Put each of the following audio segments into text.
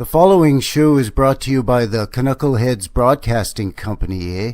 The following show is brought to you by the Canuckleheads Broadcasting Company, eh?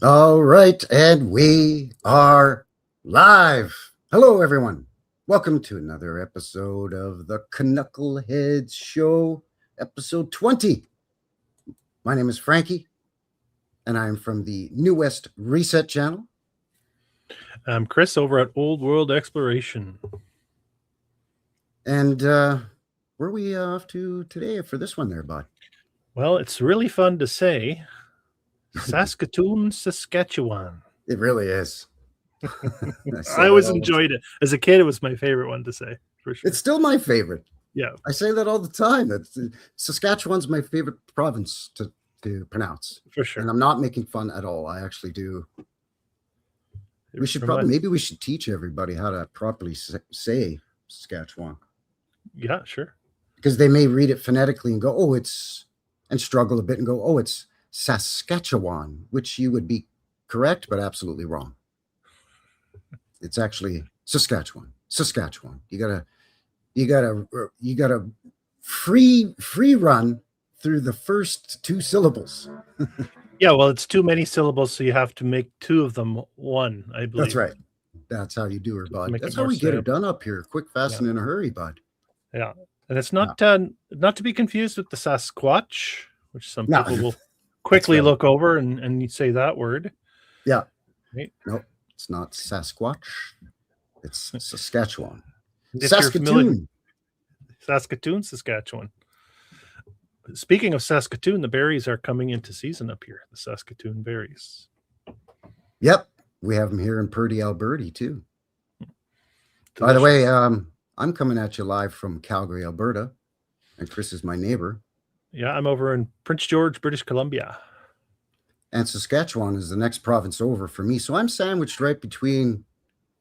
All right, and we are live. Hello, everyone. Welcome to another episode of the Canuckleheads Show, episode 20. My name is Frankie, and I'm from the New West Reset channel. I'm Chris over at Old World Exploration. And where are we off to today for this one there, bud? Well, it's really fun to say. Saskatoon, Saskatchewan. It really is. I always enjoyed it. As a kid, it was my favorite one to say, for sure. It's still my favorite. Yeah. I say that all the time. Saskatchewan's my favorite province to pronounce. For sure. And I'm not making fun at all. I actually do. We should maybe we should teach everybody how to properly say Saskatchewan. Yeah, sure. Because they may read it phonetically and go, and struggle a bit and go, it's Saskatchewan, which you would be correct, but absolutely wrong. It's actually Saskatchewan. You gotta free run through the first two syllables. Yeah, well, it's too many syllables, so you have to make two of them one, I believe. That's right. That's how you do her, bud. That's how we get it done up here. Quick, fast, and in a hurry, bud. Yeah. And it's not to be confused with the Sasquatch, which some people will quickly look over and say that word. Yeah. Right? Nope. It's not Sasquatch. It's Saskatchewan. Saskatoon, Saskatchewan. Speaking of Saskatoon, the berries are coming into season up here. The Saskatoon berries. Yep. We have them here in Purdy, Alberta, too. Delicious. By the way, I'm coming at you live from Calgary, Alberta, and Chris is my neighbor. Yeah, I'm over in Prince George, British Columbia. And Saskatchewan is the next province over for me. So I'm sandwiched right between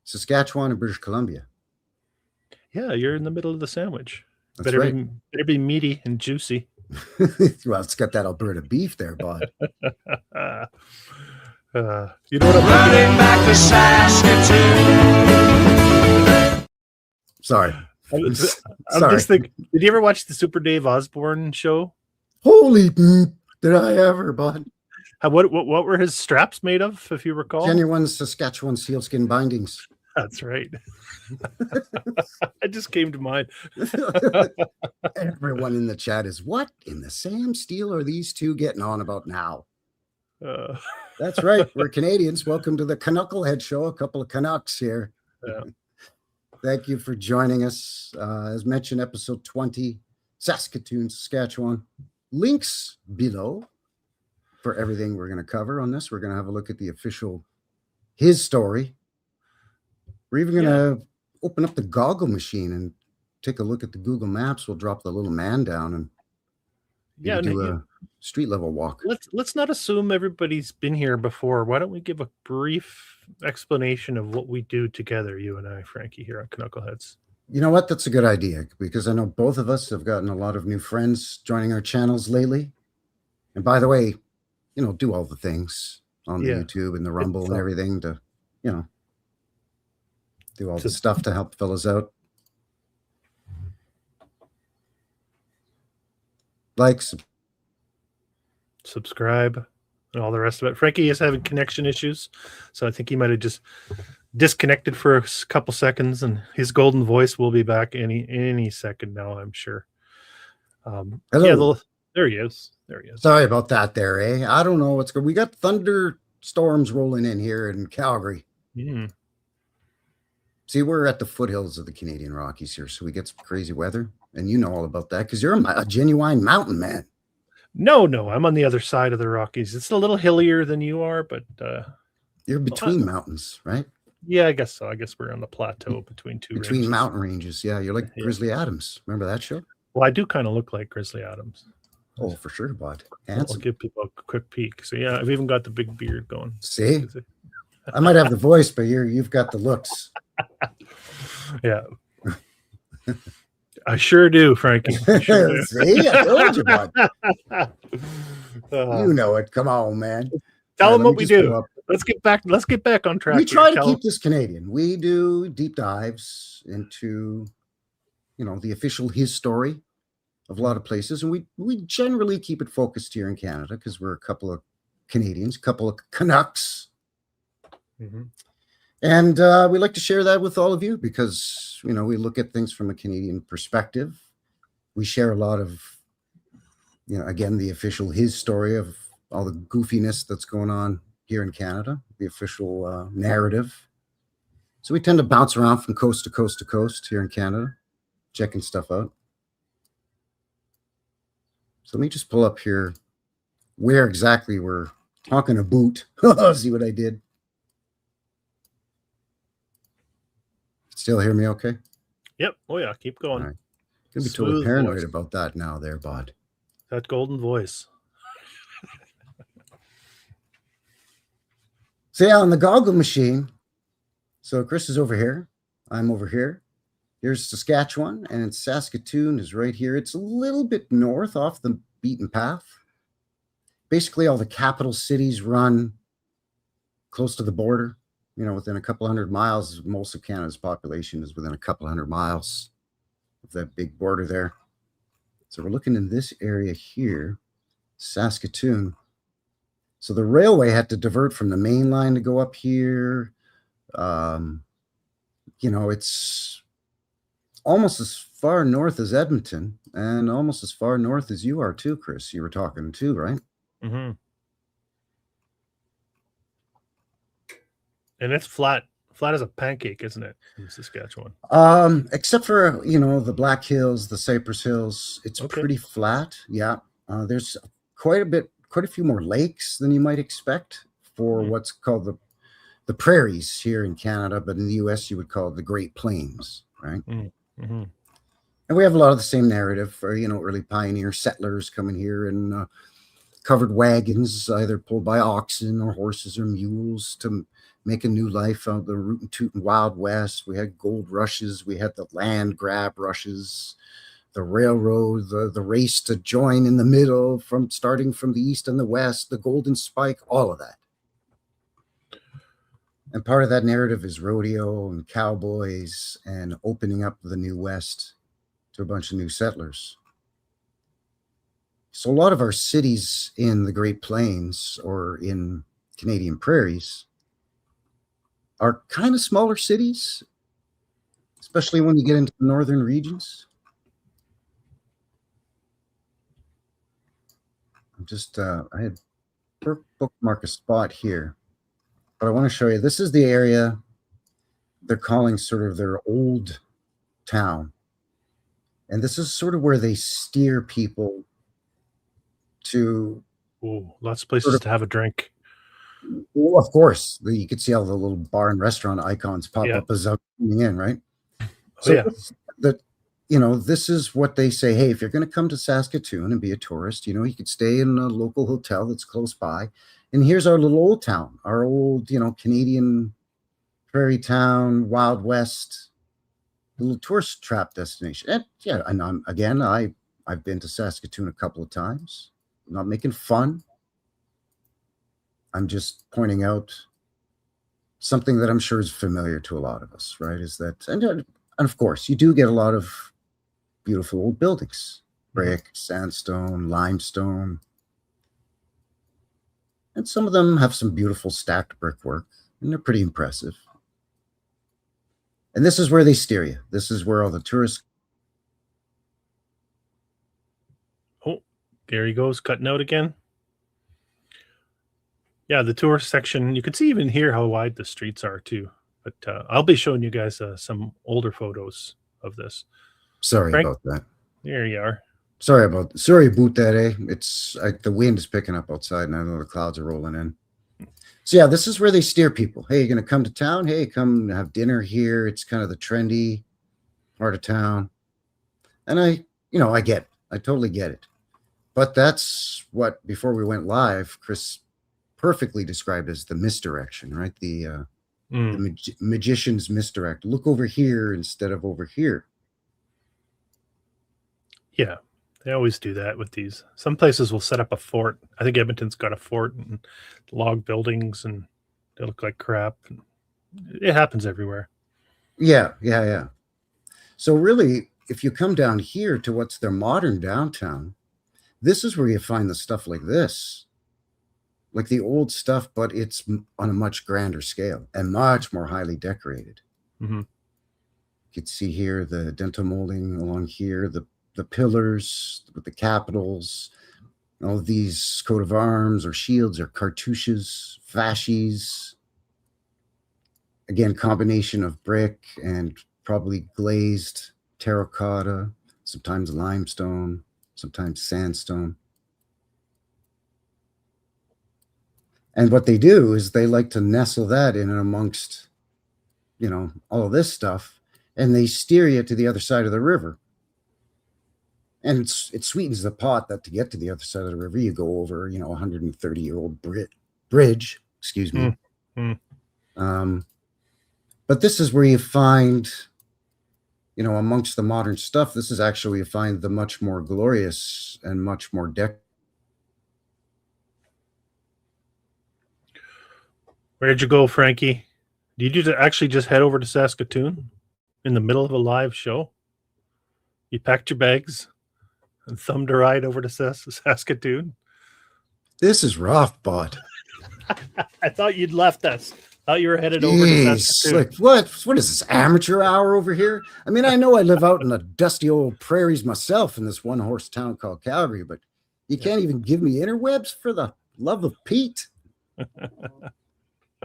Saskatchewan and British Columbia. Yeah, you're in the middle of the sandwich. That's better be meaty and juicy. Well, it's got that Alberta beef there, bud. You know what I'm running back to Saskatoon. Sorry. I'm just thinking, did you ever watch the Super Dave Osborne show? Holy did I ever, bud. What were his straps made of, if you recall? Genuine Saskatchewan sealskin bindings. That's right. It just came to mind. Everyone in the chat is, what in the Sam Steele are these two getting on about now? That's right. We're Canadians. Welcome to the Canucklehead Show. A couple of Canucks here. Yeah. Thank you for joining us. As mentioned, episode 20, Saskatoon, Saskatchewan. Links below for everything we're going to cover on this. We're going to have a look at the official, his story. We're even going to open up the goggle machine and take a look at the Google Maps. We'll drop the little man down and do a street level walk. Let's not assume everybody's been here before. Why don't we give a brief explanation of what we do together, you and I, Frankie, here on Canuckleheads? You know what? That's a good idea, because I know both of us have gotten a lot of new friends joining our channels lately. And by the way, do all the things on the YouTube and the Rumble and everything to, do all the stuff to help fellas out. Like, subscribe, and all the rest of it. Frankie is having connection issues, so I think he might have just disconnected for a couple seconds, and his golden voice will be back any second now, I'm sure. Hello. Yeah, there he is. Sorry about that there, eh? I don't know what's going on. We got thunderstorms rolling in here in Calgary. See, we're at the foothills of the Canadian Rockies here, so we get some crazy weather, and you know all about that because you're a genuine mountain man. No, I'm on the other side of the Rockies. It's a little hillier than you are, but you're between mountains, right? Yeah, I guess so. I guess we're on the plateau between ranges. Mountain ranges. Yeah, you're like Grizzly Adams. Remember that show? Well, I do kind of look like Grizzly Adams. Oh, for sure, bud. I'll Handsome. give people a quick peek. So yeah, I've even got the big beard going. See, I might have the voice, but you've got the looks. Yeah. I sure do, Frankie. I sure do. See, I told you, bud. Uh, You know it. Come on, man. tell All right, them let what me we just pull do. up. Let's get back on track. We try to Tell keep this Canadian. We do deep dives into, the official his story of a lot of places, and we generally keep it focused here in Canada because we're a couple of Canadians, a couple of Canucks, Mhm. and we like to share that with all of you because we look at things from a Canadian perspective. We share a lot of, again, the official his story of all the goofiness that's going on here in Canada, the official narrative. So we tend to bounce around from coast to coast to coast here in Canada, checking stuff out. So let me just pull up here where exactly we're talking about. See what I did? Still hear me okay? Yep. Oh yeah. Keep going. All right. Gonna be totally Smooth paranoid voice. about that now there, bud. That golden voice. So yeah, on the goggle machine. So Chris is over here. I'm over here. Here's Saskatchewan, and Saskatoon is right here. It's a little bit north off the beaten path. Basically, all the capital cities run close to the border. Within a couple 100 miles. Most of Canada's population is within a couple 100 miles of that big border there. So we're looking in this area here, Saskatoon. So the railway had to divert from the main line to go up here. It's almost as far north as Edmonton and almost as far north as you are too, Chris. You were talking too, right? Mm-hmm. And it's flat as a pancake, isn't it, in Saskatchewan? Except for the Black Hills, the Cypress Hills, it's Okay. pretty flat. Yeah, there's quite a few more lakes than you might expect for what's called the prairies here in Canada, but in the U.S. you would call it the Great Plains, right? Mm-hmm. And we have a lot of the same narrative for early pioneer settlers coming here in covered wagons, either pulled by oxen or horses or mules to make a new life out of the rootin' tootin' Wild West. We had gold rushes. We had the land grab rushes, the railroad, the race to join in the middle starting from the east and the west, the golden spike, all of that. And part of that narrative is rodeo and cowboys and opening up the new West to a bunch of new settlers. So a lot of our cities in the Great Plains or in Canadian prairies are kind of smaller cities, especially when you get into the northern regions. I'm just, I had bookmark a spot here, but I want to show you. This is the area they're calling sort of their old town. And this is sort of where they steer people to. Ooh, lots of places to have a drink. Well, of course, you could see all the little bar and restaurant icons pop Yeah. up as I'm coming in, right? Oh, yeah. This is what they say. Hey, if you're going to come to Saskatoon and be a tourist, you could stay in a local hotel that's close by. And here's our little old town, our old, Canadian prairie town, Wild West, little tourist trap destination. And yeah, and I've been to Saskatoon a couple of times. I'm not making fun. I'm just pointing out something that I'm sure is familiar to a lot of us, right? Is that, and of course, you do get a lot of beautiful old buildings, brick, sandstone, limestone. And some of them have some beautiful stacked brickwork, and they're pretty impressive. And this is where they steer you. This is where all the tourists. Oh, there he goes, cutting out again. Yeah, the tourist section, you can see even here how wide the streets are too. But I'll be showing you guys some older photos of this. Sorry Frank? about that. There you are. Sorry about that, eh? It's the wind is picking up outside, and I know the clouds are rolling in. So yeah, this is where they steer people. Hey, you're gonna come to town. Hey, come have dinner here. It's kind of the trendy part of town, and I get it. I totally get it. But that's what, before we went live, Chris perfectly described as the misdirection, right? The magician's misdirect. Look over here instead of over here. Yeah, they always do that with these. Some places will set up a fort. I think Edmonton's got a fort and log buildings, and they look like crap. It happens everywhere. Yeah. So really, if you come down here to what's their modern downtown, this is where you find the stuff like this. Like the old stuff, but it's on a much grander scale and much more highly decorated. Mm-hmm. You can see here the dental molding along here, the pillars with the capitals, all of these coat of arms or shields or cartouches, fasces. Again, combination of brick and probably glazed terracotta, sometimes limestone, sometimes sandstone. And what they do is they like to nestle that in and amongst, all of this stuff, and they steer you to the other side of the river. And it sweetens the pot that to get to the other side of the river, you go over, 130-year-old bridge, excuse me. But this is where you find, amongst the modern stuff, this is actually where you find the much more glorious and much more Where did you go, Frankie? Did you actually just head over to Saskatoon in the middle of a live show? You packed your bags and thumbed a ride over to Saskatoon? This is rough, bud. I thought you'd left us. Thought you were headed over to Saskatoon. Like what is this, amateur hour over here? I mean, I know I live out in the dusty old prairies myself in this one-horse town called Calgary, but you can't even give me interwebs for the love of Pete.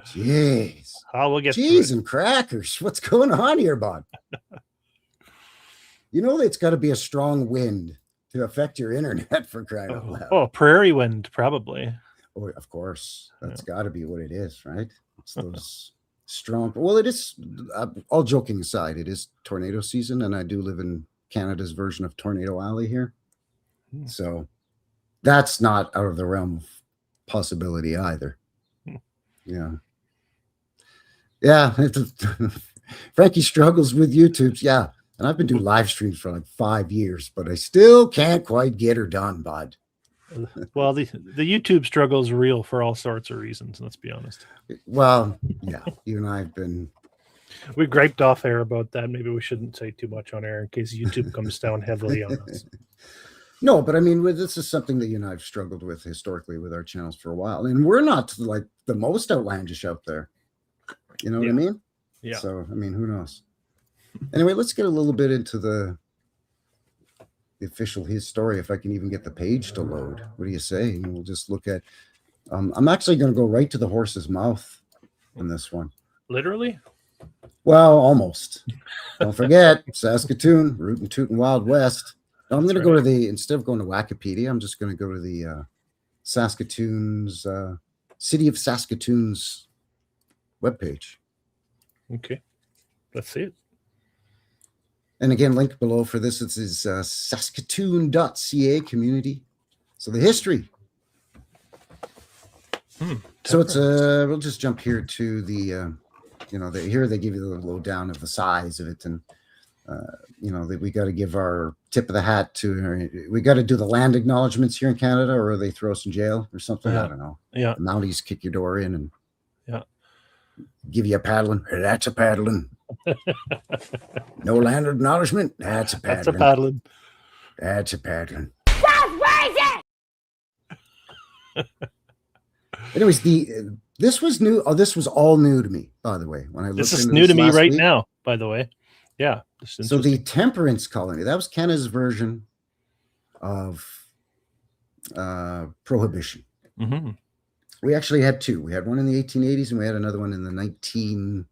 Jeez. We'll get Cheese and crackers. What's going on here, bud? It's got to be a strong wind to affect your internet, for crying out loud. Oh, prairie wind, probably. Oh, of course. That's got to be what it is, right? It's those strong. Well, it is, all joking aside, it is tornado season, and I do live in Canada's version of Tornado Alley here. So that's not out of the realm of possibility either. Yeah. Frankie struggles with YouTube's. Yeah. And I've been doing live streams for like 5 years, but I still can't quite get her done, bud. Well, the YouTube struggle is real for all sorts of reasons. Let's be honest. Well, yeah, you and I have been. We griped off air about that. Maybe we shouldn't say too much on air in case YouTube comes down heavily on us. No, but I mean, this is something that you and I have struggled with historically with our channels for a while, and we're not like the most outlandish out there. You know what I mean? Yeah. So I mean, who knows? Anyway, let's get a little bit into the official his story, if I can even get the page to load. What do you say? And we'll just look at. I'm actually going to go right to the horse's mouth in this one. Literally? Well, almost. Don't forget Saskatoon, rootin' tootin' Wild West. I'm going to go to instead of going to Wikipedia, I'm just going to go to the Saskatoon's City of Saskatoon's webpage. Okay, let's see it. And again, link below for this. It's his saskatoon.ca community. So the history. So it's we'll just jump here to the here they give you the lowdown of the size of it, and that we got to give our tip of the hat to. We got to do the land acknowledgements here in Canada, or they throw us in jail or something. I don't know. Yeah, the Mounties kick your door in and give you a paddling. That's a paddling. No land acknowledgement. That's a paddling. That's a paddling. That's a paddling. Anyways, this was new. Oh, this was all new to me, by the way. When I looked this is new to me right now, by the way. Yeah. So the Temperance Colony, that was Canada's version of prohibition. Mm-hmm. We actually had two. We had one in the 1880s, and we had another one in the 19aughts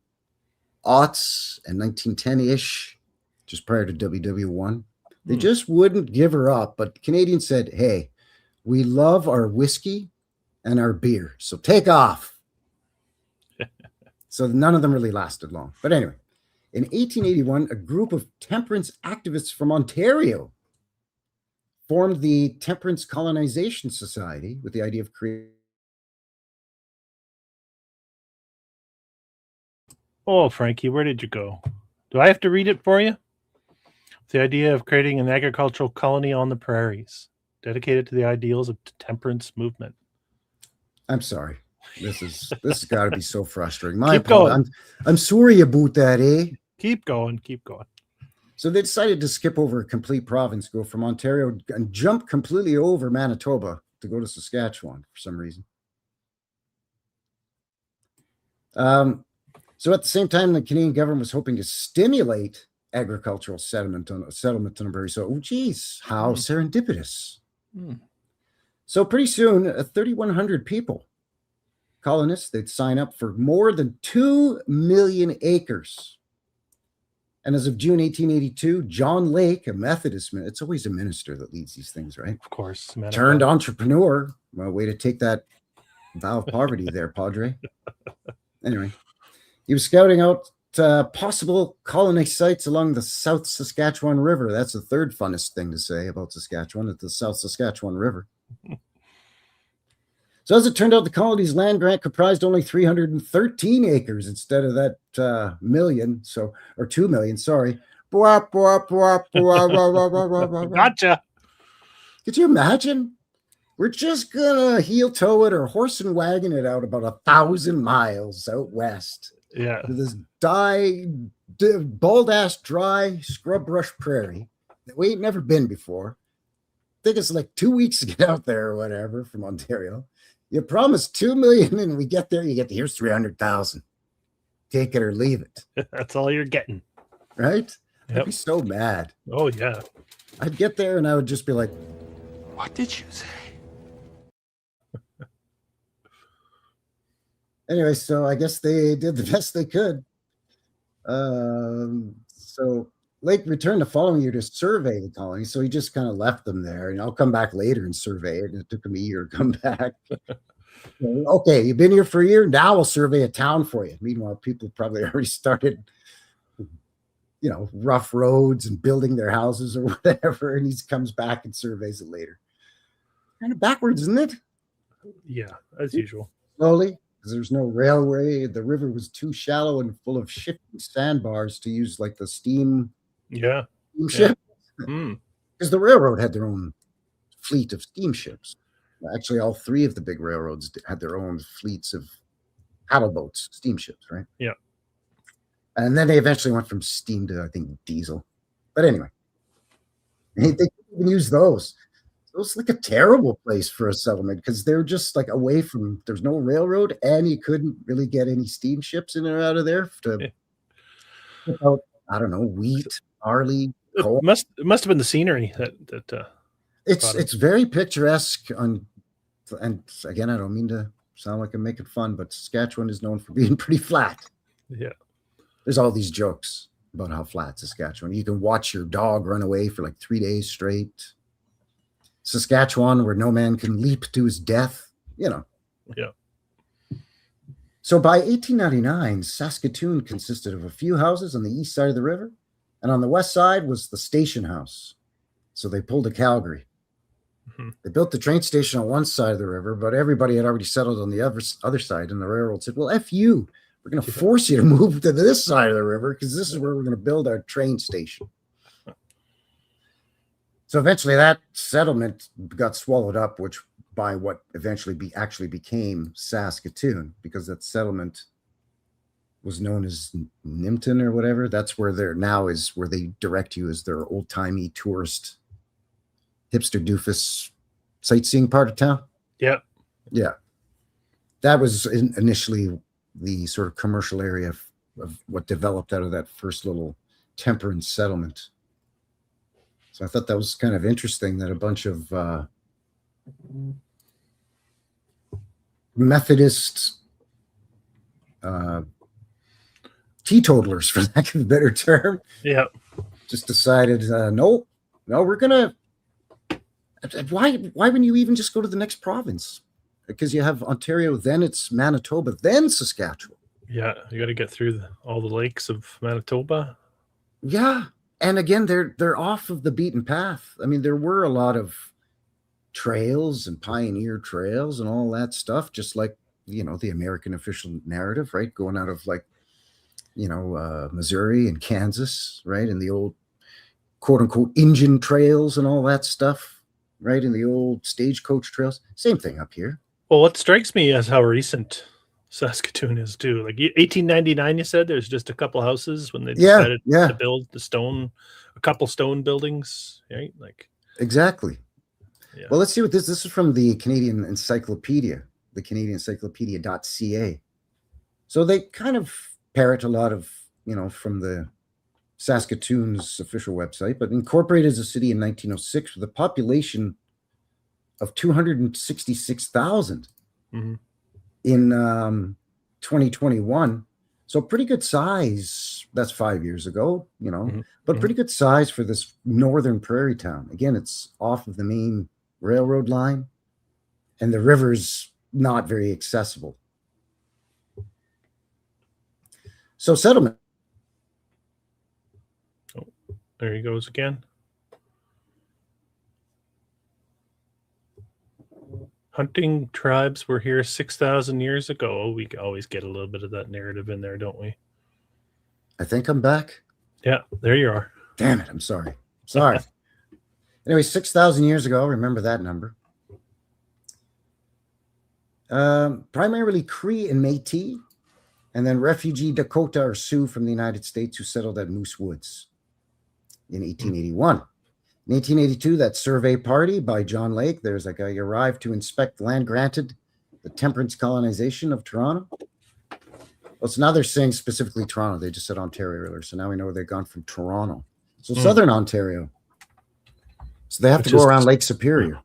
and 1910-ish, just prior to WW1. They just wouldn't give her up. But Canadians said, hey, we love our whiskey and our beer, so take off. So none of them really lasted long. But anyway, in 1881, a group of temperance activists from Ontario formed the Temperance Colonization Society with the idea of creating. Oh, Frankie, where did you go? Do I have to read it for you? The idea of creating an agricultural colony on the prairies, dedicated to the ideals of the temperance movement. I'm sorry. This has got to be so frustrating. Keep going. I'm sorry about that, eh? Keep going. Keep going. So they decided to skip over a complete province, go from Ontario and jump completely over Manitoba to go to Saskatchewan for some reason. So at the same time, the Canadian government was hoping to stimulate agricultural settlement on the prairie. So, oh, geez, how serendipitous. So pretty soon, 3,100 people, colonists, they'd sign up for more than 2 million acres. And as of June 1882, John Lake, a Methodist, it's always a minister that leads these things, right? Of course. Turned entrepreneur. Well, way to take that vow of poverty there, Padre. Anyway, he was scouting out possible colony sites along the South Saskatchewan River. That's the third funnest thing to say about Saskatchewan, at the South Saskatchewan River. So as it turned out, the colony's land grant comprised only 313 acres instead of that million, or 2 million, sorry. Gotcha. Could you imagine? We're just gonna heel toe it or horse and wagon it out about 1,000 miles out west. Yeah. To this bald ass dry scrub brush prairie that we ain't never been before. I think it's like 2 weeks to get out there or whatever from Ontario. You promised 2 million, and we get there, you get here's 300,000. Take it or leave it. That's all you're getting. Right? Yep. I'd be so mad. Oh, yeah. I'd get there and I would just be like, what did you say? Anyway, so I guess they did the best they could. So Lake returned the following year to survey the colony. So he just kind of left them there, and I'll come back later and survey it. And it took him a year to come back. Okay, you've been here for a year. Now we'll survey a town for you. Meanwhile, people probably already started, rough roads and building their houses or whatever. And he comes back and surveys it later. Kind of backwards, isn't it? Yeah, as usual. Slowly. There's no railway. The river was too shallow and full of shifting sandbars to use like the steam steamship. Because the railroad had their own fleet of steamships. Actually, all three of the big railroads had their own fleets of paddle boats, steamships, right? Yeah. And then they eventually went from steam to, I think, diesel. But anyway, they couldn't even use those. It was like a terrible place for a settlement because they're just like away from, there's no railroad, and you couldn't really get any steamships in or out of there to put out, I don't know, wheat, barley, coal. It must have been the scenery that it's very picturesque and again, I don't mean to sound like I'm making fun, but Saskatchewan is known for being pretty flat. Yeah. There's all these jokes about how flat Saskatchewan. You can watch your dog run away for like 3 days straight. Saskatchewan, where no man can leap to his death, Yeah. So by 1899, Saskatoon consisted of a few houses on the east side of the river, and on the west side was the station house. So they pulled to Calgary. They built the train station on one side of the river, but everybody had already settled on the other side, and the railroad said, well, F you. We're going to force you to move to this side of the river because this is where we're going to build our train station. So eventually that settlement got swallowed up, which by what eventually actually became Saskatoon, because that settlement was known as Nimpton or whatever. That's where they're now is where they direct you as their old timey tourist hipster doofus sightseeing part of town. Yeah. Yeah. That was initially the sort of commercial area of what developed out of that first little temperance settlement. So I thought that was kind of interesting that a bunch of Methodist teetotalers, for lack of a better term, just decided, no, we're gonna. Why wouldn't you even just go to the next province? Because you have Ontario, then it's Manitoba, then Saskatchewan. Yeah, you got to get through all the lakes of Manitoba. Yeah. And again, they're off of the beaten path. I mean, there were a lot of trails and pioneer trails and all that stuff, just like, the American official narrative, right? Going out of like, Missouri and Kansas, right? And the old quote unquote Indian trails and all that stuff, right? In the old stagecoach trails. Same thing up here. Well, what strikes me is how recent Saskatoon is too. Like 1899, you said there's just a couple houses when they decided to build a couple stone buildings, right? Like exactly. Yeah. Well, let's see what this is from the Canadian Encyclopedia, the Canadian Encyclopedia.ca. So they kind of parrot a lot of, from the Saskatoon's official website, but incorporated as a city in 1906 with a population of 266,000 in 2021. So pretty good size. That's 5 years ago, but pretty good size for this northern prairie town. Again, it's off of the main railroad line, and the river's not very accessible. So settlement. Oh, there he goes again. Hunting tribes were here 6,000 years ago. We always get a little bit of that narrative in there, don't we? I think I'm back. Yeah, there you are. Damn it. I'm sorry. Anyway, 6,000 years ago, remember that number. Primarily Cree and Métis, and then refugee Dakota or Sioux from the United States who settled at Moose Woods in 1881. In 1882, that survey party by John Lake, there's like he arrived to inspect land granted the temperance colonization of Toronto. Well, so now they're saying specifically Toronto. They just said Ontario earlier. So now we know they've gone from Toronto. So Southern Ontario. So they have to go around Lake Superior.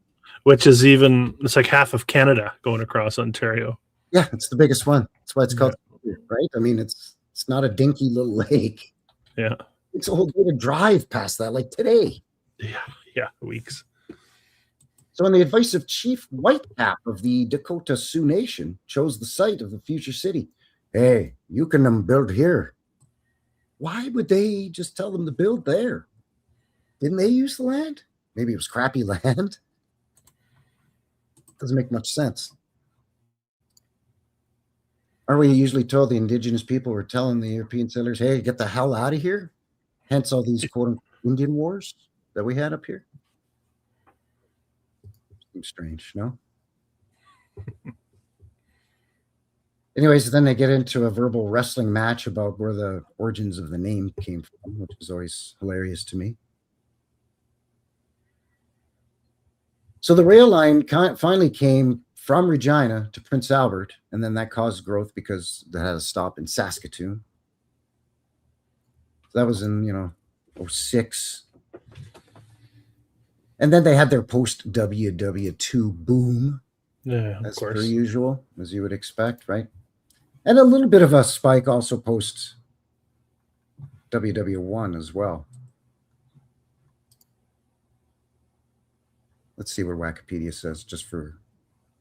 Which is it's like half of Canada going across Ontario. Yeah, it's the biggest one. That's why it's called Superior, right? I mean, it's not a dinky little lake. Yeah. It's a whole day to drive past that, like today. Yeah, weeks. So on the advice of Chief Whitecap of the Dakota Sioux Nation, chose the site of the future city. Hey, you can build here. Why would they just tell them to build there? Didn't they use the land? Maybe it was crappy land. Doesn't make much sense. Aren't we usually told the indigenous people were telling the European settlers, hey, get the hell out of here? Hence all these quote-unquote Indian wars that we had up here. Seems strange, no? Anyways, then they get into a verbal wrestling match about where the origins of the name came from, which is always hilarious to me. So the rail line finally came from Regina to Prince Albert, and then that caused growth because they had a stop in Saskatoon. So that was in, 06. And then they had their post-WW2 boom. Yeah, of as course. per usual, as you would expect, right? And a little bit of a spike also post-WW1 as well. Let's see what Wikipedia says, just for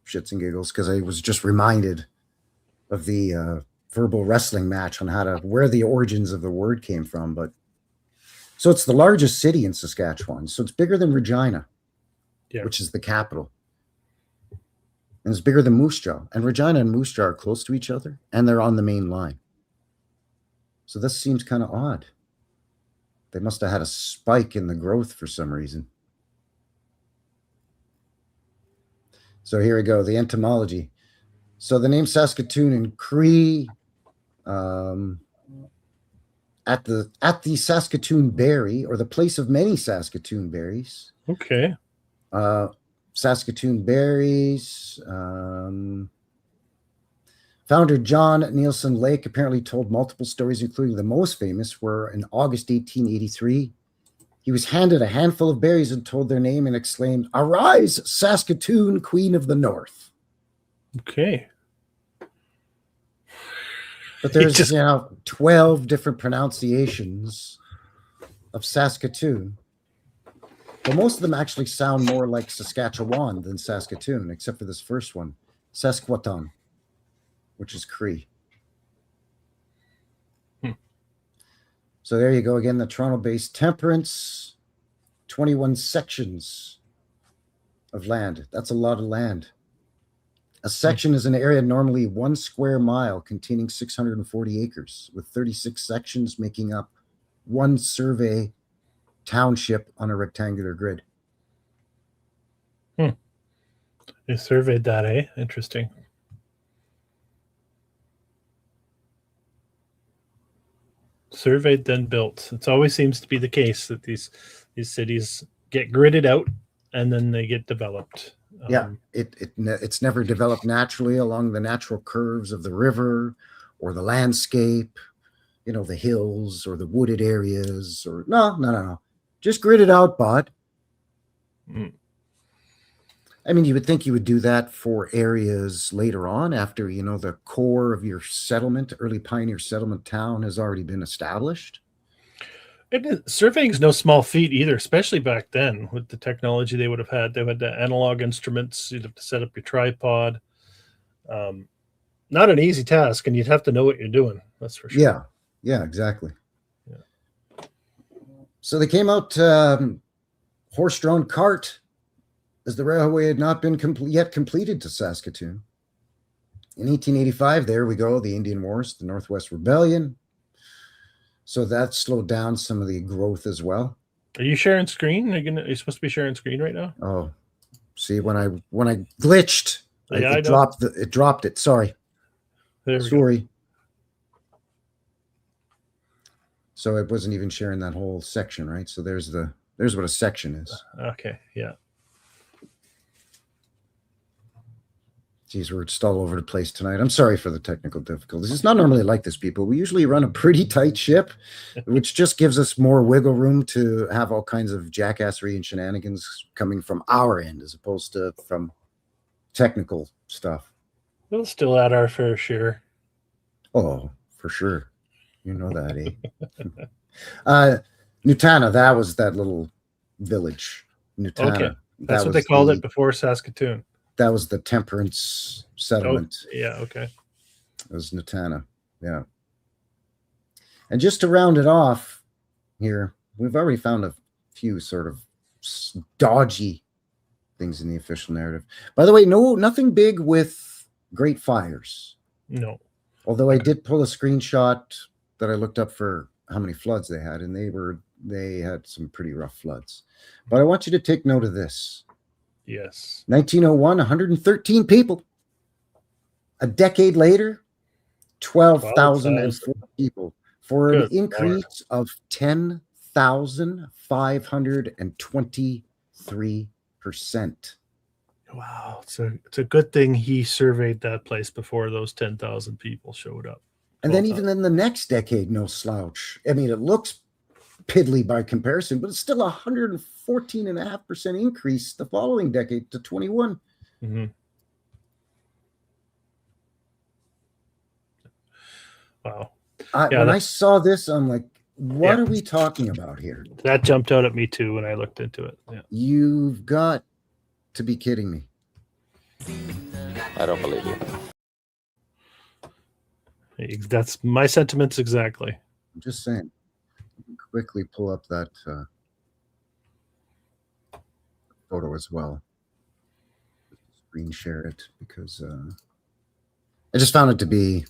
shits and giggles, because I was just reminded of the verbal wrestling match on where the origins of the word came from. But so it's the largest city in Saskatchewan. So it's bigger than Regina, which is the capital. And it's bigger than Moose Jaw. And Regina and Moose Jaw are close to each other, and they're on the main line. So this seems kind of odd. They must have had a spike in the growth for some reason. So here we go, the etymology. So the name Saskatoon in Cree, at the Saskatoon berry, or the place of many Saskatoon berries. Okay. Saskatoon berries. Founder John Nielsen Lake apparently told multiple stories, including the most famous were in August 1883. He was handed a handful of berries and told their name and exclaimed, "Arise, Saskatoon, Queen of the North." Okay. But there's 12 different pronunciations of Saskatoon. But most of them actually sound more like Saskatchewan than Saskatoon, except for this first one, Saskatchewan, which is Cree. So there you go again, the Toronto-based Temperance, 21 sections of land. That's a lot of land. A section is an area normally 1 square mile containing 640 acres, with 36 sections making up one survey township on a rectangular grid. They surveyed that, eh? Interesting. Surveyed, then built. It always seems to be the case that these cities get gridded out and then they get developed. Yeah, it's never developed naturally along the natural curves of the river or the landscape, the hills or the wooded areas, or no. Just gridded out, bud. I mean, you would think you would do that for areas later on after, the core of your settlement, early pioneer settlement town has already been established. Surveying is no small feat either, especially back then with the technology they would have had. They had the analog instruments. You'd have to set up your tripod. Not an easy task, and you'd have to know what you're doing. That's for sure. Yeah, exactly. Yeah. So they came out horse-drawn cart, as the railway had not been yet completed to Saskatoon. In 1885, there we go, the Indian Wars, the Northwest Rebellion. So that slowed down some of the growth as well. Are you sharing screen? Are you supposed to be sharing screen right now? Oh, see, when I glitched, it dropped it. Sorry. Sorry. So it wasn't even sharing that whole section, right? So there's what a section is. Okay, yeah. Geez, we're just all over the place tonight. I'm sorry for the technical difficulties. It's not normally like this, people. We usually run a pretty tight ship, which just gives us more wiggle room to have all kinds of jackassery and shenanigans coming from our end as opposed to from technical stuff. We'll still add our fair share. Oh, for sure. You know that, eh? Nutana, that was that little village. Nutana. Okay. That's what they called it before Saskatoon. That was the Temperance settlement. Oh, yeah, okay. It was Nutana, yeah. And just to round it off here, we've already found a few sort of dodgy things in the official narrative. By the way, nothing big with Great Fires. No. Although I did pull a screenshot that I looked up for how many floods they had, and they had some pretty rough floods. But I want you to take note of this. Yes. 1901, 113 people. A decade later, 12,004 people, for an increase of 10,523%. Wow. It's a good thing he surveyed that place before those 10,000 people showed up. And then even in the next decade, no slouch. I mean, it looks piddly by comparison, but it's still 114.5% increase the following decade to 21. Mm-hmm. Wow. When I saw this, I'm like, what are we talking about here? That jumped out at me too when I looked into it. Yeah. You've got to be kidding me. I don't believe you. That's my sentiments exactly. I'm just saying. Quickly pull up that photo as well. Screen share it because I just found it to be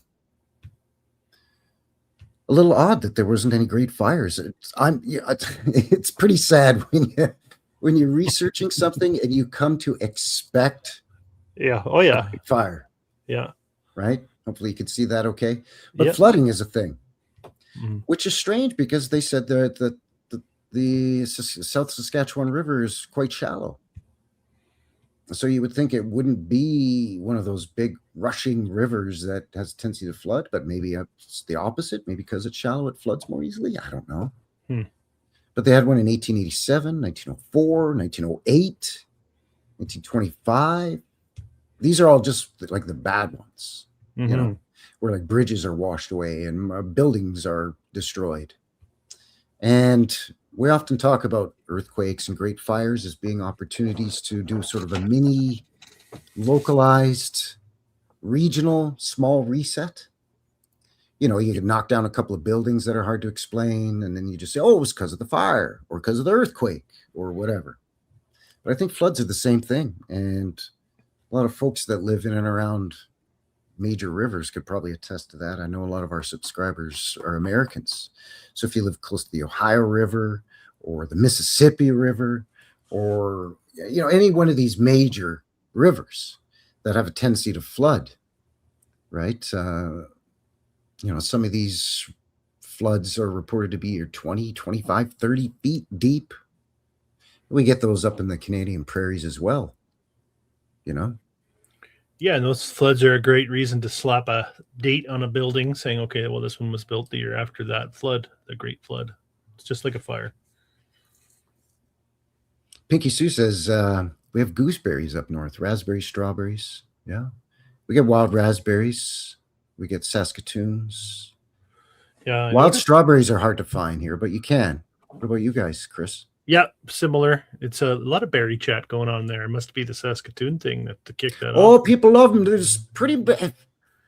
a little odd that there wasn't any great fires. It's pretty sad when you're researching something and you come to expect fire. Yeah. Right? Hopefully you can see that okay. But flooding is a thing. Mm-hmm. Which is strange because they said that the South Saskatchewan River is quite shallow. So you would think it wouldn't be one of those big rushing rivers that has a tendency to flood, but maybe it's the opposite. Maybe because it's shallow, it floods more easily. I don't know. But they had one in 1887, 1904, 1908, 1925. These are all just like the bad ones, where like bridges are washed away and buildings are destroyed. And we often talk about earthquakes and great fires as being opportunities to do sort of a mini, localized, regional, small reset. you can knock down a couple of buildings that are hard to explain, and then you just say, oh, it was because of the fire or because of the earthquake or whatever. But I think floods are the same thing. And a lot of folks that live in and around major rivers could probably attest to that. I know a lot of our subscribers are Americans. So if you live close to the Ohio River or the Mississippi River or, any one of these major rivers that have a tendency to flood, right? Some of these floods are reported to be 20, 25, 30 feet deep. We get those up in the Canadian prairies as well, Yeah, and those floods are a great reason to slap a date on a building saying, okay, well, this one was built the year after that flood, the Great Flood. It's just like a fire. Pinky Sue says, we have gooseberries up north, raspberries, strawberries. Yeah. We get wild raspberries. We get Saskatoons. Yeah. Wild strawberries are hard to find here, but you can. What about you guys, Chris? Yeah, similar. It's a lot of berry chat going on there. It must be the Saskatoon thing that to kick that Oh, off. people love them. There's pretty,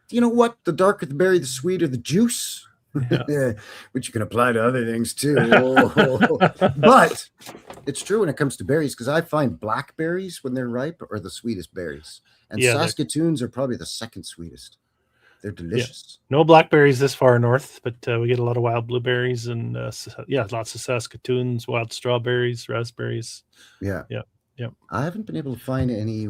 you know what? The darker the berry, the sweeter the juice. Yeah. Which you can apply to other things too. But it's true when it comes to berries, because I find blackberries when they're ripe are the sweetest berries. And Saskatoons are probably the second sweetest. They're delicious. Yeah. No blackberries this far north, but we get a lot of wild blueberries and lots of Saskatoons, wild strawberries, raspberries. Yeah. I haven't been able to find any.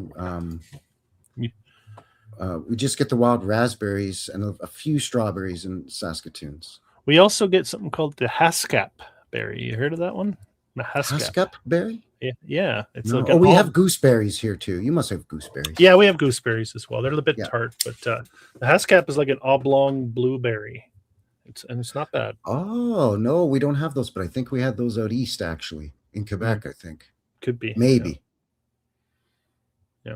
We just get the wild raspberries and a few strawberries and Saskatoons. We also get something called the Haskap berry. You heard of that one? The Haskap berry? Yeah. It's no. We have gooseberries here too. You must have gooseberries. Yeah, we have gooseberries as well. They're a little bit tart, but the Haskap is like an oblong blueberry. It's not bad. Oh no, we don't have those, but I think we had those out east actually in Quebec. I think could be maybe. Yeah.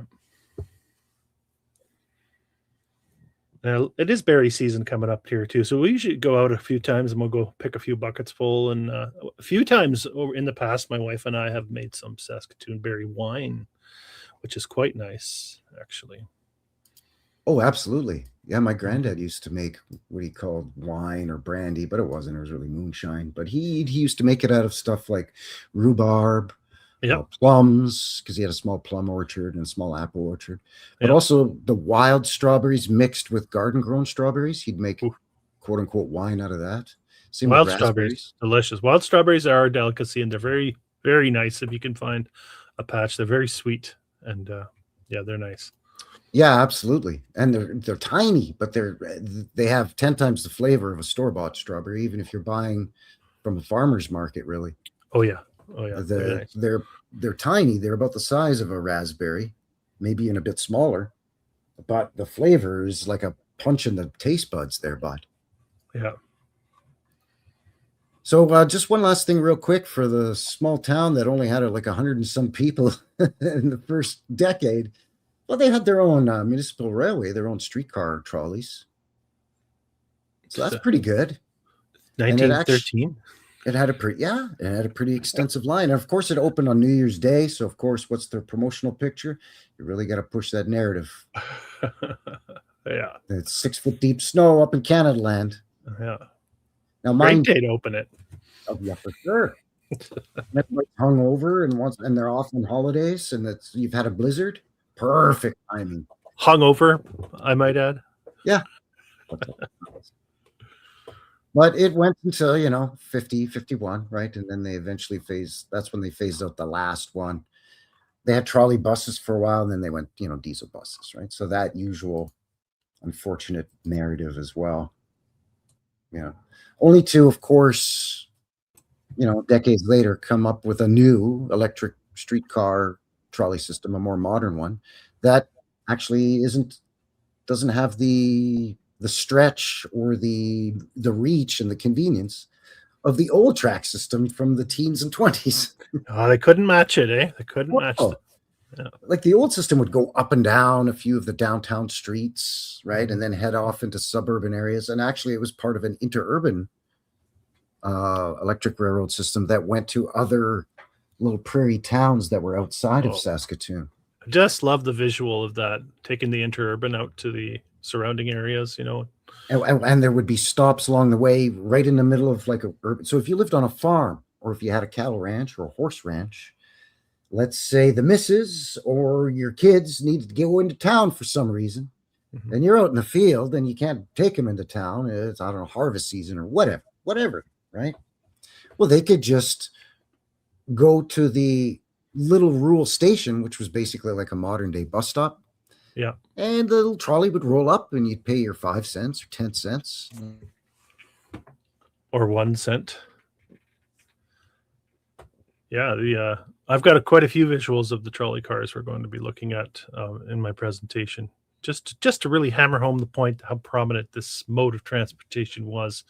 Now, it is berry season coming up here too, so we usually go out a few times and we'll go pick a few buckets full. And a few times over in the past, my wife and I have made some Saskatoon berry wine, which is quite nice, actually. Oh, absolutely. Yeah, my granddad used to make what he called wine or brandy, but it wasn't. It was really moonshine. But he used to make it out of stuff like rhubarb, plums, because he had a small plum orchard and a small apple orchard, but also the wild strawberries mixed with garden-grown strawberries. He'd make quote-unquote wine out of that. Same wild with strawberries, delicious. Wild strawberries are a delicacy, and they're very, very nice if you can find a patch. They're very sweet, and they're nice. Yeah, absolutely. And they're tiny, but they have 10 times the flavor of a store-bought strawberry, even if you're buying from a farmer's market, really. Oh yeah. They're tiny. They're about the size of a raspberry, maybe even a bit smaller, but the flavor is like a punch in the taste buds there, bud. Yeah. So just one last thing real quick for the small town that only had like 100 and some people in the first decade. Well, they had their own municipal railway, their own streetcar trolleys. So that's pretty good. 1913. It had a pretty extensive line. And of course, it opened on New Year's Day. So, of course, what's their promotional picture? You really got to push that narrative. Yeah. It's 6 foot deep snow up in Canada land. Yeah. Now, great day to open it. Oh, yeah, for sure. Everybody's hung over and they're off on holidays, and you've had a blizzard. Perfect timing. Hung over, I might add. Yeah. But it went until, 50, 51, right? And then they eventually that's when they phased out the last one. They had trolley buses for a while, and then they went, diesel buses, right? So that usual unfortunate narrative as well. Yeah. Only to, of course, decades later, come up with a new electric streetcar trolley system, a more modern one that actually doesn't have the stretch or the reach and the convenience of the old track system from the teens and 20s. Oh, they couldn't match it, eh? They couldn't match it. Yeah. Like the old system would go up and down a few of the downtown streets, right? And then head off into suburban areas. And actually it was part of an interurban electric railroad system that went to other little prairie towns that were outside of Saskatoon. I just love the visual of that, taking the interurban out to the surrounding areas, And there would be stops along the way, right in the middle of like a urban. So if you lived on a farm, or if you had a cattle ranch or a horse ranch, let's say the missus or your kids needed to go into town for some reason, Mhm. and you're out in the field and you can't take them into town. It's, I don't know, harvest season or whatever, right? Well, they could just go to the little rural station, which was basically like a modern day bus stop. Yeah. And the little trolley would roll up and you'd pay your 5 cents or 10 cents. Or 1 cent. Yeah, I've got quite a few visuals of the trolley cars we're going to be looking at in my presentation, just to really hammer home the point how prominent this mode of transportation was,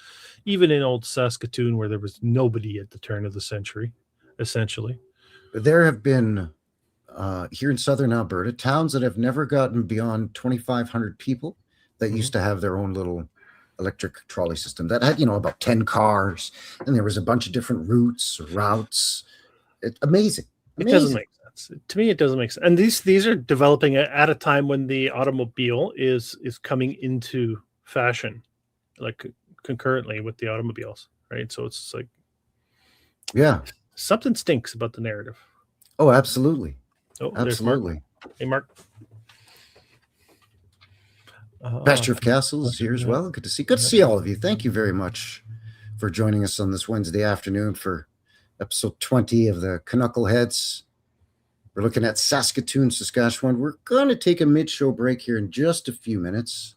even in old Saskatoon, where there was nobody at the turn of the century, essentially. There have been here in southern Alberta towns that have never gotten beyond 2,500 people that used to have their own little electric trolley system that had, about 10 cars, and there was a bunch of different routes. Amazing. It doesn't make sense to me. It doesn't make sense. And these are developing at a time when the automobile is coming into fashion, like concurrently with the automobiles, right? So it's like, yeah, something stinks about the narrative. Oh, absolutely. Oh, Absolutely. Hey, Mark. Pasture of Castles is here as well. Good to see all of you. Thank you very much for joining us on this Wednesday afternoon for episode 20 of the Canuckleheads. We're looking at Saskatoon, Saskatchewan. We're going to take a mid-show break here in just a few minutes.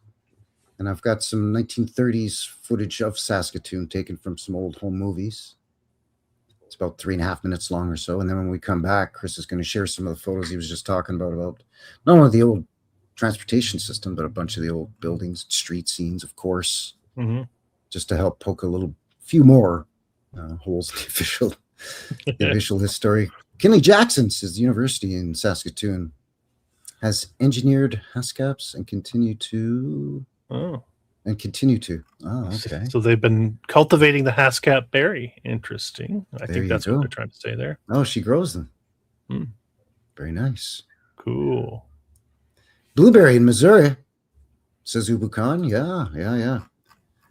And I've got some 1930s footage of Saskatoon taken from some old home movies. It's about 3.5 minutes long or so. And then when we come back, Chris is going to share some of the photos he was just talking about not only the old transportation system, but a bunch of the old buildings, street scenes, of course, just to help poke a few more holes in the official history. Kinley Jackson says the university in Saskatoon has engineered HASCAPs and continue to. Oh, okay. So they've been cultivating the HASCAP berry. Interesting. I think that's what they're trying to say there. Oh, she grows them. Very nice. Cool. Blueberry in Missouri, says Ubukan. Yeah.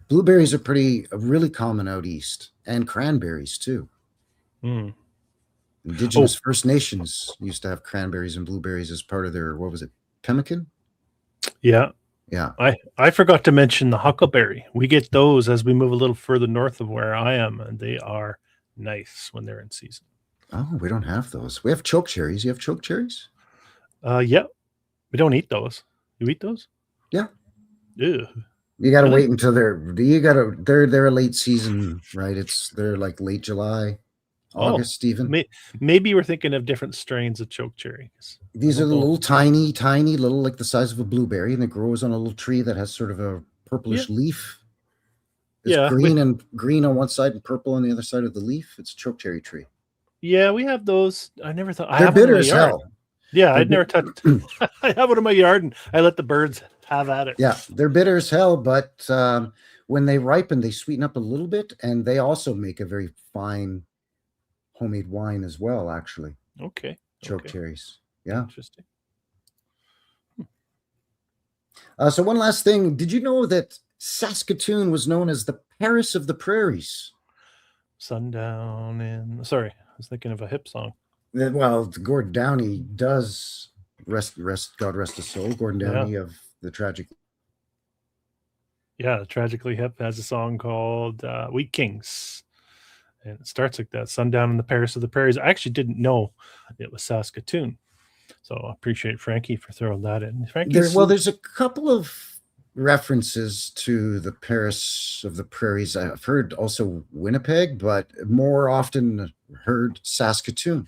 Blueberries are really common out east, and cranberries too. Indigenous First Nations used to have cranberries and blueberries as part of their, what was it, pemmican? Yeah. Yeah. I forgot to mention the huckleberry. We get those as we move a little further north of where I am, and they are nice when they're in season. Oh, we don't have those. We have choke cherries. You have choke cherries? Yeah. We don't eat those. You eat those? Yeah. Ew. You got to wait until they're a late season, right? They're like late July, August, even. Maybe we're thinking of different strains of choke cherry. These are the little tiny little, like the size of a blueberry, and it grows on a little tree that has sort of a purplish leaf. It's green on one side and purple on the other side of the leaf. It's a choke cherry tree. Yeah, we have those. I never thought. They're bitter as hell. Yeah, I'd never touched. I have one in my yard, and I let the birds have at it. Yeah, they're bitter as hell, but when they ripen, they sweeten up a little bit, and they also make a very fine homemade wine as well, actually. Okay. Choke cherries. Yeah. Interesting. So one last thing. Did you know that Saskatoon was known as the Paris of the Prairies? Sundown in... Sorry, I was thinking of a hip song. Well, Gordon Downey does God rest his soul. Gordon Downey of the Tragic. Yeah, Tragically Hip has a song called Wheat Kings. And it starts like that, Sundown in the Paris of the Prairies. I actually didn't know it was Saskatoon. So I appreciate Frankie for throwing that in. There's a couple of references to the Paris of the Prairies. I've heard also Winnipeg, but more often heard Saskatoon.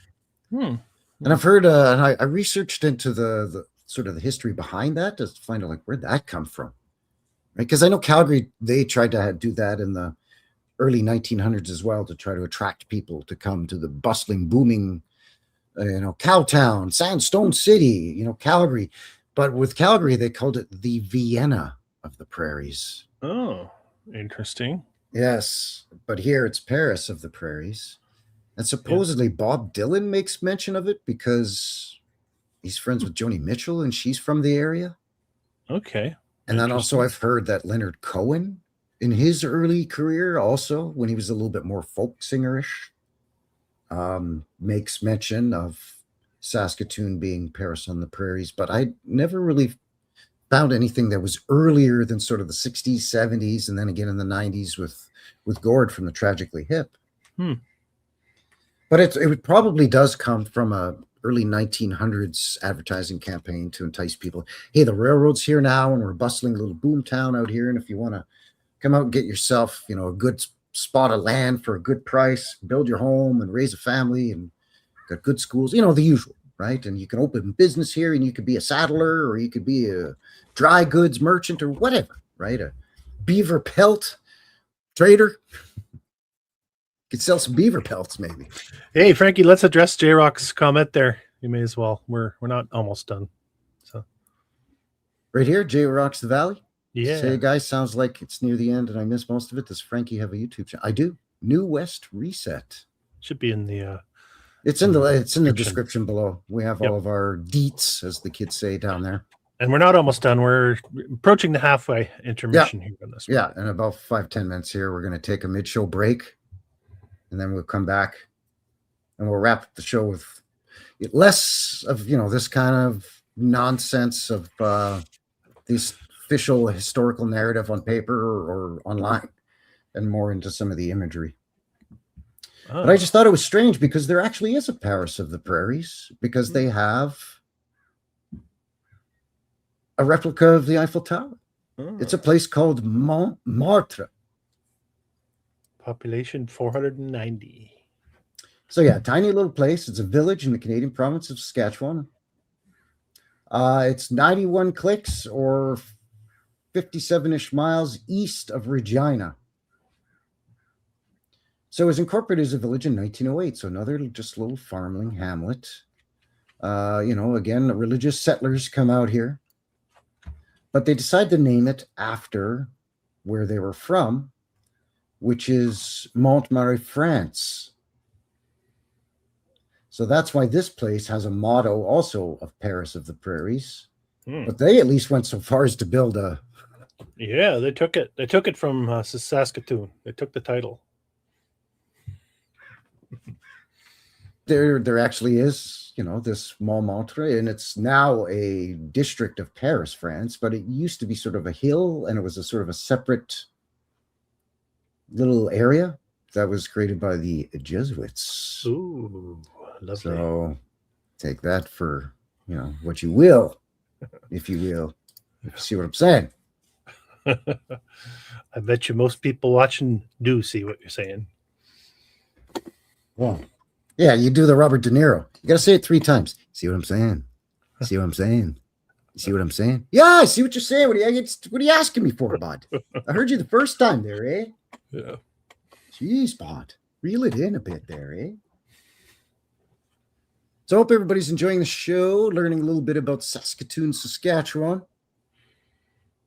And I've heard, and I researched into the sort of the history behind that to find out like where'd that come from, right? Because I know Calgary, they tried to do that in the early 1900s as well to try to attract people to come to the bustling, booming, Cowtown, Sandstone City, Calgary. But with Calgary, they called it the Vienna of the Prairies. Oh, interesting. Yes, but here it's Paris of the Prairies. And supposedly Bob Dylan makes mention of it because he's friends with Joni Mitchell and she's from the area. Okay. And then also Interesting. I've heard that Leonard Cohen in his early career, also when he was a little bit more folk singerish, makes mention of Saskatoon being Paris on the Prairies, but I never really found anything that was earlier than sort of the 60s, 70s, and then again in the 90s with Gord from the Tragically Hip. But it probably does come from a early 1900s advertising campaign to entice people. Hey, the railroad's here now, and we're bustling little boom town out here, and if you want to come out and get yourself, you know, a good spot of land for a good price, build your home and raise a family, and got good schools, you know, the usual, right? And you can open business here, and you could be a saddler, or you could be a dry goods merchant, or whatever, right? A beaver pelt trader. Could sell some beaver pelts, maybe. Hey, Frankie, let's address J-Rock's comment there. You may as well. We're not almost done. So right here, J Rocks the Valley. yeah. Say, guys, sounds like it's near the end, and I missed most of it. Does Frankie have a YouTube channel? I do. New West Reset. Should be in the It's in the description below. We have Yep. all of our deets, as the kids say down there. and we're not almost done. We're approaching the halfway intermission here on this one. Yeah, in about 5-10 minutes here, we're going to take a mid-show break, and then we'll come back, and we'll wrap up the show with less of, you know, this kind of nonsense of this official historical narrative on paper or online, and more into some of the imagery. Oh. But I just thought it was strange because there actually is a Paris of the Prairies, because they have a replica of the Eiffel Tower. It's a place called Montmartre. Population 490. So yeah, tiny little place. It's a village in the Canadian province of Saskatchewan. It's 91 clicks or 57-ish miles east of Regina. So it was incorporated as a village in 1908. So another just little farming hamlet. You know, again, the religious settlers come out here. But they decide to name it after where they were from, which is Montmartre, France. So that's why this place has a motto also of Paris of the Prairies. But they at least went so far as to build a... Yeah, they took it. They took it from Saskatoon. They took the title. There actually is, you know, this Montmartre, and it's now a district of Paris, France, but it used to be sort of a hill, and it was a sort of a separate little area that was created by the Jesuits. Ooh, lovely. So take that for, you know, what you will, if you will. If you see what I'm saying. I bet you most people watching do see what you're saying. Well, yeah, you do the Robert De Niro. You got to say it 3 times. See what I'm saying? See what I'm saying? You see what I'm saying? Yeah, I see what you're saying. What are you asking me for, bud? I heard you the first time there, eh? Yeah. Jeez, bud. Reel it in a bit there, eh? So I hope everybody's enjoying the show, learning a little bit about Saskatoon, Saskatchewan.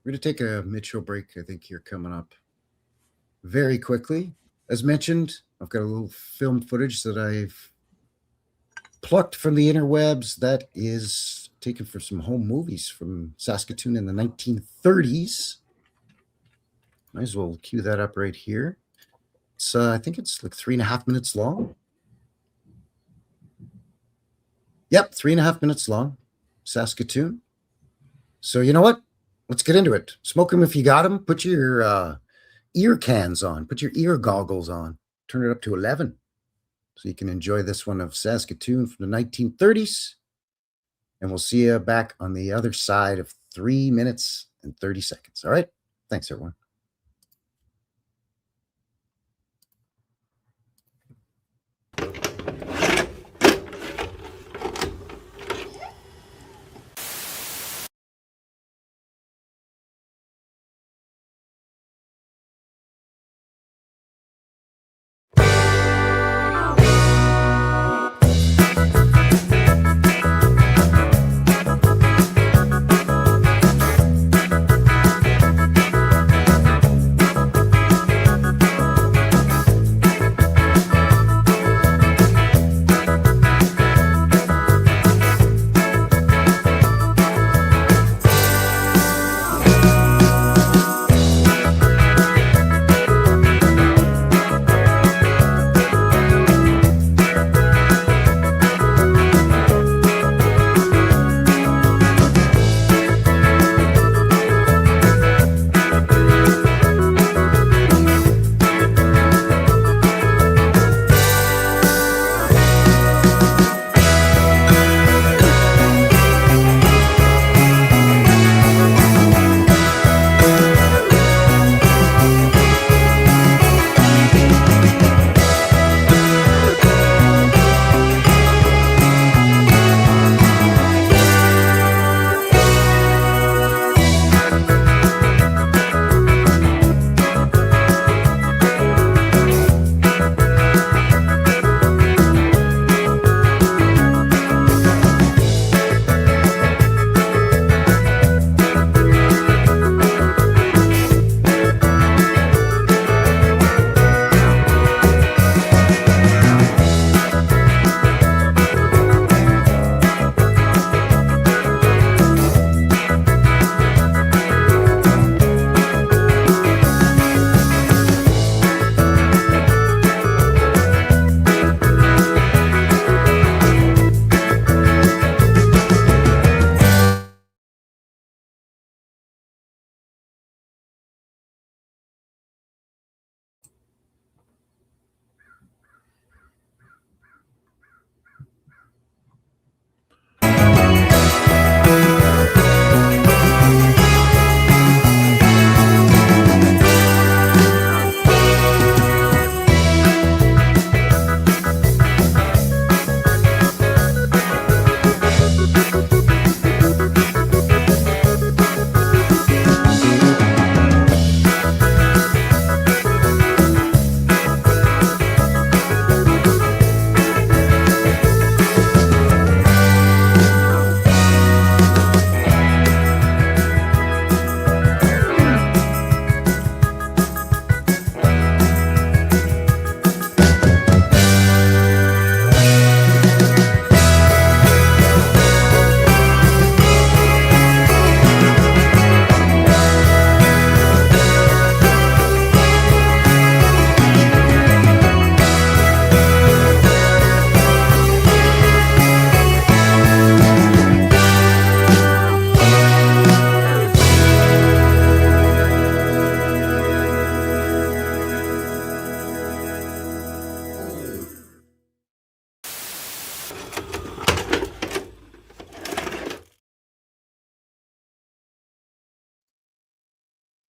We're going to take a mid-show break, I think, here coming up very quickly. As mentioned, I've got a little film footage that I've plucked from the interwebs that is taken from some home movies from Saskatoon in the 1930s. Might as well cue that up right here. It's I think it's like 3.5 minutes long. Yep, 3.5 minutes long. Saskatoon. So you know what? Let's get into it. Smoke them if you got them. Put your ear cans on. Put your ear goggles on. Turn it up to 11 so you can enjoy this one of Saskatoon from the 1930s. And we'll see you back on the other side of 3 minutes and 30 seconds. All right? Thanks, everyone.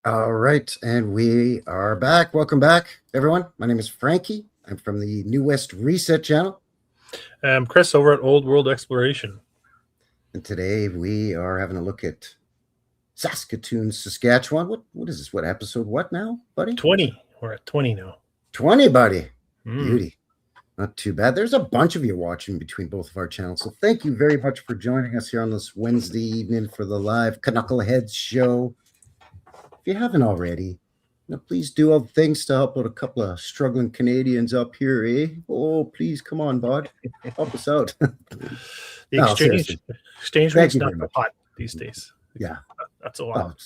All right, and we are back. Welcome back, everyone. My name is Frankie. I'm from the New West Reset channel. I'm Chris over at Old World Exploration. And today we are having a look at Saskatoon, Saskatchewan. What is this? What episode? What now, buddy? 20. We're at 20 now. 20, buddy. Mm. Beauty. Not too bad. There's a bunch of you watching between both of our channels. So thank you very much for joining us here on this Wednesday evening for the live Canuckleheads show. If you haven't already, please do all the things to help out a couple of struggling Canadians up here, eh? Oh, please, come on, bud. Help us out. The exchange Thank rate's you not very much. hot these days. Yeah. That's a lot.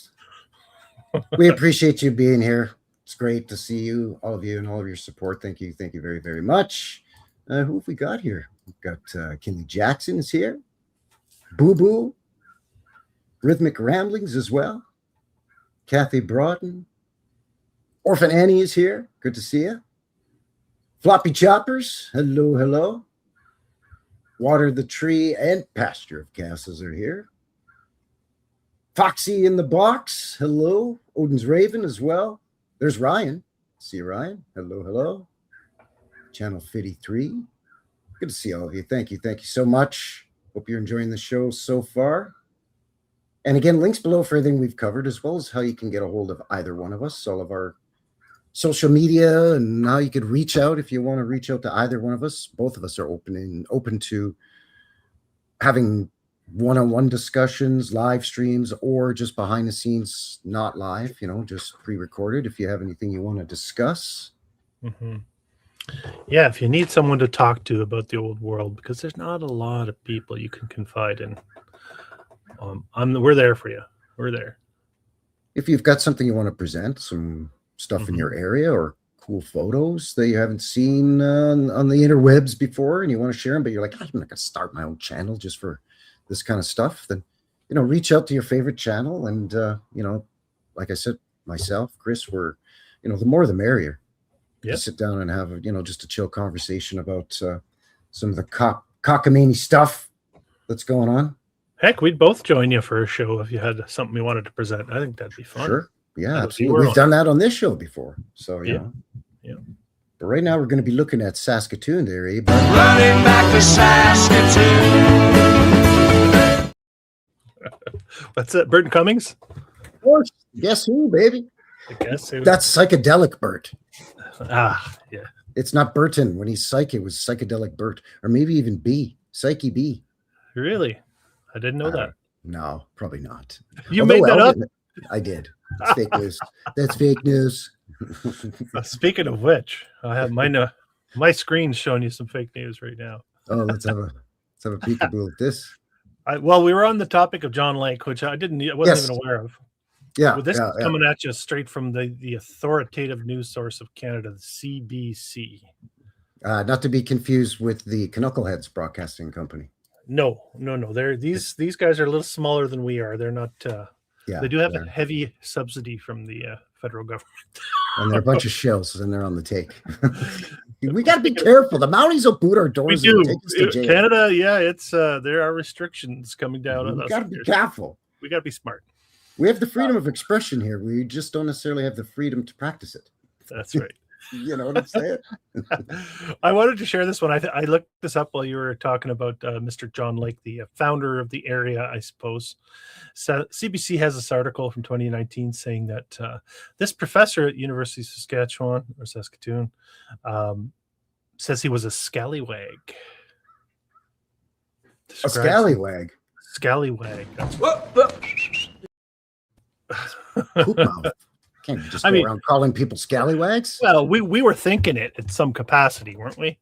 We appreciate you being here. It's great to see you, all of you, and all of your support. Thank you. Thank you very, very much. Who have we got here? We've got Kinley Jackson is here. Boo Boo. Rhythmic Ramblings as well. Kathy Broughton. Orphan Annie is here. Good to see you. Floppy Choppers. Hello, hello. Water the Tree and Pasture of Gases are here. Foxy in the Box. Hello. Odin's Raven as well. There's Ryan. See you, Ryan. Hello, hello. Channel 53. Good to see all of you. Thank you. Thank you so much. Hope you're enjoying the show so far. And again, links below for everything we've covered, as well as how you can get a hold of either one of us, all of our social media, and how you could reach out if you want to reach out to either one of us. Both of us are open to having one-on-one discussions, live streams, or just behind the scenes, not live, just pre-recorded if you have anything you want to discuss. Mm-hmm. Yeah, if you need someone to talk to about the old world, because there's not a lot of people you can confide in. We're there for you. We're there. If you've got something you want to present, some stuff in your area or cool photos that you haven't seen on the interwebs before and you want to share them, but you're like, I'm not going to start my own channel just for this kind of stuff, then, reach out to your favorite channel. And, like I said, myself, Chris, we're, the more the merrier. Yeah. Sit down and have, just a chill conversation about some of the cockamamie stuff that's going on. Heck, we'd both join you for a show if you had something you wanted to present. I think that'd be fun. Sure. Yeah, absolutely. We've done that on this show before. So, yeah. But right now we're going to be looking at Saskatoon there, eh? Running back to Saskatoon. What's that? Burton Cummings? Of course. Guess who, baby? I guess who? That's psychedelic Bert. Yeah. It's not Burton. When he's psych, it was psychedelic Bert. Or maybe even B. Psyche B. Really? I didn't know that. No, probably not. You made that up? I did. It's fake news. That's fake news. Speaking of which, I have my screen's showing you some fake news right now. Oh, let's have a peekaboo at this. Well, we were on the topic of John Lake, which I wasn't even aware of. Yeah. But this is coming at you straight from the authoritative news source of Canada, the CBC. Not to be confused with the Canuckleheads broadcasting company. No. These guys are a little smaller than we are. They're not. They do have a heavy subsidy from the federal government. And they're a bunch of shells, and they're on the take. We got to be careful. The Mounties will boot our doors. We do. And take us to jail. Canada, it's there are restrictions coming down on us. We got to be careful. We got to be smart. We have the freedom of expression here. We just don't necessarily have the freedom to practice it. That's right. You know what I'm saying? I wanted to share this one. I looked this up while you were talking about Mr. John Lake, the founder of the area, I suppose. So CBC has this article from 2019 saying that this professor at University of Saskatchewan or Saskatoon says he was a scallywag. A scallywag? Scallywag. Poop mouth. Can't you just go around calling people scallywags? Well, we were thinking it in some capacity, weren't we?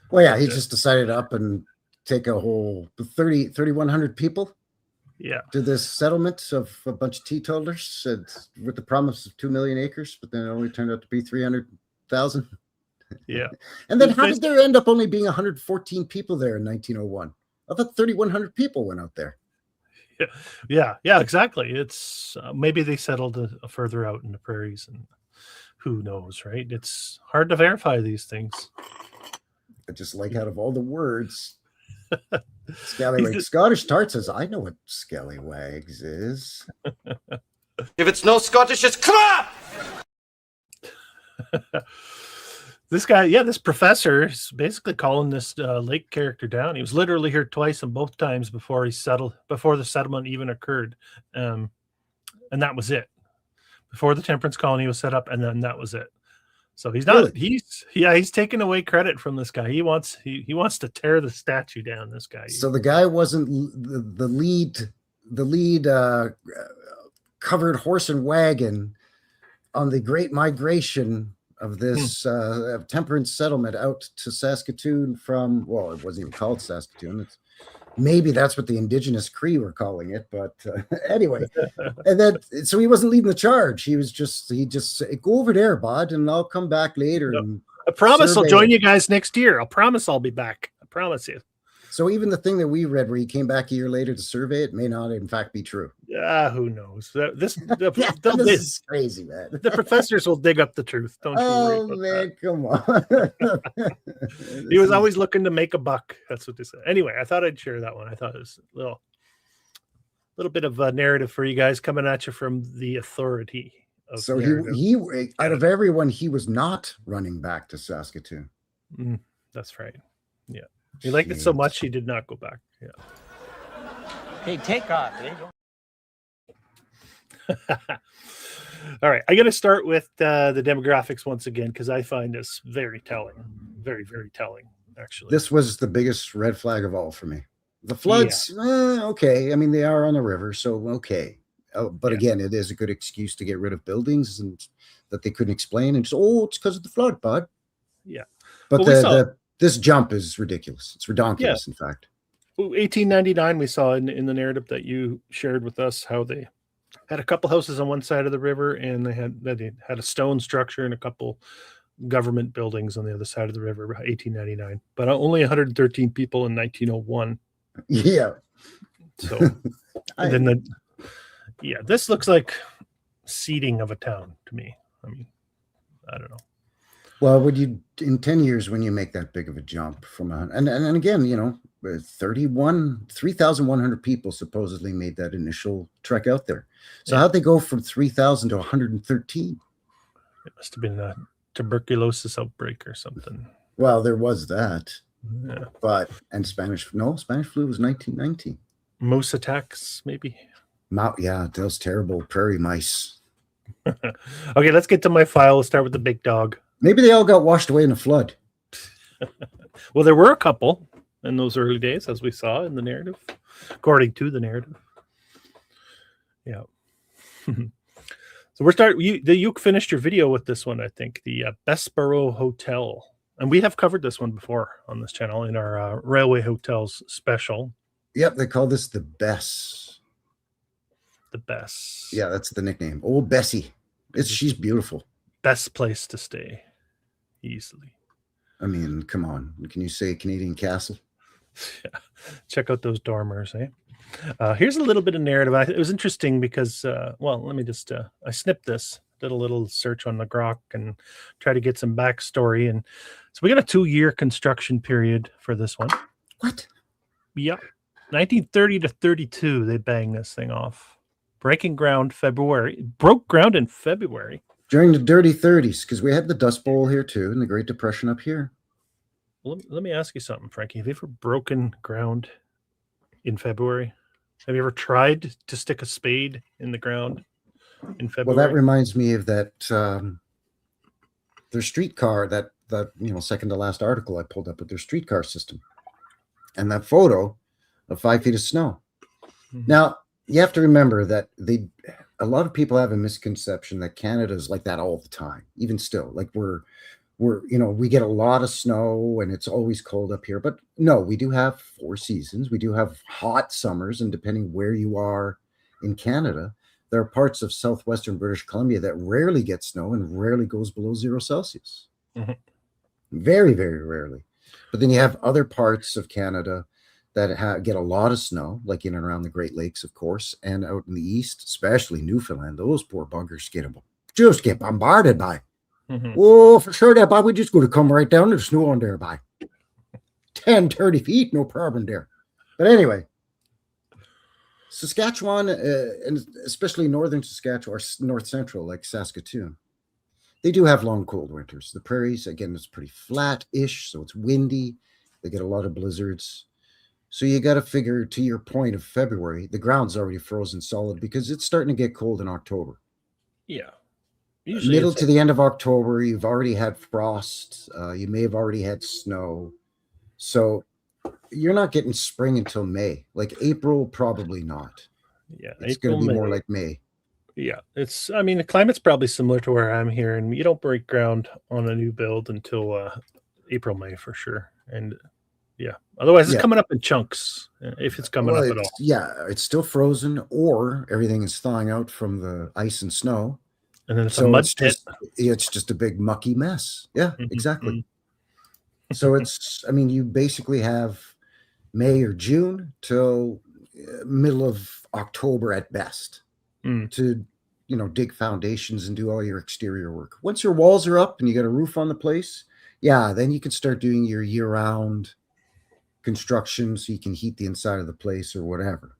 Well, yeah, he just decided up and take a whole 3,100 people. Yeah. To this settlement of a bunch of teetotalers with the promise of 2 million acres, but then it only turned out to be 300,000. Yeah. And then how did there end up only being 114 people there in 1901? I thought 3,100 people went out there. Yeah, exactly. It's maybe they settled further out in the prairies, and who knows, right? It's hard to verify these things. I just like out of all the words Scallywag. Scottish Tart says, I know what Scallywags is. If it's no Scottish, it's crap! This guy, this professor is basically calling this lake character down. He was literally here twice, and both times before the settlement even occurred. And that was it. Before the temperance colony was set up, and then that was it. So he's not. Really? He's taking away credit from this guy. He wants to tear the statue down. This guy. So the guy wasn't the lead covered horse and wagon on the great migration of this temperance settlement out to Saskatoon from, well, it wasn't even called Saskatoon. Maybe that's what the Indigenous Cree were calling it, but anyway. And then, so he wasn't leading the charge. He just said, go over there, bud, and I'll come back later. Yep. And I promise I'll join you guys next year. I promise I'll be back. I promise you. So even the thing that we read where he came back a year later to survey it may not in fact be true. Who knows? This is crazy, man. The professors will dig up the truth. Don't you worry about man, that. Come on. He was always looking to make a buck. That's what they said. Anyway, I thought I'd share that one. I thought it was a little bit of a narrative for you guys coming at you from the authority. So he out of everyone, he was not running back to Saskatoon. That's right. Yeah. He liked it so much he did not go back. Yeah. Hey, take off. All right. I got to start with the demographics once again, because I find this very telling. Very, very telling, actually. This was the biggest red flag of all for me. The floods, okay. I mean, they are on the river, so okay. But again, it is a good excuse to get rid of buildings and that they couldn't explain. And just, it's because of the flood, bud. Yeah. But this jump is ridiculous. It's redonkulous, in fact. 1899, we saw in the narrative that you shared with us how they had a couple houses on one side of the river, and they had a stone structure and a couple government buildings on the other side of the river. 1899, but only 113 people in 1901. Yeah. So this looks like seeding of a town to me. I mean, I don't know. Well, in 10 years, when you make that big of a jump from and again, 3,100 people supposedly made that initial trek out there. So how'd they go from 3,000 to 113? It must have been a tuberculosis outbreak or something. Well, there was that. Yeah. Spanish flu was 1919. Moose attacks, maybe. Those terrible prairie mice. Okay, let's get to my file. Let's start with the big dog. Maybe they all got washed away in a flood. Well, there were a couple in those early days, as we saw in the narrative, according to the narrative. Yeah. So we're starting. You finished your video with this one, I think, the Bessborough Hotel, and we have covered this one before on this channel in our Railway Hotels special. Yep, they call this the Bess. The Bess. Yeah, that's the nickname. Old Bessie. She's beautiful. Best place to stay. Easily. I mean, come on. Can you say Canadian Castle? Yeah. Check out those dormers, eh? Here's a little bit of narrative. It was interesting because, let me just, I snipped this, did a little search on the Grok and try to get some backstory. And so we got a 2-year construction period for this one. What? Yeah. 1930 to 32, they banged this thing off. Broke ground in February. During the dirty 30s, because we had the Dust Bowl here too, and the Great Depression up here. Let me ask you something, Frankie. Have you ever broken ground in February? Have you ever tried to stick a spade in the ground in February? Well, that reminds me of that their streetcar, that second to last article I pulled up with their streetcar system. And that photo of 5 feet of snow. Mm-hmm. Now, you have to remember that a lot of people have a misconception that Canada is like that all the time, even still. Like we get a lot of snow and it's always cold up here. But no, we do have 4 seasons. We do have hot summers, and depending where you are in Canada, there are parts of southwestern British Columbia that rarely get snow and rarely goes below 0 Celsius. Mm-hmm. Very, very rarely. But then you have other parts of Canada that get a lot of snow, like in and around the Great Lakes, of course, and out in the east, especially Newfoundland. Those poor buggers get bombarded by. Mm-hmm. Oh, for sure, that boy, we just going to come right down to the snow on there, by. 10, 30 feet, no problem there. But anyway, Saskatchewan, and especially northern Saskatchewan or north central, like Saskatoon, they do have long, cold winters. The prairies, again, it's pretty flat-ish, so it's windy. They get a lot of blizzards. So you got to figure, to your point of February, the ground's already frozen solid because it's starting to get cold in October. Yeah. Usually Middle to the end of October, you've already had frost. You may have already had snow. So you're not getting spring until May. Like April, probably not. Yeah. It's going to be more like May. Yeah. The climate's probably similar to where I'm here, and you don't break ground on a new build until April, May for sure. And yeah. Otherwise, it's coming up in chunks if it's coming up at all. Yeah. It's still frozen, or everything is thawing out from the ice and snow. And then it's a mud pit. It's just a big mucky mess. Yeah, exactly. So you basically have May or June till middle of October at best to, dig foundations and do all your exterior work. Once your walls are up and you got a roof on the place, then you can start doing your year-round construction so you can heat the inside of the place or whatever.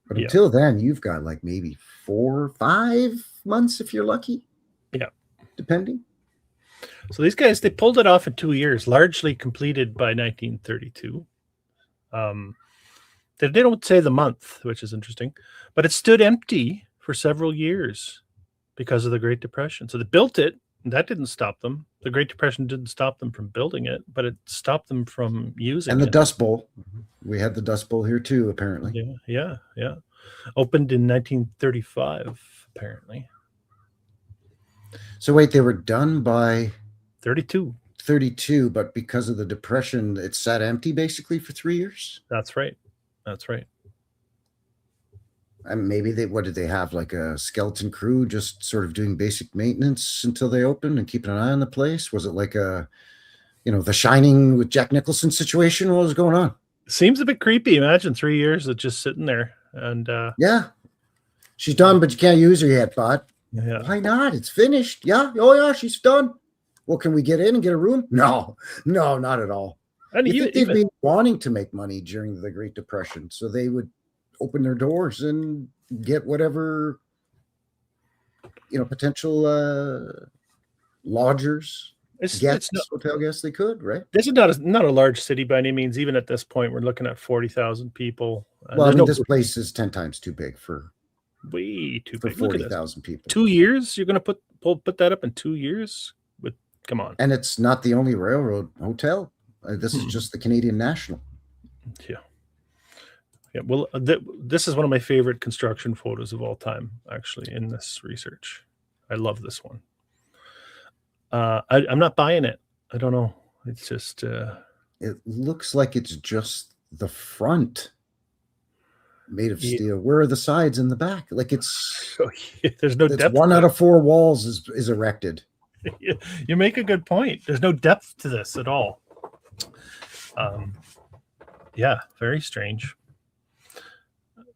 But until then, you've got like maybe 4 or 5 months if you're lucky. Yeah. Depending. So these guys, they pulled it off in 2 years, largely completed by 1932. They don't say the month, which is interesting, but it stood empty for several years because of the Great Depression. So they built it, and that didn't stop them. The Great Depression didn't stop them from building it, but it stopped them from using it. And the Dust Bowl. We had the Dust Bowl here too, apparently. Yeah. Opened in 1935, apparently. So wait, they were done by 32, but because of the Depression, it sat empty basically for 3 years? That's right. And maybe what did they have, like a skeleton crew just sort of doing basic maintenance until they opened and keeping an eye on the place? Was it like a, The Shining with Jack Nicholson situation? What was going on? Seems a bit creepy. Imagine 3 years of just sitting there. And yeah, she's done, but you can't use her yet, bud. Yeah. Why not? It's finished. Yeah. Oh yeah, she's done. Well, can we get in and get a room? No, not at all. And they'd been wanting to make money during the Great Depression, so they would open their doors and get whatever potential lodgers, hotel guests they could. Right. This is not a large city by any means. Even at this point, we're looking at 40,000 people. Well, this place is 10 times too big for. Way too big. 40,000 people. 2 years? You're going to put that up in 2 years? Come on. And it's not the only railroad hotel. This is just the Canadian National. Yeah. Well, this is one of my favorite construction photos of all time, actually, in this research. I love this one. I'm not buying it. I don't know. It's just. It looks like it's just the front. Made of steel. Where are the sides and the back? Like there's no depth. 1 out of 4 walls is erected. You make a good point. There's no depth to this at all. Very strange.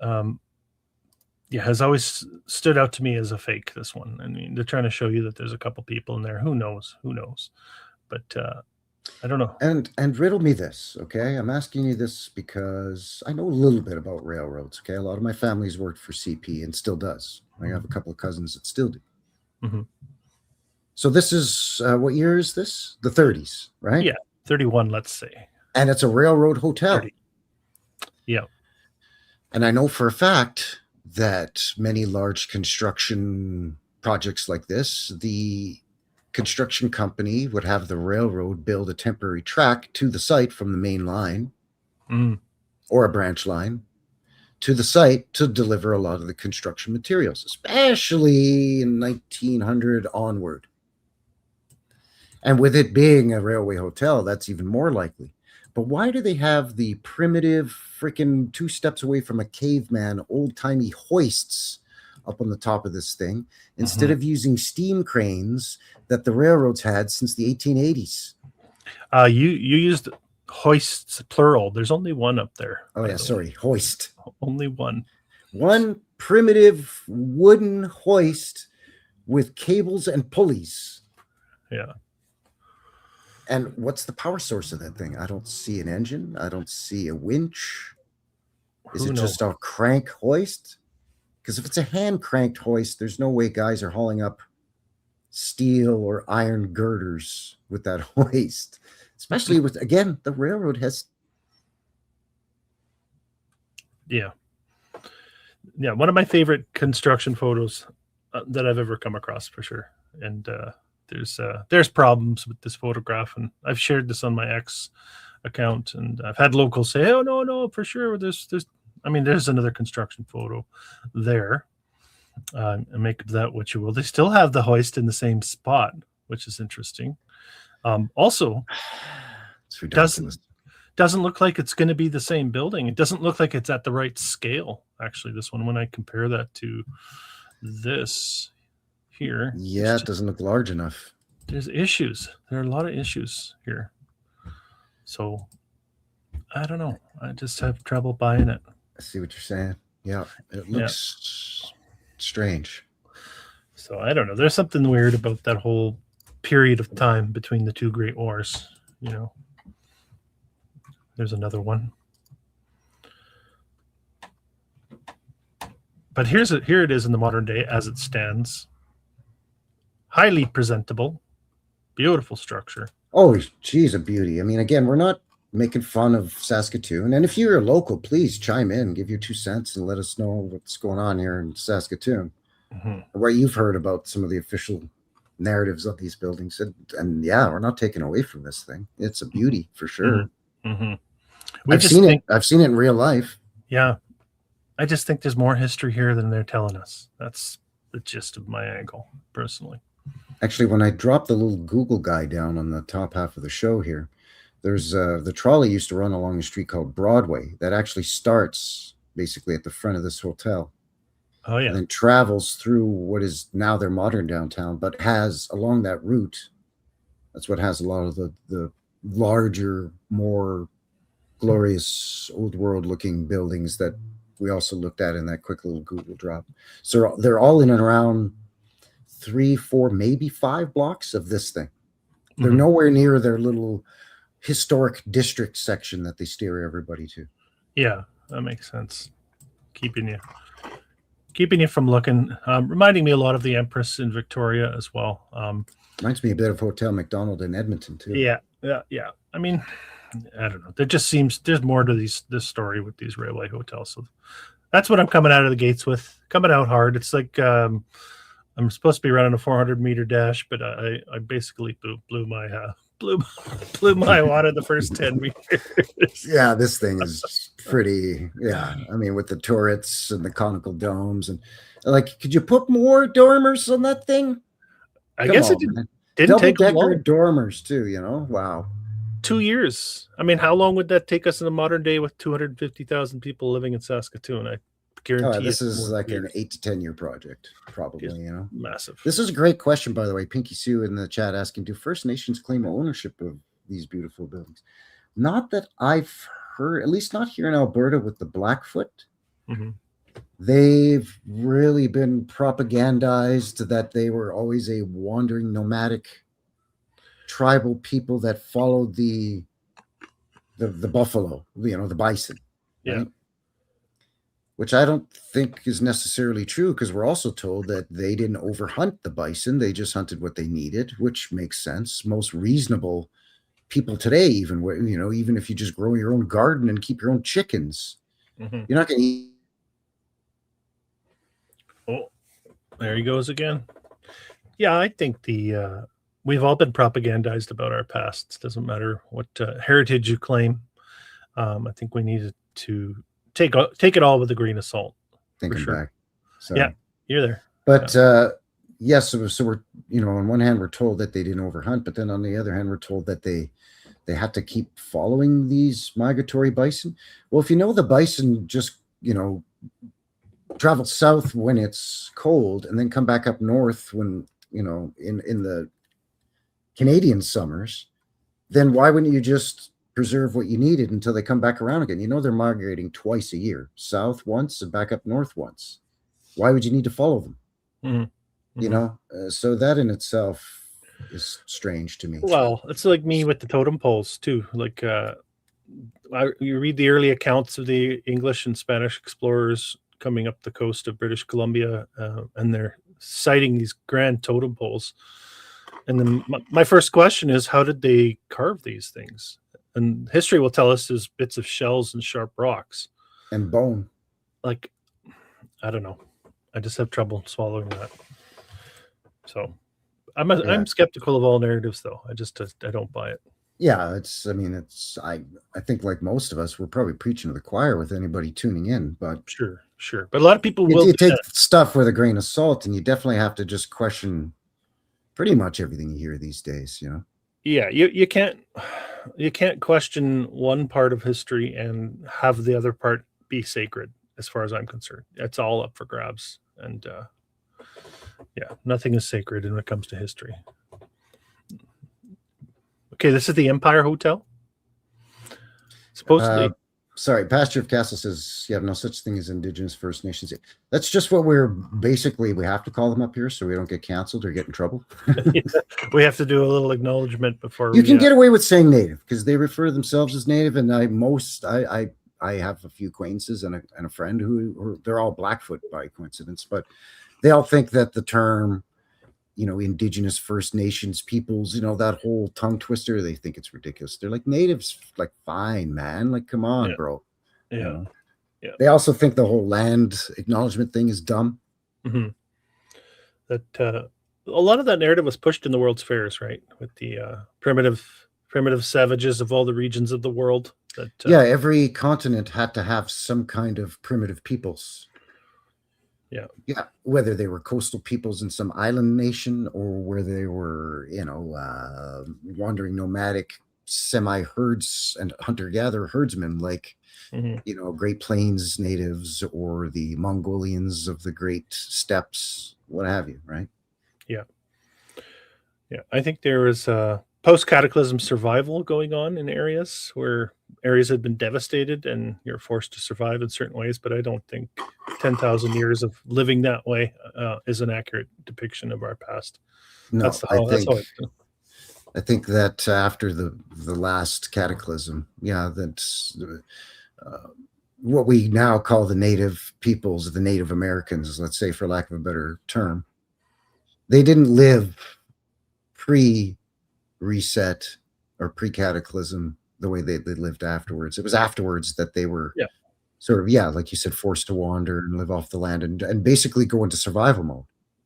Has always stood out to me as a fake, this one. I mean, they're trying to show you that there's a couple people in there. Who knows? But I don't know. And riddle me this, okay? I'm asking you this because I know a little bit about railroads, okay? A lot of my family's worked for CP and still does. I have a couple of cousins that still do. Mm-hmm. So this is, what year is this? The 30s, right? Yeah, 31, let's say. And it's a railroad hotel. 30. Yeah. And I know for a fact that many large construction projects like this, the construction company would have the railroad build a temporary track to the site from the main line or a branch line to the site to deliver a lot of the construction materials, especially in 1900 onward. And with it being a railway hotel, that's even more likely. But why do they have the primitive freaking 2 steps away from a caveman, old-timey hoists up on the top of this thing instead of using steam cranes that the railroads had since the 1880s? You used hoists plural. There's only one up there. Oh yeah, sorry, hoist. Only one. One primitive wooden hoist with cables and pulleys. Yeah. And what's the power source of that thing? I don't see an engine. I don't see a winch. Is Who it knows? just a crank hoist? Because if it's a hand cranked hoist, there's no way guys are hauling up steel or iron girders with that hoist. Especially with, again, the railroad has. Yeah. One of my favorite construction photos that I've ever come across, for sure. And there's problems with this photograph, and I've shared this on my X account, and I've had locals say, "Oh no, for sure." There's another construction photo there. And make of that what you will. They still have the hoist in the same spot, which is interesting. Also, It's ridiculous. doesn't look like it's going to be the same building. It doesn't look like it's at the right scale. Actually, this one, when I compare that to this here, Yeah, it doesn't look large enough. There's issues. There are a lot of issues here. So I don't know. I just have trouble buying it. I see what you're saying. Yeah, it looks strange. So I don't know. There's something weird about that whole period of time between the two Great Wars. There's another one. But here it is in the modern day as it stands. Highly presentable, beautiful structure. Oh, geez, a beauty. I mean, again, we're not making fun of Saskatoon. And if you're a local, please chime in, give your 2 cents, and let us know what's going on here in Saskatoon. What you've heard about some of the official narratives of these buildings. And yeah, we're not taking away from this thing. It's a beauty for sure. I've seen it in real life. Yeah. I just think there's more history here than they're telling us. That's the gist of my angle, personally. Actually, when I dropped the little Google guy down on the top half of the show here, there's the trolley used to run along a street called Broadway that actually starts basically at the front of this hotel. Oh, yeah. And then travels through what is now their modern downtown, but has along that route, that's what has a lot of the larger, more glorious old world looking buildings that we also looked at in that quick little Google drop. So they're all in and around 3, 4, maybe 5 blocks of this thing. They're nowhere near their little historic district section that they steer everybody to. Yeah, that makes sense. Keeping you from looking, reminding me a lot of the Empress in Victoria as well. Reminds me a bit of Hotel McDonald in Edmonton too. Yeah. I mean, I don't know. There just seems there's more to this story with these railway hotels. So that's what I'm coming out of the gates with. Coming out hard. It's like I'm supposed to be running a 400-meter dash, but I basically blew my water the first 10 meters. Yeah, this thing is pretty. Yeah, I mean, with the turrets and the conical domes, and like, could you put more dormers on that thing? I guess it didn't take long. Dormers too. Wow. 2 years. I mean, how long would that take us in the modern day with 250,000 people living in Saskatoon? I guarantee this is like an 8 to 10 year project, probably. Massive. This is a great question, by the way. Pinky Sue in the chat asking, do First Nations claim ownership of these beautiful buildings? Not that I've heard, at least not here in Alberta with the Blackfoot. They've really been propagandized that they were always a wandering nomadic tribal people that followed the buffalo, the bison. Yeah. Right? Which I don't think is necessarily true, because we're also told that they didn't overhunt the bison. They just hunted what they needed, which makes sense. Most reasonable people today, even if you just grow your own garden and keep your own chickens, you're not going to eat. Oh, there he goes again. Yeah, I think we've all been propagandized about our past. It doesn't matter what heritage you claim. I think we needed to take it all with a grain of salt. Thinking back. So, yeah, you're there. But yes, so we're, on one hand, we're told that they didn't overhunt, but then on the other hand, we're told that they had to keep following these migratory bison. Well, if the bison just, travel south when it's cold and then come back up north when, in the Canadian summers, then why wouldn't you just preserve what you needed until they come back around again? They're migrating twice a year, south once and back up north once. Why would you need to follow them? So that in itself, is strange to me. Well, it's like me with the totem poles too. Like you read the early accounts of the English and Spanish explorers coming up the coast of British Columbia, and they're citing these grand totem poles. And then my first question is, how did they carve these things? And history will tell us there's bits of shells and sharp rocks. And bone. Like, I don't know. I just have trouble swallowing that. So I'm skeptical of all narratives, though. I don't buy it. Yeah, I think like most of us, we're probably preaching to the choir with anybody tuning in, but Sure. But a lot of people will you take stuff with a grain of salt, and you definitely have to just question pretty much everything you hear these days, you know? Yeah, you can't question one part of history and have the other part be sacred, as far as I'm concerned. It's all up for grabs. And nothing is sacred when it comes to history. Okay, this is the Empire Hotel. Supposedly. Sorry, Pastor of Castle says you have no such thing as Indigenous First Nations. That's just what we have to call them up here so we don't get canceled or get in trouble. We have to do a little acknowledgement before you can get away with saying Native because they refer themselves as Native, and I have a few acquaintances and a friend who they're all Blackfoot by coincidence, but they all think that the term, Indigenous First Nations peoples, that whole tongue twister, they think it's ridiculous. They're like, Natives, like, fine, man. Like, come on, bro. Yeah. They also think the whole land acknowledgement thing is dumb. Mm-hmm. That a lot of that narrative was pushed in the World's Fairs, right? With the primitive savages of all the regions of the world. Every continent had to have some kind of primitive peoples. Yeah, whether they were coastal peoples in some island nation or where they were, wandering nomadic semi-herds and hunter-gatherer herdsmen like, Great Plains natives or the Mongolians of the Great Steppes, what have you, right? Yeah. I think there is post-cataclysm survival going on in areas where areas had been devastated and you're forced to survive in certain ways, but I don't think 10,000 years of living that way is an accurate depiction of our past. No, I think that after the last cataclysm, that's what we now call the native peoples, the Native Americans, let's say, for lack of a better term, they didn't live pre-reset or pre-cataclysm the way they lived afterwards. It was afterwards that they were sort of, like you said, forced to wander and live off the land and basically go into survival mode.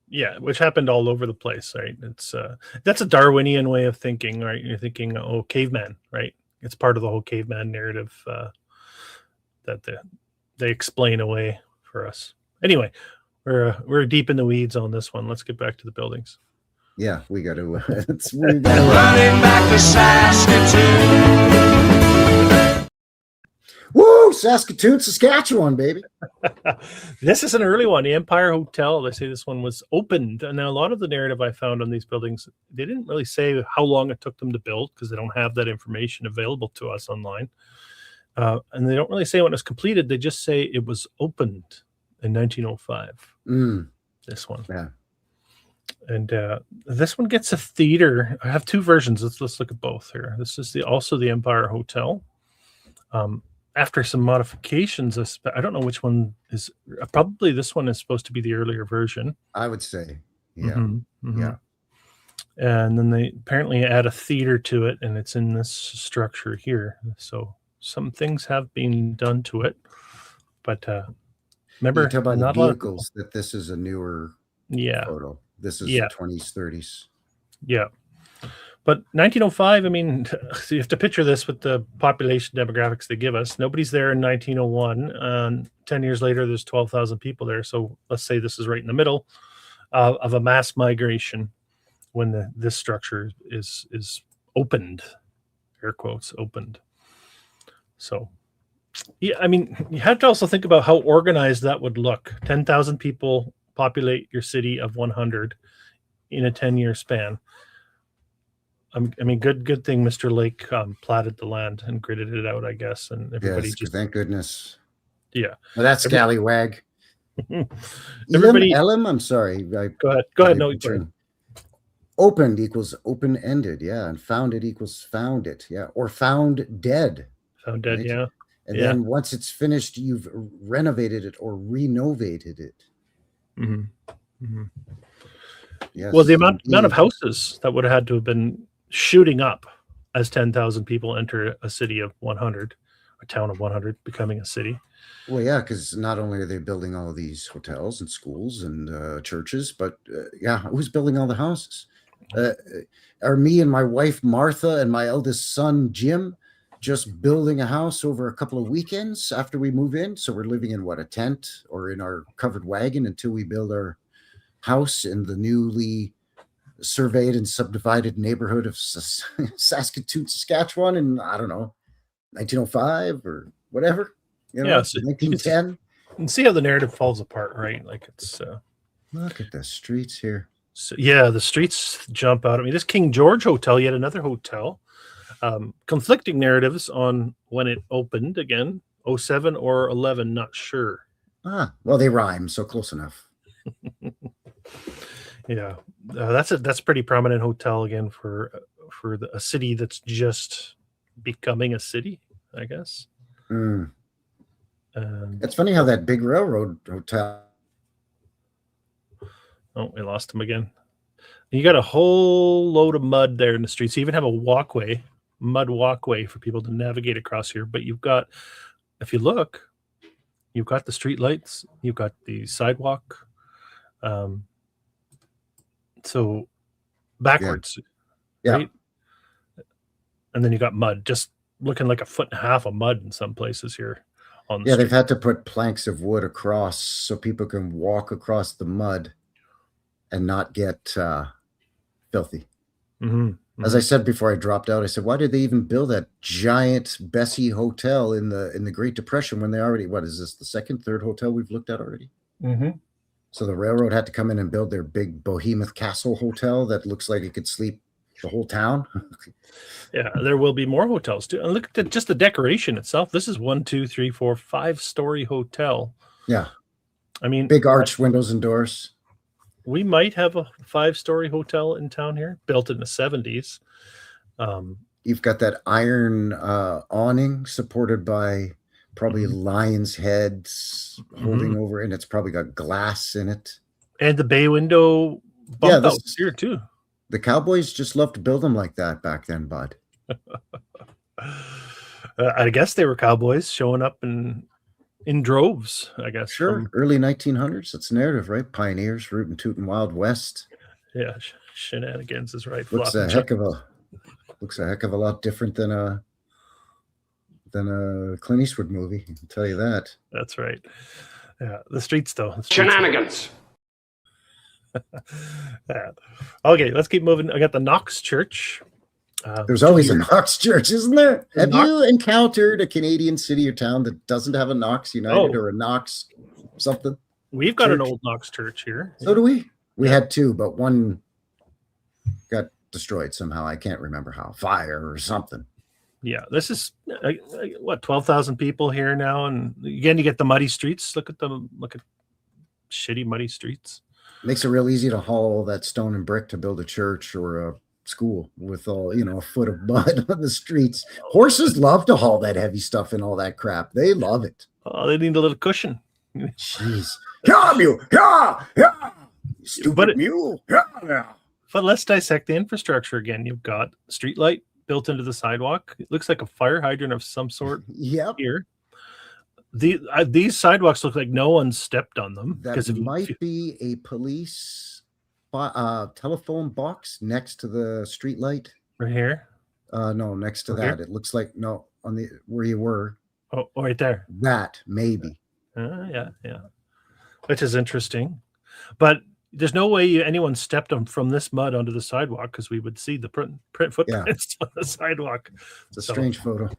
Yeah, which happened all over the place, right? It's that's a Darwinian way of thinking, right? You're thinking, caveman, right? It's part of the whole caveman narrative that they explain away for us. Anyway, we're deep in the weeds on this one. Let's get back to the buildings. Yeah, we got to. Running back to Saskatoon. Woo! Saskatoon, Saskatchewan, baby. This is an early one. The Empire Hotel. They say this one was opened. And now a lot of the narrative I found on these buildings, they didn't really say how long it took them to build because they don't have that information available to us online. And they don't really say when it was completed. They just say it was opened in 1905. This one. Yeah. And this one gets a theater. I have two versions. Let's look at both here. This is also the Empire Hotel. After some modifications, I don't know which one is. Probably this one is supposed to be the earlier version. I would say, yeah. Mm-hmm. Yeah. And then they apparently add a theater to it, and it's in this structure here. So some things have been done to it, but remember, you talk about the vehicles that this is a newer photo. This is the 20s, 30s. Yeah. But 1905, I mean, so you have to picture this with the population demographics they give us. Nobody's there in 1901. 10 years later, there's 12,000 people there. So let's say this is right in the middle of a mass migration when this structure is opened, air quotes, opened. So, yeah, I mean, you have to also think about how organized that would look. 10,000 people populate your city of 100 in a 10-year span. I mean, good thing Mr. Lake platted the land and gridded it out, I guess, and everybody thank goodness. Yeah, well, that's scallywag. Everybody, Elam, I'm sorry. Go ahead. No, Opened equals open-ended, yeah, and founded equals found it, yeah, or found dead. Found dead, Right? yeah. And Yeah. then once it's finished, you've renovated it or renovated it. hmm hmm Yes. Well, the amount of indeed. houses that would have had to have been shooting up as 10,000 people enter a city of 100, a town of 100, becoming a city. Well, yeah, because not only are they building all these hotels and schools and churches, but yeah, who's building all the houses? Are me and my wife Martha and my eldest son Jim just building a house over a couple of weekends after we move in? So we're living in what, a tent or in our covered wagon until we build our house in the newly surveyed and subdivided neighborhood of Saskatoon, Saskatchewan, in, I don't know, 1905 or whatever. You know, Yeah, so 1910. and see how the narrative falls apart, right? Like it's Look at the streets here. so, yeah, the streets jump out at me. This King George Hotel, yet another hotel. Conflicting narratives on when it opened again, 07 or 11, not sure. Well, they rhyme, so close enough. Yeah, that's pretty prominent hotel again for a city that's just becoming a city, I guess. Mm. And It's funny how that big railroad hotel. oh, we lost him again. You got a whole load of mud there in the streets. You even have a walkway, mud walkway for people to navigate across here. But you've got, if you look, you've got the street lights, you've got the sidewalk. So backwards, Yeah. right? And then you got mud, just looking like a foot and a half of mud in some places here. On the Yeah, they've street. had to put planks of wood across so people can walk across the mud and not get filthy. As I said before I dropped out, I said, why did they even build that giant Bessie hotel in the Great Depression when they already, what is this, the second, third hotel we've looked at already? So the railroad had to come in and build their big Behemoth Castle hotel that looks like it could sleep the whole town. Yeah, there will be more hotels too. And look at just the decoration itself. This is 1, 2, 3, 4, 5-story hotel. Yeah. I mean, big arched windows and doors. We might have a 5-story hotel in town here, built in the 70s. You've got that iron awning supported by probably lion's heads holding over, and it's probably got glass in it. And the bay window bump out here too. The Cowboys just loved to build them like that back then, bud. I guess they were cowboys showing up in droves, I guess. Sure. Early 1900s. That's narrative, right? Pioneers, rootin' tootin' Wild West. Yeah, shenanigans is right. Looks a heck of a lot different than a Clint Eastwood movie. I can tell you that. That's right. Yeah, the streets though. Shenanigans. Yeah. Okay, let's keep moving. I got the Knox Church. There's always a Knox Church, isn't there? Have you encountered a Canadian city or town that doesn't have a Knox United or a Knox something? We've got an old Knox Church here. So do we. We had two, but one got destroyed somehow. I can't remember how. Fire or something. Yeah, this is what, 12,000 people here now, and again you get the muddy streets. Look at shitty muddy streets. Makes it real easy to haul all that stone and brick to build a church or a school with all, a foot of mud on the streets. Horses love to haul that heavy stuff and all that crap. They love it. Oh, they need a little cushion. Jeez. Yeah, mule. Yeah, yeah. Stupid mule. Yeah. But let's dissect the infrastructure again. You've got street light built into the sidewalk. It looks like a fire hydrant of some sort. Yep. Here. These sidewalks look like no one stepped on them. That might be a police telephone box next to the street light. Right here? No, next to that. Here? It looks like, no, on the where you were. Oh, right there. That, maybe. Yeah. Which is interesting. But there's no way anyone stepped from this mud onto the sidewalk because we would see the print footprints on the sidewalk. It's a strange photo.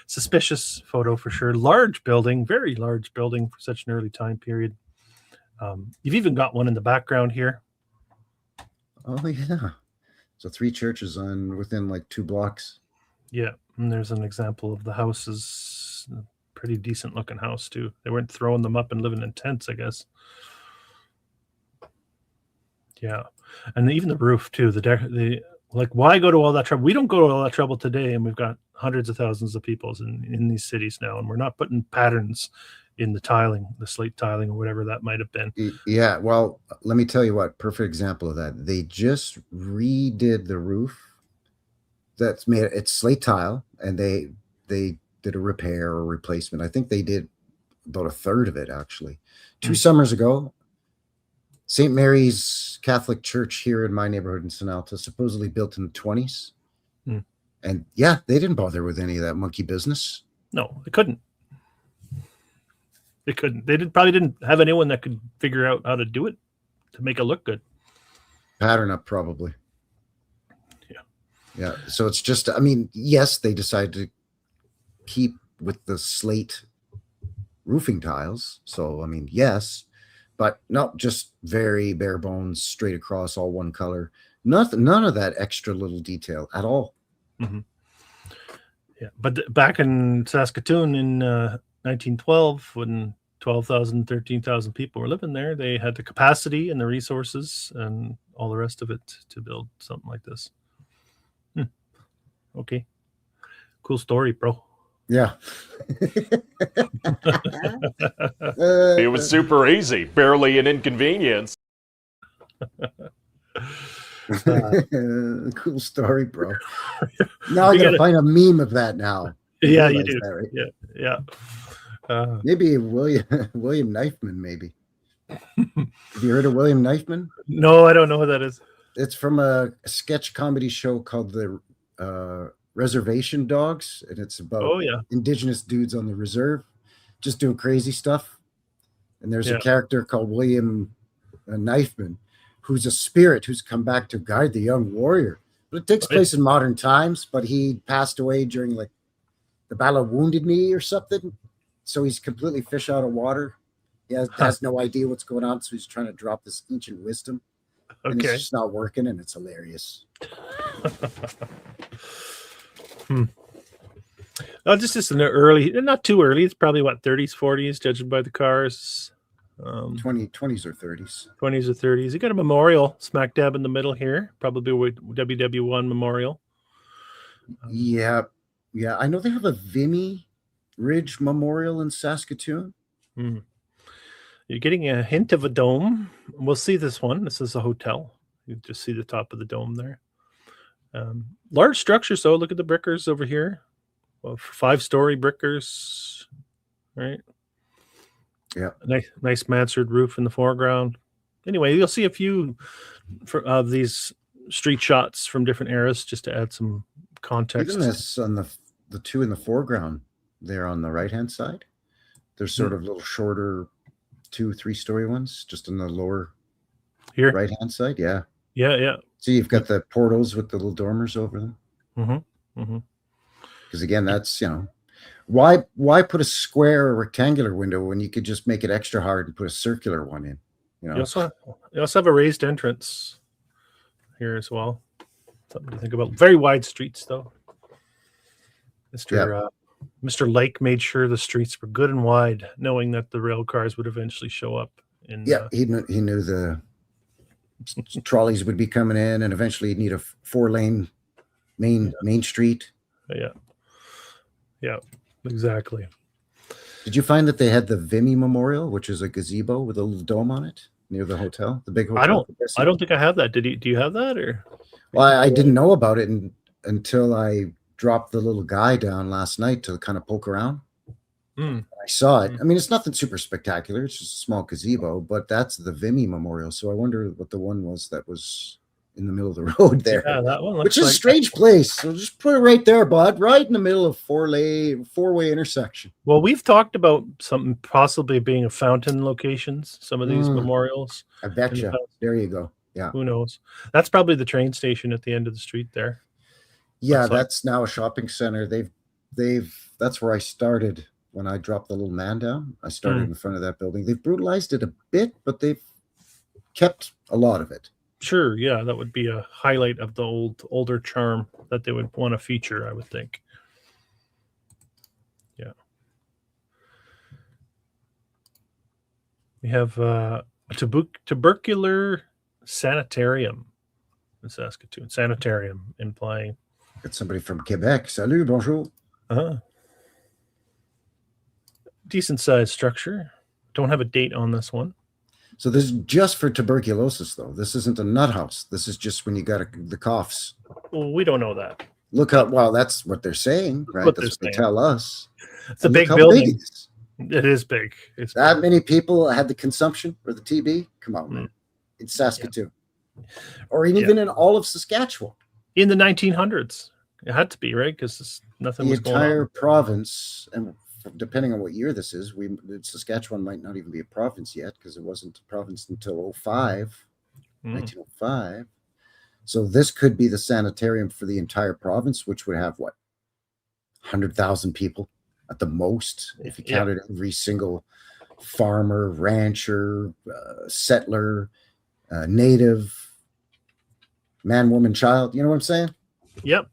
Suspicious photo for sure. Large building, very large building for such an early time period. You've even got one in the background here. Oh yeah. So 3 churches within like 2 blocks. Yeah, and there's an example of the houses. Pretty decent looking house too. They weren't throwing them up and living in tents, I guess. Yeah. And even the roof too. The like, why go to all that trouble? We don't go to all that trouble today, and we've got hundreds of thousands of people in these cities now, and we're not putting patterns in the tiling, the slate tiling, or whatever that might have been. Yeah, well, let me tell you what, perfect example of that. They just redid the roof. It's slate tile, and they did a repair or replacement. I think they did about a third of it actually. 2 summers ago. St. Mary's Catholic Church here in my neighborhood in St. Alta, supposedly built in the 20s. And yeah, they didn't bother with any of that monkey business. No, they couldn't. They couldn't. They probably didn't have anyone that could figure out how to do it to make it look good. Pattern up, probably. Yeah. Yeah. So it's just, I mean, yes, they decided to keep with the slate roofing tiles. So, I mean, yes, but not just very bare bones, straight across, all one color. None of that extra little detail at all. Mm-hmm. Yeah. But back in Saskatoon in 1912, when 12,000, 13,000 people were living there, they had the capacity and the resources and all the rest of it to build something like this. Okay. Cool story, bro. Yeah. It was super easy, barely an inconvenience. Cool story, bro. Now I gotta find a meme of that now. Yeah, you do. That, right? Yeah. Maybe William Knifeman, maybe. Have you heard of William Knifeman? No, I don't know who that is. It's from a sketch comedy show called the Reservation Dogs, and it's about Indigenous dudes on the reserve just doing crazy stuff. And there's a character called William Knifeman, who's a spirit who's come back to guide the young warrior. But it takes place in modern times, but he passed away during like the Battle of Wounded Knee or something. So he's completely fish out of water. He has no idea what's going on, so he's trying to drop this ancient wisdom. And it's just not working, and it's hilarious. Oh, this is an early, not too early. It's probably what, 30s, 40s, judging by the cars. 20s or 30s. 20s or 30s. You got a memorial smack dab in the middle here, probably with WW1 memorial. Yeah. I know they have a Vimy Ridge Memorial in Saskatoon. You're getting a hint of a dome. We'll see this one. This is a hotel. You just see the top of the dome there. Large structure. So look at the brickers over here. Well, 5-story brickers, right? Yeah. Nice mansard roof in the foreground. Anyway, you'll see a few of these street shots from different eras just to add some context. Even this on the two in the foreground there on the right-hand side. They're sort of little shorter 2-3-story ones just on the lower here right-hand side. Yeah. So you've got the portals with the little dormers over them. Because again, that's, why put a square or rectangular window when you could just make it extra hard and put a circular one in? You also have a raised entrance here as well. Something to think about. Very wide streets, though. Mr. Lake made sure the streets were good and wide, knowing that the rail cars would eventually show up. He knew the trolleys would be coming in, and eventually he'd need a 4-lane main street. Yeah, exactly. Did you find that they had the Vimy Memorial, which is a gazebo with a little dome on it near the hotel, the big hotel? I don't think I have that. Do you have that, or? Well, I didn't know about it until I dropped the little guy down last night to kind of poke around. I saw it. I mean, it's nothing super spectacular. It's just a small gazebo, but that's the Vimy Memorial. So I wonder what the one was that was in the middle of the road there. Yeah, that one which is a strange place. So just put it right there, bud, right in the middle of four-way intersection. Well, we've talked about something possibly being a fountain locations, some of these memorials. I betcha. There you go. Yeah. Who knows? That's probably the train station at the end of the street there. Yeah, that's now a shopping center. That's where I started when I dropped the little man down. I started in front of that building. They've brutalized it a bit, but they've kept a lot of it. Sure, yeah, that would be a highlight of the older charm that they would want to feature, I would think. Yeah. We have tubercular sanitarium in Saskatoon. Sanitarium implying. Got somebody from Quebec. Salut, bonjour. Decent sized structure. Don't have a date on this one. So this is just for tuberculosis, though. This isn't a nut house. This is just when you got the coughs. Well, we don't know that. Look up. Well, that's what they're saying, right? That's what they tell us. It's a And big look how big building. it is. It is big. It's That big. many people had the consumption or the TB? Come on, man. In Saskatoon. Or even in all of Saskatchewan. In the 1900s. It had to be, right? Because nothing The was going on. entire province, and depending on what year this is, Saskatchewan might not even be a province yet because it wasn't a province until 1905. So this could be the sanitarium for the entire province, which would have, what, 100,000 people at the most, if you counted every single farmer, rancher, settler, native, man, woman, child. You know what I'm saying? Yep.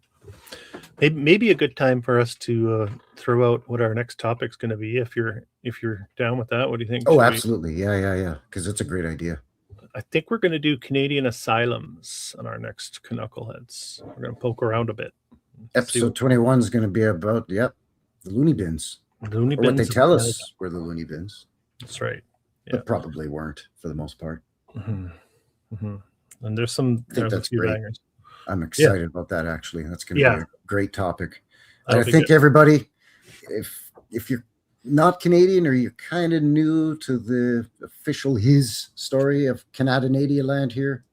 Maybe a good time for us to throw out what our next topic's going to be. If you're down with that, what do you think? Oh, absolutely. Yeah. Because it's a great idea. I think we're going to do Canadian asylums on our next Canuckleheads. We're going to poke around a bit. Episode 21 is going to be about, the loony bins. Loony bins. What they tell us were the loony bins. That's right. Yeah. But probably weren't for the most part. Mm-hmm. Mm-hmm. And there's some. I think that's great. Bangers. I'm excited about that, actually. That's going to be a great topic. And I think everybody, if you're not Canadian or you're kind of new to the official his story of Canadanedia land here,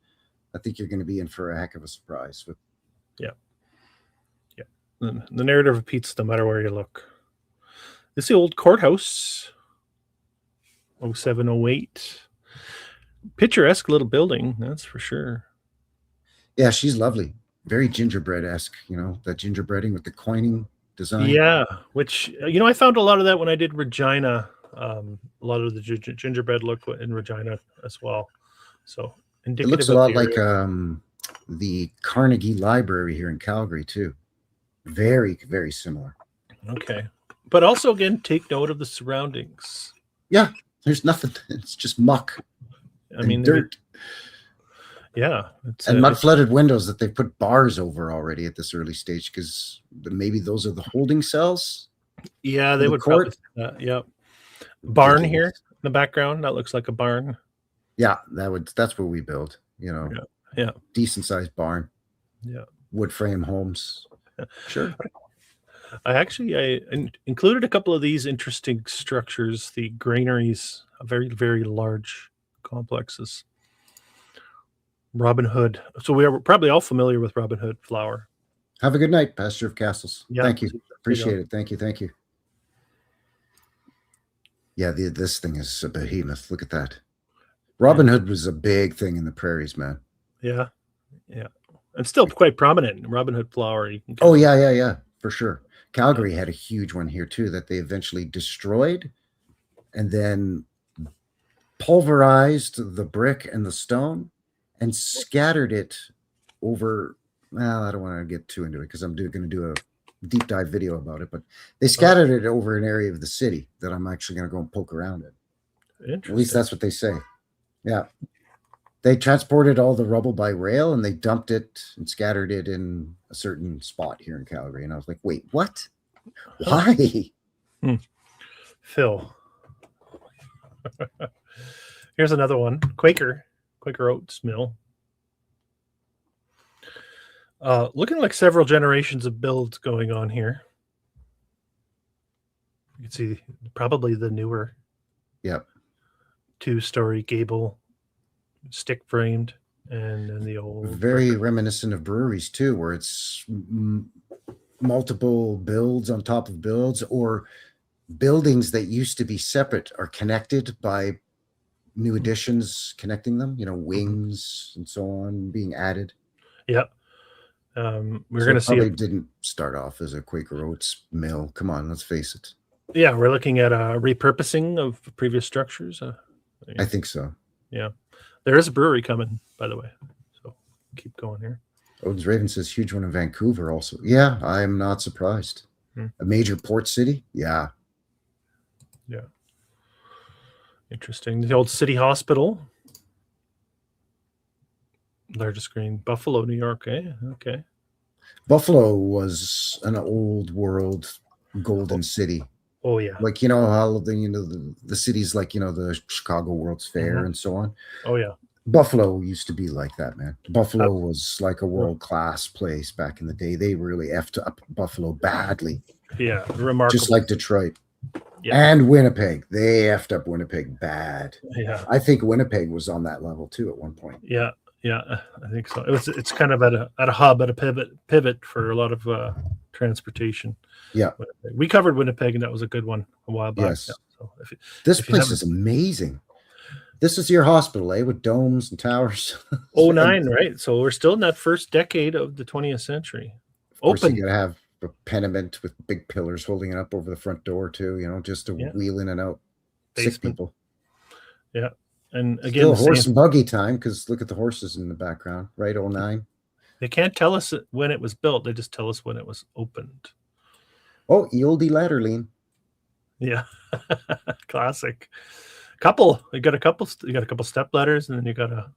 I think you're going to be in for a heck of a surprise. The narrative repeats no matter where you look. This is the old courthouse, 0708. Picturesque little building, that's for sure. Yeah, she's lovely. Very gingerbread-esque, that gingerbreading with the coining design. Yeah, which, I found a lot of that when I did Regina. A lot of the gingerbread look in Regina as well. So it looks a lot like the Carnegie Library here in Calgary, too. Very, very similar. Okay. But also, again, take note of the surroundings. Yeah, there's nothing. It's just muck. I mean, dirt. Yeah. And mud-flooded windows that they've put bars over already at this early stage because maybe those are the holding cells. Yeah, they would probably say that. Yep. Barn here in the background. That looks like a barn. Yeah, that's where we build, Yeah. Decent sized barn. Yeah. Wood frame homes. Sure. I included a couple of these interesting structures, the granaries, very, very large complexes. Robin Hood. So we are probably all familiar with Robin Hood flower. Have a good night, Pastor of Castles. Yeah, thank you. Appreciate it. Thank you. Yeah, this thing is a behemoth. Look at that. Robin Hood was a big thing in the prairies, man. Yeah. And still quite prominent. Robin Hood flower. Oh, yeah, for sure. Calgary had a huge one here, too, that they eventually destroyed and then pulverized the brick and the stone and scattered it over. Well, I don't want to get too into it because I'm going to do a deep dive video about it, but they scattered it over an area of the city that I'm actually going to go and poke around in. At least that's what they say. Yeah. They transported all the rubble by rail and they dumped it and scattered it in a certain spot here in Calgary. And I was like, wait, what? Why? Phil. Here's another one. Quaker Oats Mill. Looking like several generations of builds going on here. You can see probably the newer. Yep. 2-story gable, stick framed, and then the old. Very reminiscent of breweries too, where it's multiple builds on top of builds, or buildings that used to be separate are connected by new additions connecting them. Wings and so on being added. Yep. We're going to see. It didn't start off as a Quaker Oats mill. Come on, let's face it. Yeah, we're looking at a repurposing of previous structures. I think so. Yeah. There is a brewery coming, by the way. So keep going here. Odin's Raven says huge one in Vancouver also. Yeah, I'm not surprised. A major port city? Yeah. Yeah. Interesting. The old city hospital. Largest screen. Buffalo, New York, eh? Okay. Buffalo was an old world golden city. Oh, yeah. Like, how the cities like, the Chicago World's Fair and so on. Oh, yeah. Buffalo used to be like that, man. Buffalo Uh, was like a world-class place back in the day. They really effed up Buffalo badly. Yeah, remarkable. Just like Detroit. Yeah. And Winnipeg. They effed up Winnipeg bad. Yeah. I think Winnipeg was on that level too at one point. Yeah, I think so. It's kind of at a hub, at a pivot for a lot of transportation. Yeah. We covered Winnipeg, and that was a good one a while back. Yes. Yeah, so this place is amazing. This is your hospital, eh? With domes and towers. 09, right? So we're still in that first decade of the 20th century. Of course, Open. you gotta have a pediment with big pillars holding it up over the front door too, just to wheel in and out Basement. sick people. Yeah. And again, still horse and buggy time, because look at the horses in the background, right? 09. They can't tell us when it was built. They just tell us when it was opened. Oh, Eolde Ladderline. Yeah. Classic. You got a couple step ladders, and then you got a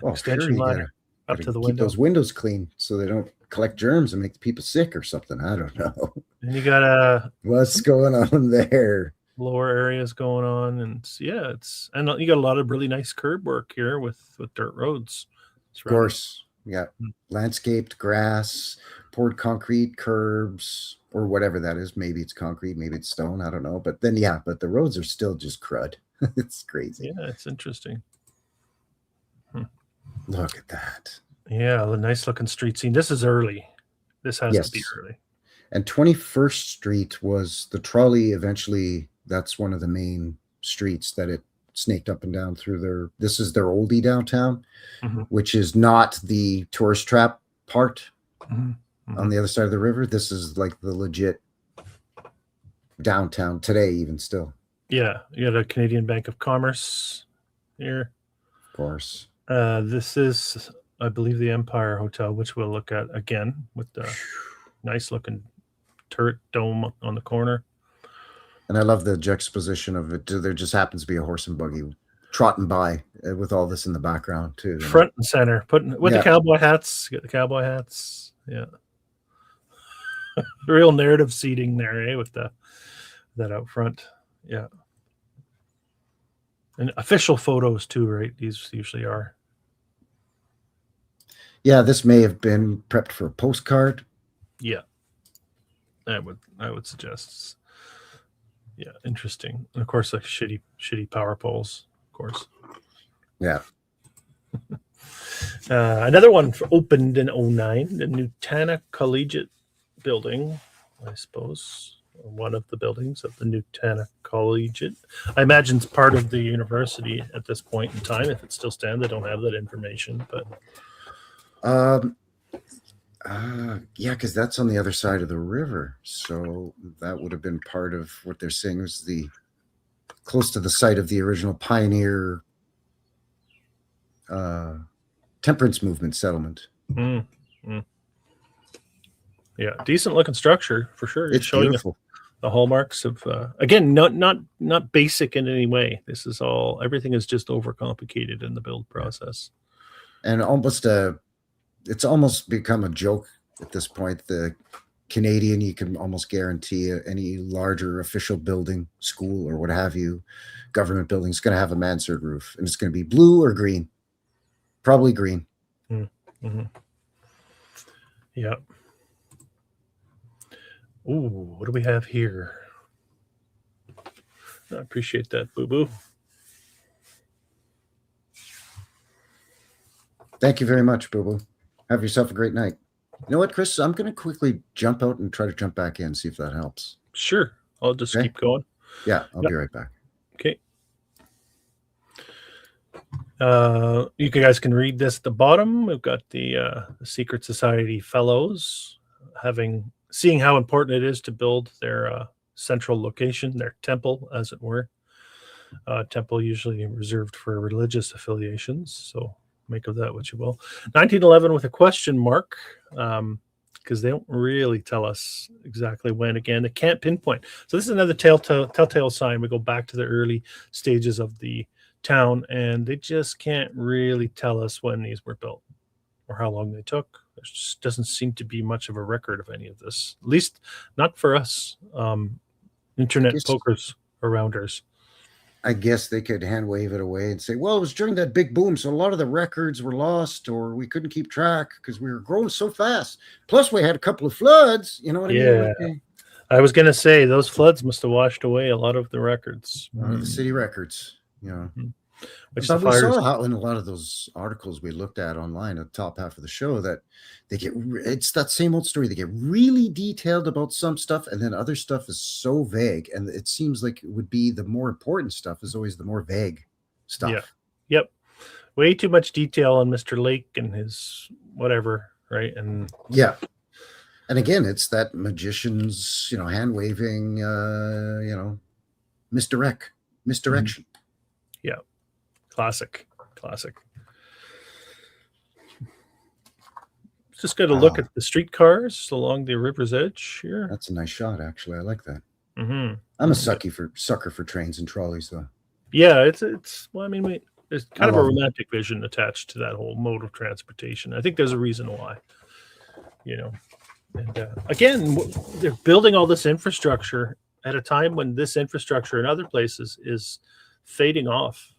extension ladder up to the keep window. those windows clean so they don't collect germs and make the people sick or something. I don't know. And you got what's going on there. Lower areas going on, and you got a lot of really nice curb work here with dirt roads. Of course, yeah, landscaped grass, poured concrete curbs, or whatever that is. Maybe it's concrete, maybe it's stone. I don't know. But then, but the roads are still just crud. It's crazy. Yeah, it's interesting. Look at that. Yeah, the nice looking street scene. This is early. This has to be early. And 21st Street was the trolley eventually. That's one of the main streets that it snaked up and down through this is their oldie downtown, which is not the tourist trap part on the other side of the river. This is like the legit downtown today, even still. Yeah, you got a Canadian Bank of Commerce here. Of course. This is, I believe, the Empire Hotel, which we'll look at again with the nice looking turret dome on the corner. And I love the juxtaposition of it. There just happens to be a horse and buggy trotting by with all this in the background too. Front and center, the cowboy hats. Get the cowboy hats. Yeah. Real narrative seating there, eh? With that out front. Yeah. And official photos too, right? These usually are. Yeah, this may have been prepped for a postcard. Yeah. I would suggest. Yeah, interesting. And of course, like shitty power poles, of course. Yeah. Another one opened in 09, the Nutana Collegiate building, I suppose. One of the buildings of the Nutana Collegiate. I imagine it's part of the university at this point in time. If it still stands, I don't have that information, but yeah, because that's on the other side of the river. So that would have been part of what they're saying was close to the site of the original pioneer temperance movement settlement. Yeah, decent looking structure for sure. It's showing beautiful. The hallmarks of again, not basic in any way. This is everything is just overcomplicated in the build process. And it's almost become a joke at this point. The Canadian, you can almost guarantee any larger official building, school or what have you, government building is going to have a mansard roof, and it's going to be blue or green. Probably green. Yeah. Ooh, what do we have here? I appreciate that, Boo Boo. Thank you very much, Boo Boo. Have yourself a great night. You know what, Chris? I'm going to quickly jump out and try to jump back in, see if that helps. Sure. I'll just keep going. Yeah, I'll be right back. Okay. You guys can read this at the bottom. We've got the Secret Society Fellows seeing how important it is to build their central location, their temple, as it were. Temple usually reserved for religious affiliations, so make of that what you will. 1911 with a question mark, because they don't really tell us exactly when. Again, they can't pinpoint. So this is another telltale sign. We go back to the early stages of the town, and they just can't really tell us when these were built. or how long they took. There just doesn't seem to be much of a record of any of this, at least not for us internet pokers arounders. I guess they could hand wave it away and say, well, it was during that big boom, so a lot of the records were lost, or we couldn't keep track because we were growing so fast. Plus, we had a couple of floods. You know what I mean? Okay. I was going to say those floods must have washed away a lot of the records. The city records. Which but we saw how in a lot of those articles we looked at online at the top half of the show that they get, it's that same old story. They get really detailed about some stuff, and then other stuff is so vague. And it seems like it would be the more important stuff is always the more vague stuff. Yeah. Yep. Way too much detail on Mr. Lake and his whatever, right? And yeah. And again, it's that magician's, hand waving, misdirection. Yeah. Classic. Just got to look at the streetcars along the river's edge here. That's a nice shot, actually. I like that. Mm-hmm. I'm a sucker for trains and trolleys, though. Yeah, it's well, I mean, there's kind of a romantic vision attached to that whole mode of transportation. I think there's a reason why, And again, they're building all this infrastructure at a time when this infrastructure in other places is fading off.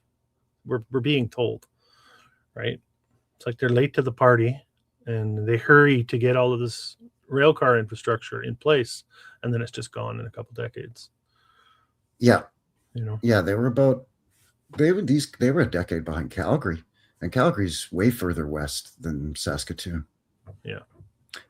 We're being told, right? It's like they're late to the party and they hurry to get all of this rail car infrastructure in place, and then it's just gone in a couple decades. Yeah. Yeah, they were a decade behind Calgary, and Calgary's way further west than Saskatoon. Yeah.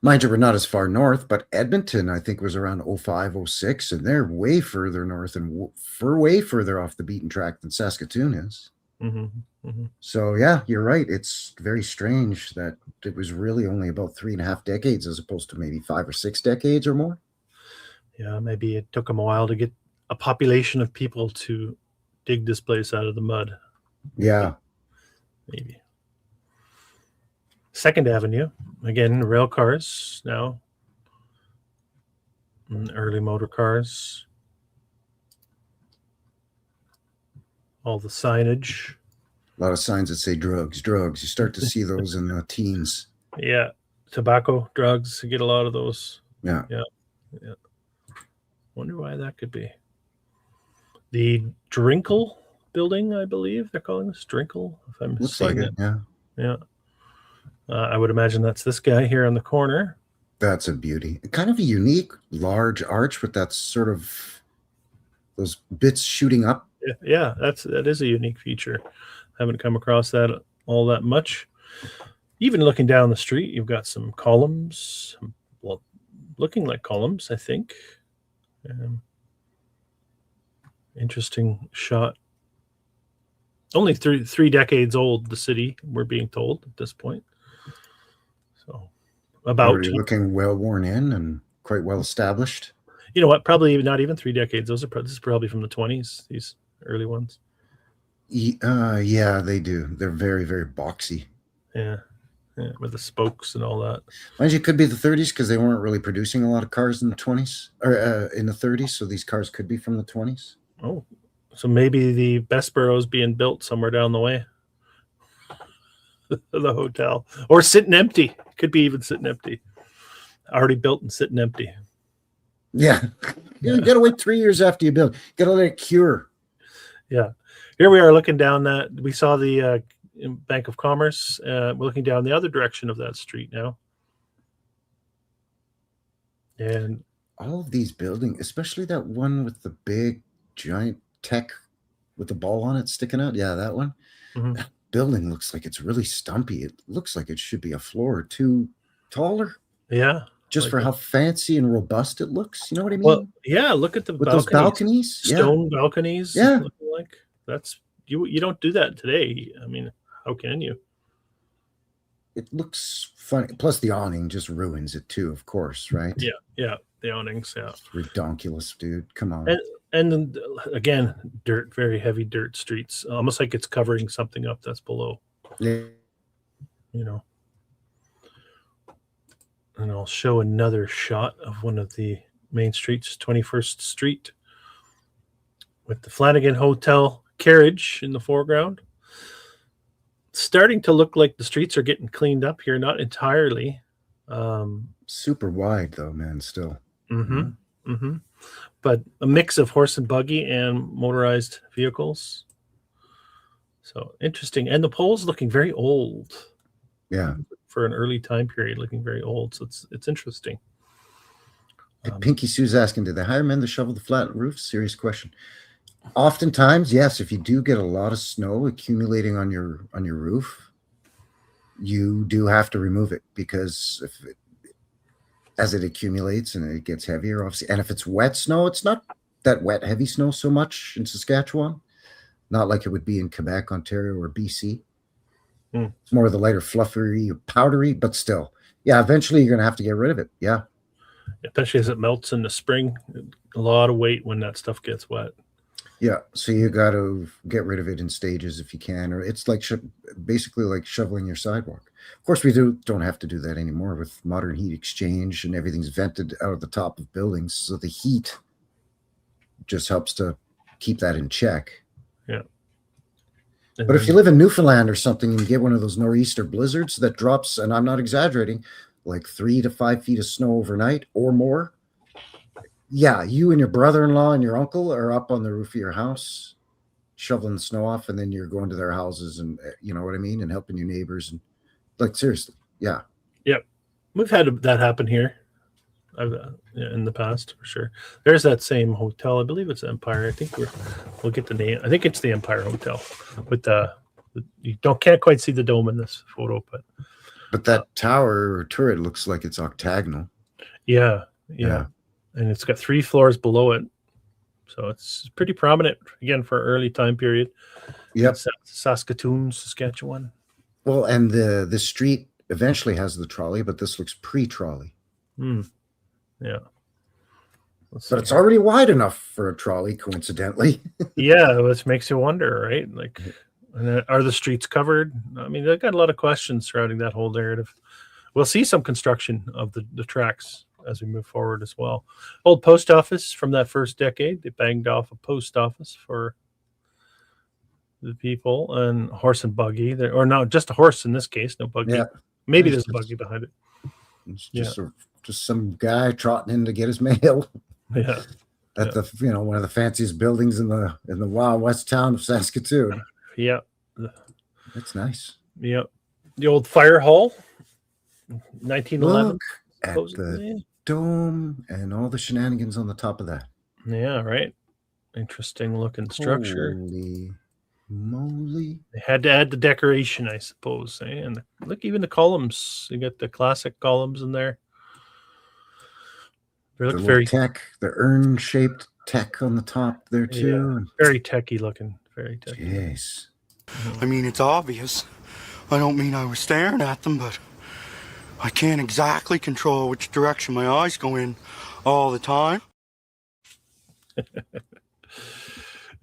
Mind you, we're not as far north, but Edmonton, I think, was around 05, 06, and they're way further north and way further off the beaten track than Saskatoon is. Mm-hmm. Mm-hmm. So, yeah, you're right. It's very strange that it was really only about 3.5 decades as opposed to maybe 5 or 6 decades or more. Yeah, maybe it took them a while to get a population of people to dig this place out of the mud. Yeah. Maybe. 2nd Avenue, again, rail cars now. Early motor cars. All the signage. A lot of signs that say drugs. You start to see those in the teens. Yeah. Tobacco, drugs. You get a lot of those. Yeah. Wonder why that could be. The Drinkle building, I believe they're calling this Drinkle. If I'm Looks like it. Yeah. I would imagine that's this guy here on the corner. That's a beauty. Kind of a unique large arch with that sort of those bits shooting up. Yeah, that is a unique feature. Haven't come across that all that much. Even looking down the street, you've got some columns, well, looking like columns, I think. Interesting shot. Only three decades old, the city, we're being told at this point. So about looking well worn in and quite well established. You know what? Probably not even 3 decades. This is probably from the 20s. These early ones. Yeah, they do. They're very, very boxy. Yeah, with the spokes and all that. Mind you, it could be the 30s because they weren't really producing a lot of cars in the 20s or in the 30s. So these cars could be from the 20s. Oh, so maybe the Bessboro is being built somewhere down the way. The hotel, or sitting empty. Could be even sitting empty. Already built and sitting empty. Yeah. You got to wait 3 years after you build. Got to let it cure. Yeah. Here we are looking down that. We saw the Bank of Commerce. We're looking down the other direction of that street now. And all of these buildings, especially that one with the big giant tech with the ball on it sticking out. Yeah, that one. Mm-hmm. That building looks like it's really stumpy. It looks like it should be a floor or two taller. Yeah. Just like for how fancy and robust it looks. You know what I mean? Well, yeah, look at those balconies. Stone balconies. Yeah. Looking like that's you don't do that today. I mean, how can you? It looks funny. Plus the awning just ruins it too, of course, right? Yeah. The awnings, yeah. It's ridiculous, dude. Come on. And then again, dirt, very heavy dirt streets. Almost like it's covering something up that's below. Yeah. You know. And I'll show another shot of one of the main streets, 21st Street, with the Flanagan Hotel carriage in the foreground. starting to look like the streets are getting cleaned up here, not entirely. Super wide though, man. Still. But a mix of horse and buggy and motorized vehicles. So interesting. And the pole's looking very old. Yeah. For an early time period, looking very old. So it's interesting. Pinky Sue's asking, did they hire men to shovel the flat roof? Serious question. Oftentimes, yes, if you do get a lot of snow accumulating on your roof, you do have to remove it, because as it accumulates and it gets heavier, obviously, and if it's wet snow, it's not that wet, heavy snow so much in Saskatchewan, not like it would be in Quebec, Ontario, or BC. It's more of the lighter, fluffery, powdery, but still, yeah, eventually you're going to have to get rid of it. Yeah. Especially as it melts in the spring, a lot of weight when that stuff gets wet. Yeah, so you got to get rid of it in stages if you can, or it's like basically like shoveling your sidewalk. Of course, we don't have to do that anymore with modern heat exchange, and everything's vented out of the top of buildings, so the heat just helps to keep that in check. Yeah. But if you live in Newfoundland or something and you get one of those nor'easter blizzards that drops, and I'm not exaggerating, like 3 to 5 feet of snow overnight or more, yeah, you and your brother-in-law and your uncle are up on the roof of your house shoveling the snow off, and then you're going to their houses, and you know what I mean, and helping your neighbors, and like seriously, yeah. Yep, we've had that happen here. In the past, for sure. There's that same hotel. I believe it's Empire. I think we'll get the name. I think it's the Empire Hotel. With you can't quite see the dome in this photo, but that tower or turret looks like it's octagonal. Yeah. And it's got 3 floors below it, so it's pretty prominent again for early time period. Yep. Saskatoon, Saskatchewan. Well, and the street eventually has the trolley, but this looks pre-trolley. Yeah. But it's already wide enough for a trolley, coincidentally. Yeah, which makes you wonder, right? Like, are the streets covered? I mean, they've got a lot of questions surrounding that whole narrative. We'll see some construction of the tracks as we move forward as well. Old post office from that first decade. They banged off a post office for the people, and horse and buggy. Or no, just a horse in this case, no buggy. Yeah. Maybe there's a buggy behind it. It's just some guy trotting in to get his mail. Yeah. At the one of the fanciest buildings in the wild west town of Saskatoon. Yeah. That's nice. Yeah. The old fire hall. 1911. Look at the dome and all the shenanigans on the top of that. Yeah, right. Interesting looking structure. Holy moly. They had to add the decoration, I suppose. And look, even the columns. You got the classic columns in there. They look very tech, the urn-shaped tech on the top there too. Yeah, very techy looking. Very techy. Jeez. I mean, it's obvious. I don't mean I was staring at them, but I can't exactly control which direction my eyes go in all the time.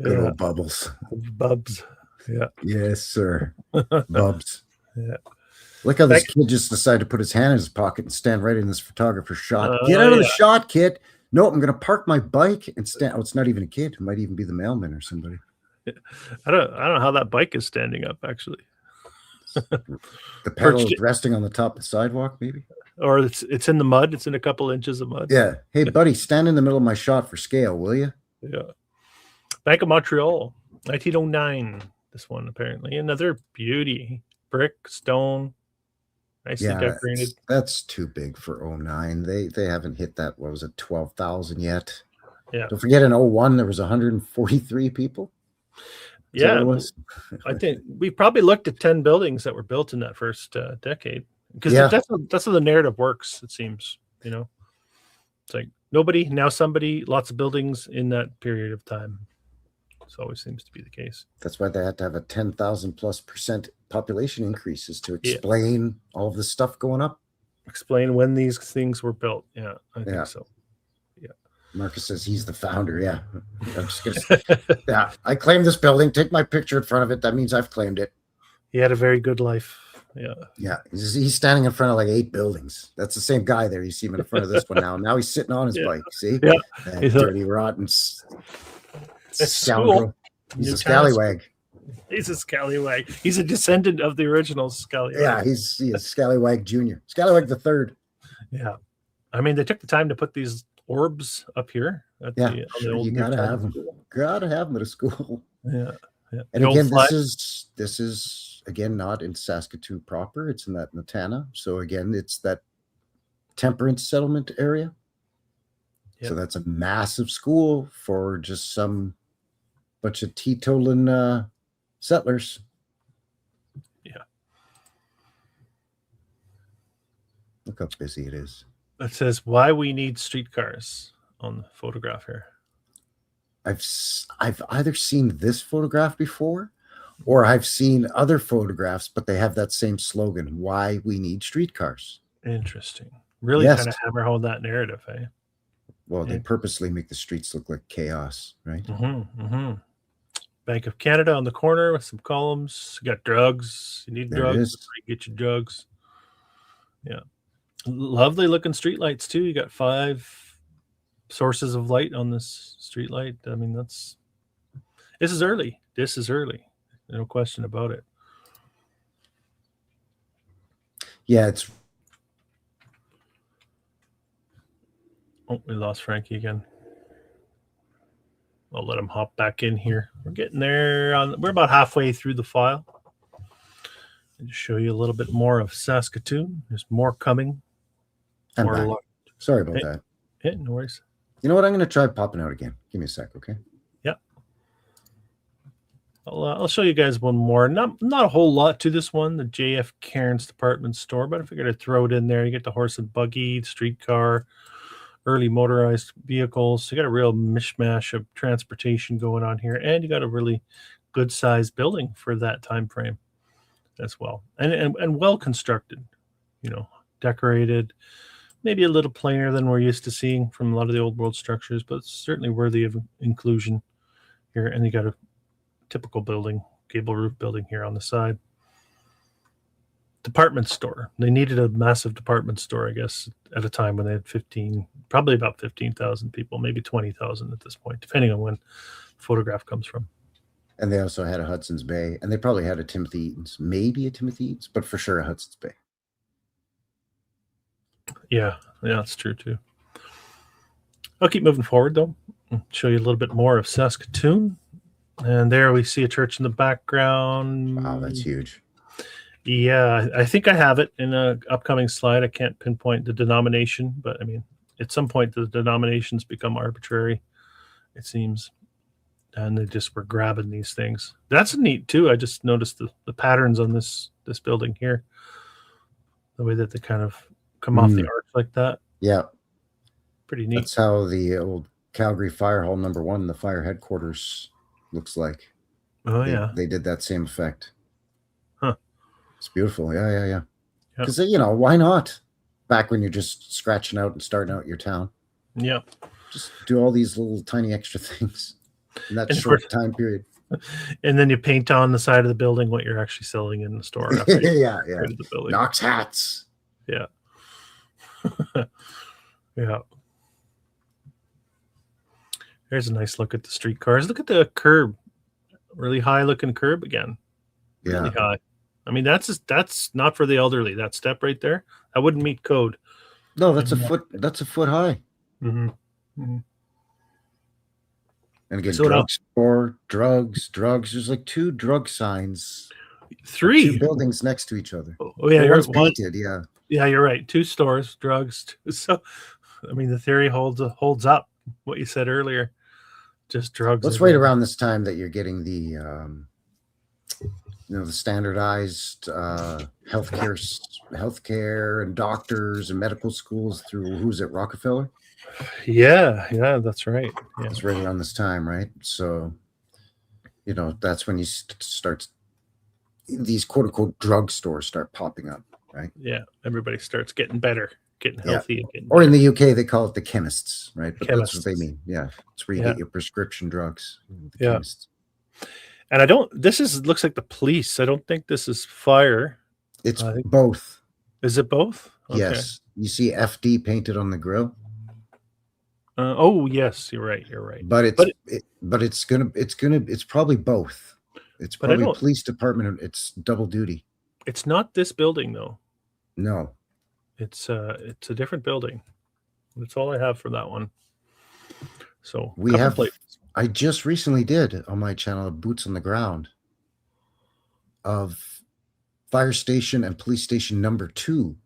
Good old Bubbles. Bubs. Yeah. Yes, sir. Bubs. Yeah. Look how this kid just decided to put his hand in his pocket and stand right in this photographer's shot. Get out of the shot, kid. No, I'm going to park my bike and stand. Oh, it's not even a kid. It might even be the mailman or somebody. I don't know how that bike is standing up, actually. The pedal is resting on the top of the sidewalk, maybe? Or it's in the mud. It's in a couple inches of mud. Yeah. Hey, buddy, stand in the middle of my shot for scale, will you? Yeah. Bank of Montreal, 1909. This one, apparently. Another beauty. Brick, stone. Nicely decorated. That's too big for 09. They haven't hit that, what was it, 12,000 yet? Yeah. Don't forget in 01, there was 143 people. Yeah. I think we probably looked at 10 buildings that were built in that first decade. Because that's how the narrative works, it seems. It's like nobody, now somebody, lots of buildings in that period of time. This always seems to be the case. That's why they had to have a 10,000+% population increases to explain all of this stuff going up. Explain when these things were built. Yeah, I think so. Yeah. Marcus says he's the founder. Yeah. I'm just gonna I claim this building. Take my picture in front of it. That means I've claimed it. He had a very good life. Yeah. Yeah. He's standing in front of like 8 buildings. That's the same guy there. You see him in front of this one now. Now he's sitting on his bike. See? Yeah. He's dirty, rotten scoundrel. He's a scallywag. He's a scallywag. He's a descendant of the original scallywag. Yeah, he's Scallywag Jr. Scallywag the Third. Yeah. I mean, they took the time to put these orbs up here. At Yeah, the, on sure, the old you gotta Newtown have them. School. Gotta have them at a school. Yeah. Yeah. And The old again, flag- this is again not in Saskatoon proper. It's in that Natana. So again, it's that temperance settlement area. Yep. So that's a massive school for just some bunch of teetotaling settlers. Yeah. Look how busy it is. It says why we need streetcars on the photograph here. I've either seen this photograph before or I've seen other photographs, but they have that same slogan, why we need streetcars. Interesting. Really Yes. kind of hammer home that narrative, eh? Well, they Yeah. purposely make the streets look like chaos, right? Mm-hmm, mm-hmm. Bank of Canada on the corner with some columns. You got drugs. You need There it drugs. is. Get your drugs. Yeah. Lovely looking streetlights too. You got 5 sources of light on this street light. I mean, this is early. This is early. No question about it. Yeah, it's Oh, we lost Frankie again. I'll let him hop back in here. We're getting there. We're about halfway through the file. I'll just show you a little bit more of Saskatoon. There's more coming. I'm More back. lo- Sorry about Hey. that. Yeah, no worries. You know what? I'm going to try popping out again. Give me a sec, okay? I'll show you guys one more. Not a whole lot to this one, the JF Cairns department store, but I figured I'd throw it in there. You get the horse and buggy, streetcar, early motorized vehicles. You got a real mishmash of transportation going on here, and you got a really good sized building for that time frame as well, and well constructed. You know, decorated, maybe a little plainer than we're used to seeing from a lot of the old world structures, but certainly worthy of inclusion here. And you got a typical building, gable roof building here on the side. Department store. They needed a massive department store, I guess, at a time when they had probably about 15,000 people, maybe 20,000 at this point, depending on when the photograph comes from. And they also had a Hudson's Bay, and they probably had a Timothy Eaton's, maybe a Timothy Eaton's, but for sure a Hudson's Bay. Yeah, that's true too. I'll keep moving forward though. I'll show you a little bit more of Saskatoon. And there we see a church in the background. Wow, that's huge. Yeah, I think I have it in an upcoming slide. I can't pinpoint the denomination, but I mean, at some point the denominations become arbitrary, it seems. And they just were grabbing these things. That's neat too. I just noticed the patterns on this building here. The way that they kind of come off the arch like that. Yeah. Pretty neat. That's how the old Calgary Fire Hall #1, the fire headquarters, looks like. Oh, yeah. They did that same effect. Huh. It's beautiful. Yeah. Because, why not? Back when you're just scratching out and starting out your town. Yeah. Just do all these little tiny extra things in that And short time period. And then you paint on the side of the building what you're actually selling in the store. After you Yeah. created the building. Knox hats. Yeah. Yeah. There's a nice look at the streetcars. Look at the curb. Really high looking curb again. Yeah. Really high. I mean, that's not for the elderly. That step right there, that wouldn't meet code. No, that's a foot high. Mm-hmm. Mm-hmm. And again, So what else? drugstore, drugs. There's like 2 drug signs. 3 2 buildings next to each other. Oh yeah, One's one, painted, yeah. yeah, you're right. 2 stores, drugs. So, I mean, the theory holds up. What you said earlier, just drugs. Let's wait around this time that you're getting the the standardized healthcare and doctors and medical schools through who's at Rockefeller. Yeah, that's right. Yeah. It's right around this time, right? So, that's when you start these quote unquote drugstores start popping up, right? Yeah, everybody starts getting better, getting healthy again. Or in the UK, they call it the chemists, right? But Chemists. that's what they mean. Yeah, it's where you get your prescription drugs. The Yeah. chemists. And looks like the police. I don't think this is fire. It's I think- both. Is it both? Okay. Yes, you see FD painted on the grill, Oh yes, you're right. but it's probably both. It's But I probably don't- police department. It's double duty. It's not this building though. No. It's a different building. That's all I have for that one. So We couple have, places. I just recently did on my channel, Boots on the Ground, of fire station and police station number 2.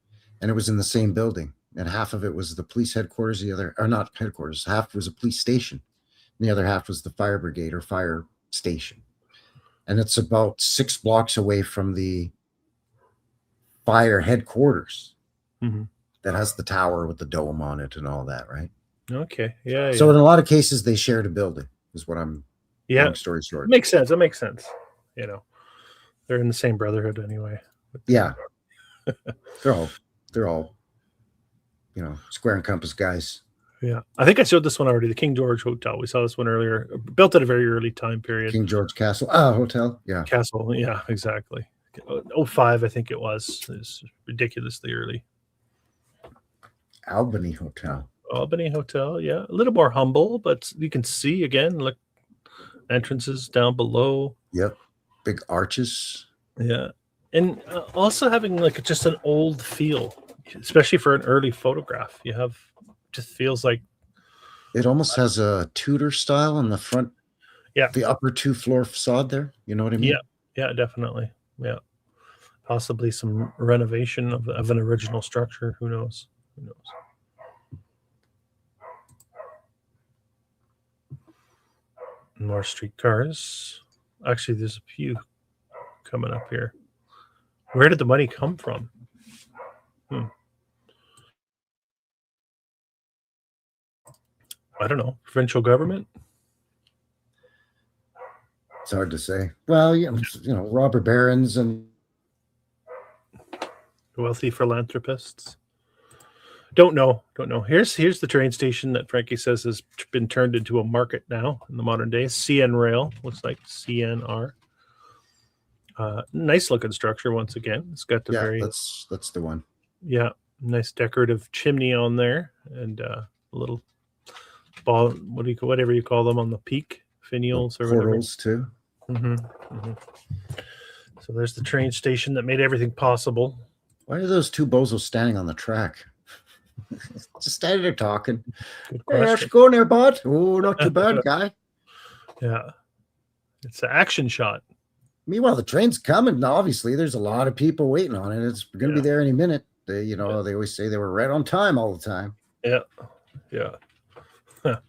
And it was in the same building. And half of it was the police headquarters, the other, or not headquarters, half was a police station. And the other half was the fire brigade or fire station. And it's about 6 blocks away from the fire headquarters Mhm. that has the tower with the dome on it and all that, right? Okay. Yeah. So in a lot of cases, they shared a building, is what I'm, yeah. long story short. Makes sense. That makes sense. You know, they're in the same brotherhood anyway. Yeah. they're all, you know, square and compass guys. Yeah. I think I showed this one already. The King George Hotel. We saw this one earlier. Built at a very early time period. King George Castle. Hotel. Yeah. Castle. Yeah, exactly. 05, I think it was. It's ridiculously early. Albany Hotel. Albany Hotel. Yeah. A little more humble, but you can see again, look, entrances down below. Yep. Big arches. Yeah. And also having like just an old feel, especially for an early photograph. You have, just feels like It almost has a Tudor style on the front. Yeah. The upper 2-floor facade there. You know what I mean? yeah, definitely. Yeah. Possibly some renovation of an original structure. Who knows? Who knows? More streetcars. Actually, there's a few coming up here. Where did the money come from? I don't know. Provincial government? It's hard to say. Well, you know, robber barons and Wealthy philanthropists? Don't know. Here's the train station that Frankie says has been turned into a market now in the modern day. CN Rail, looks like CNR. Nice looking structure once again. It's got the very that's the one. nice decorative chimney on there and a little ball. Whatever you call them on the peak, finials or whatever. Portals too. So there's the train station that made everything possible. Why are those two bozos standing on the track? Just standing there talking. Good Hey, how's question. it going there, bud? Oh, not too bad, guy. Yeah, it's an action shot. Meanwhile, the train's coming. Now, obviously, there's a lot of people waiting on it. It's going to be there any minute. They, they always say they were right on time all the time. Yeah. Huh.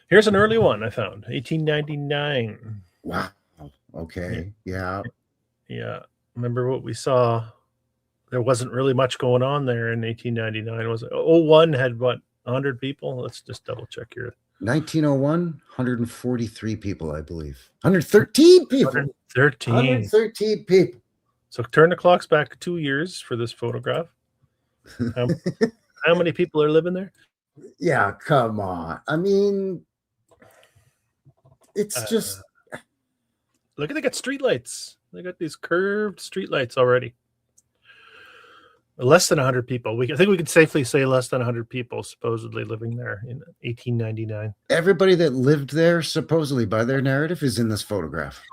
Here's an early one I found, 1899. Wow. Okay. Yeah. Yeah. Remember what we saw? There wasn't really much going on there in 1899. Was it? 01 had what, 100 people? Let's just double check here. 1901, 143 people, I believe. 113 people. 113. 113 people. So turn the clocks back 2 years for this photograph. How many people are living there? Yeah, come on. I mean, it's just. Look at, they got streetlights. They got these curved streetlights already. Less than 100 people. I think we could safely say less than 100 people supposedly living there in 1899. Everybody that lived there, supposedly by their narrative, is in this photograph.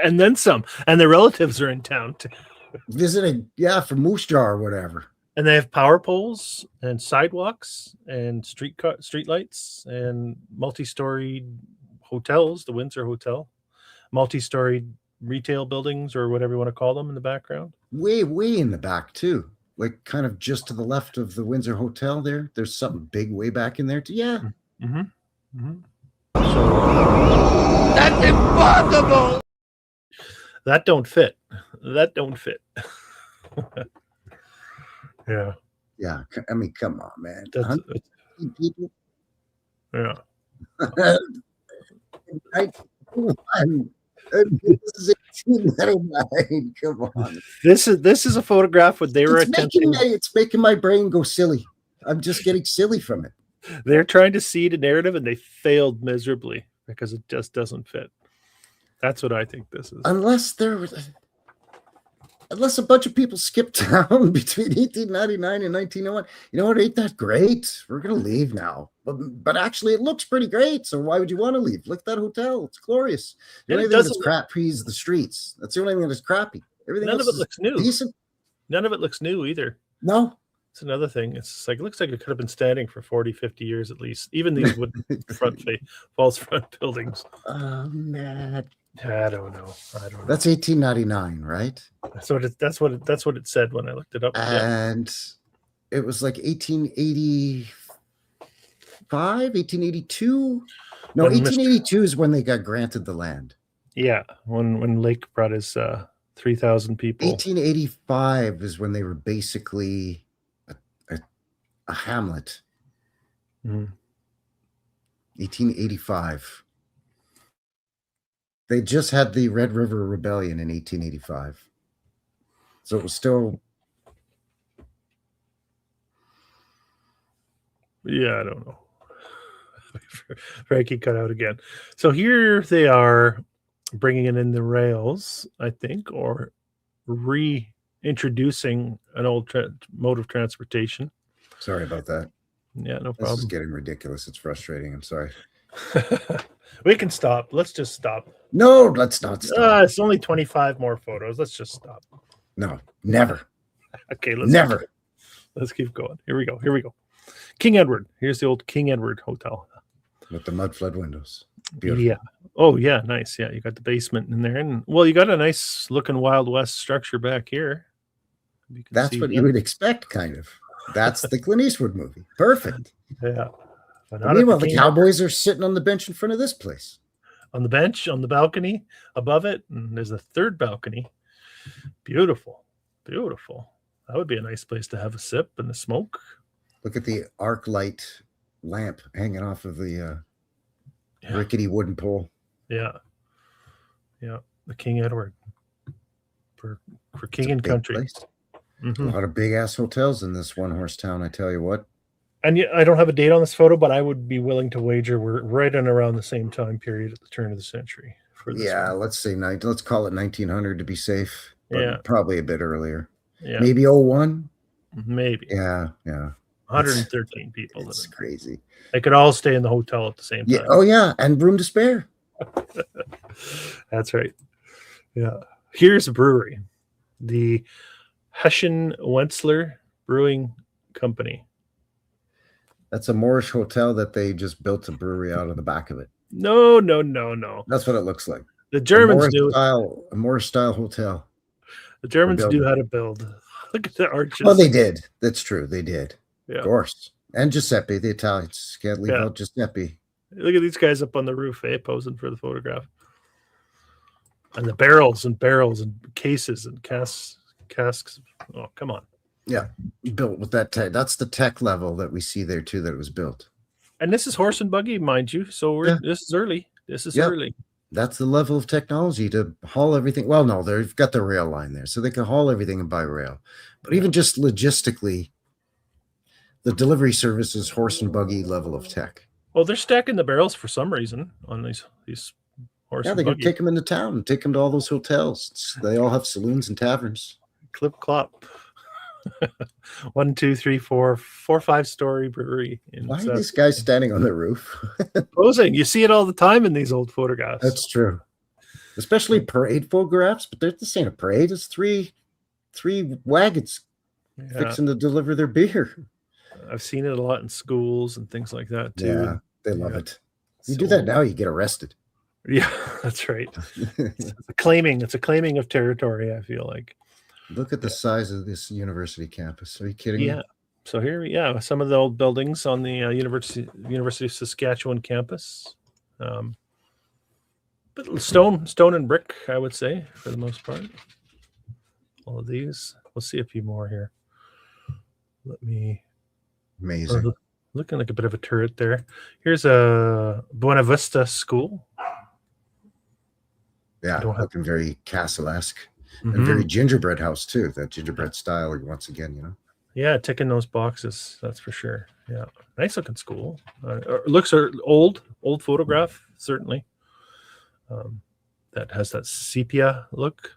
And then some. And their relatives are in town too. Visiting, from Moose Jaw or whatever. And they have power poles and sidewalks and street lights and multi-storied hotels, the Windsor Hotel, multi-storied retail buildings or whatever you want to call them in the background. Way in the back too, like kind of just to the left of the Windsor Hotel there. There's something big way back in there too. Yeah. That's impossible! That don't fit. Yeah. Yeah. I mean, come on, man. That's, 100 people. yeah. This is 1899. Come on. This is a photograph where they were attempting. It's making my brain go silly. I'm just getting silly from it. They're trying to seed a narrative and they failed miserably because it just doesn't fit. That's what I think this is. Unless there was. unless a bunch of people skipped town between 1899 and 1901. You know what? Ain't that great? We're going to leave now. But actually, it looks pretty great. So why would you want to leave? Look at that hotel. It's glorious. The only thing that's crappy is the streets. That's the only thing that's crappy. Everything else of it looks new. Decent. None of it looks new either. No. It's another thing. It's like, it looks like it could have been standing for 40, 50 years at least. Even these wooden false front buildings. Oh, man. I don't know. That's 1899, right? That's what it said when I looked it up. And it was like 1885, 1882. No, 1882 is when they got granted the land. Yeah, when Lake brought his 3,000 people. 1885 is when they were basically a hamlet. 1885. They just had the Red River Rebellion in 1885. So it was still... Yeah, I don't know. Frankie cut out again. So here they are bringing in the rails, I think, or reintroducing an old mode of transportation. Sorry about that. Yeah, no problem. This is getting ridiculous. It's frustrating. I'm sorry. We can stop. Let's just stop. No, let's not stop. It's only 25 more photos. Let's just stop. No, never. Okay, let's keep going. Here we go. King Edward. Here's the old King Edward Hotel. With the mud flood windows. Beautiful. Yeah. Oh, yeah. Nice. Yeah. You got the basement in there. And, well, you got a nice looking Wild West structure back here. That's what you would expect, kind of. That's the Clint Eastwood movie. Perfect. Yeah. Meanwhile, the Cowboys are sitting on the bench in front of this place. On the bench, on the balcony above it. And there's a third balcony. Beautiful. Beautiful. That would be a nice place to have a sip and a smoke. Look at the arc light lamp hanging off of the rickety wooden pole. Yeah. Yeah. The King Edward. For king and country. A lot of big ass hotels in this one horse town, I tell you what. And I don't have a date on this photo, but I would be willing to wager we're right in around the same time period at the turn of the century. For this one. Let's call it 1900 to be safe. But probably a bit earlier. Yeah. Maybe 01? Maybe. Yeah. 113 people. It's crazy. They could all stay in the hotel at the same time. Oh, yeah. And room to spare. That's right. Yeah. Here's a brewery. The Hessian Wenzler Brewing Company. That's a Moorish hotel that they just built a brewery out of the back of it. No. That's what it looks like. The Germans a Moorish style hotel. The Germans knew how to build. Look at the arches. Well, they did. That's true. They did. Yeah. Of course. And Giuseppe, the Italians. Can't leave out Giuseppe. Look at these guys up on the roof, posing for the photograph. And the barrels and cases and casks. Oh, come on. Yeah. Built with that tech. That's the tech level that we see there, too, that it was built. And this is horse and buggy, mind you. So this is early. Early. That's the level of technology to haul everything. Well, no, they've got the rail line there, so they can haul everything by rail. But even just logistically, the delivery service is horse and buggy level of tech. Well, they're stacking the barrels for some reason on these horse and buggy. buggy. Can take them into town and take them to all those hotels. They all have saloons and taverns. Clip clop. 1, 2, 3, 4, 5-story brewery. Why are these guys standing on the roof? Posing. You see it all the time in these old photographs. That's true. Especially parade photographs, but this ain't a parade. It's three wagons fixing to deliver their beer. I've seen it a lot in schools and things like that too. Yeah, they love it. You do that now, you get arrested. Yeah, that's right. It's a claiming of territory, I feel like. Look at the size of this university campus. Are you kidding me? Yeah. So here, some of the old buildings on the University of Saskatchewan campus. But stone and brick, I would say, for the most part. All of these. We'll see a few more here. Amazing. Looking like a bit of a turret there. Here's a Buena Vista School. Yeah, looking very castle-esque. And very gingerbread house, too. That gingerbread style, once again, Yeah, ticking those boxes, that's for sure. Yeah, nice looking school. Looks are old photograph, certainly. That has that sepia look,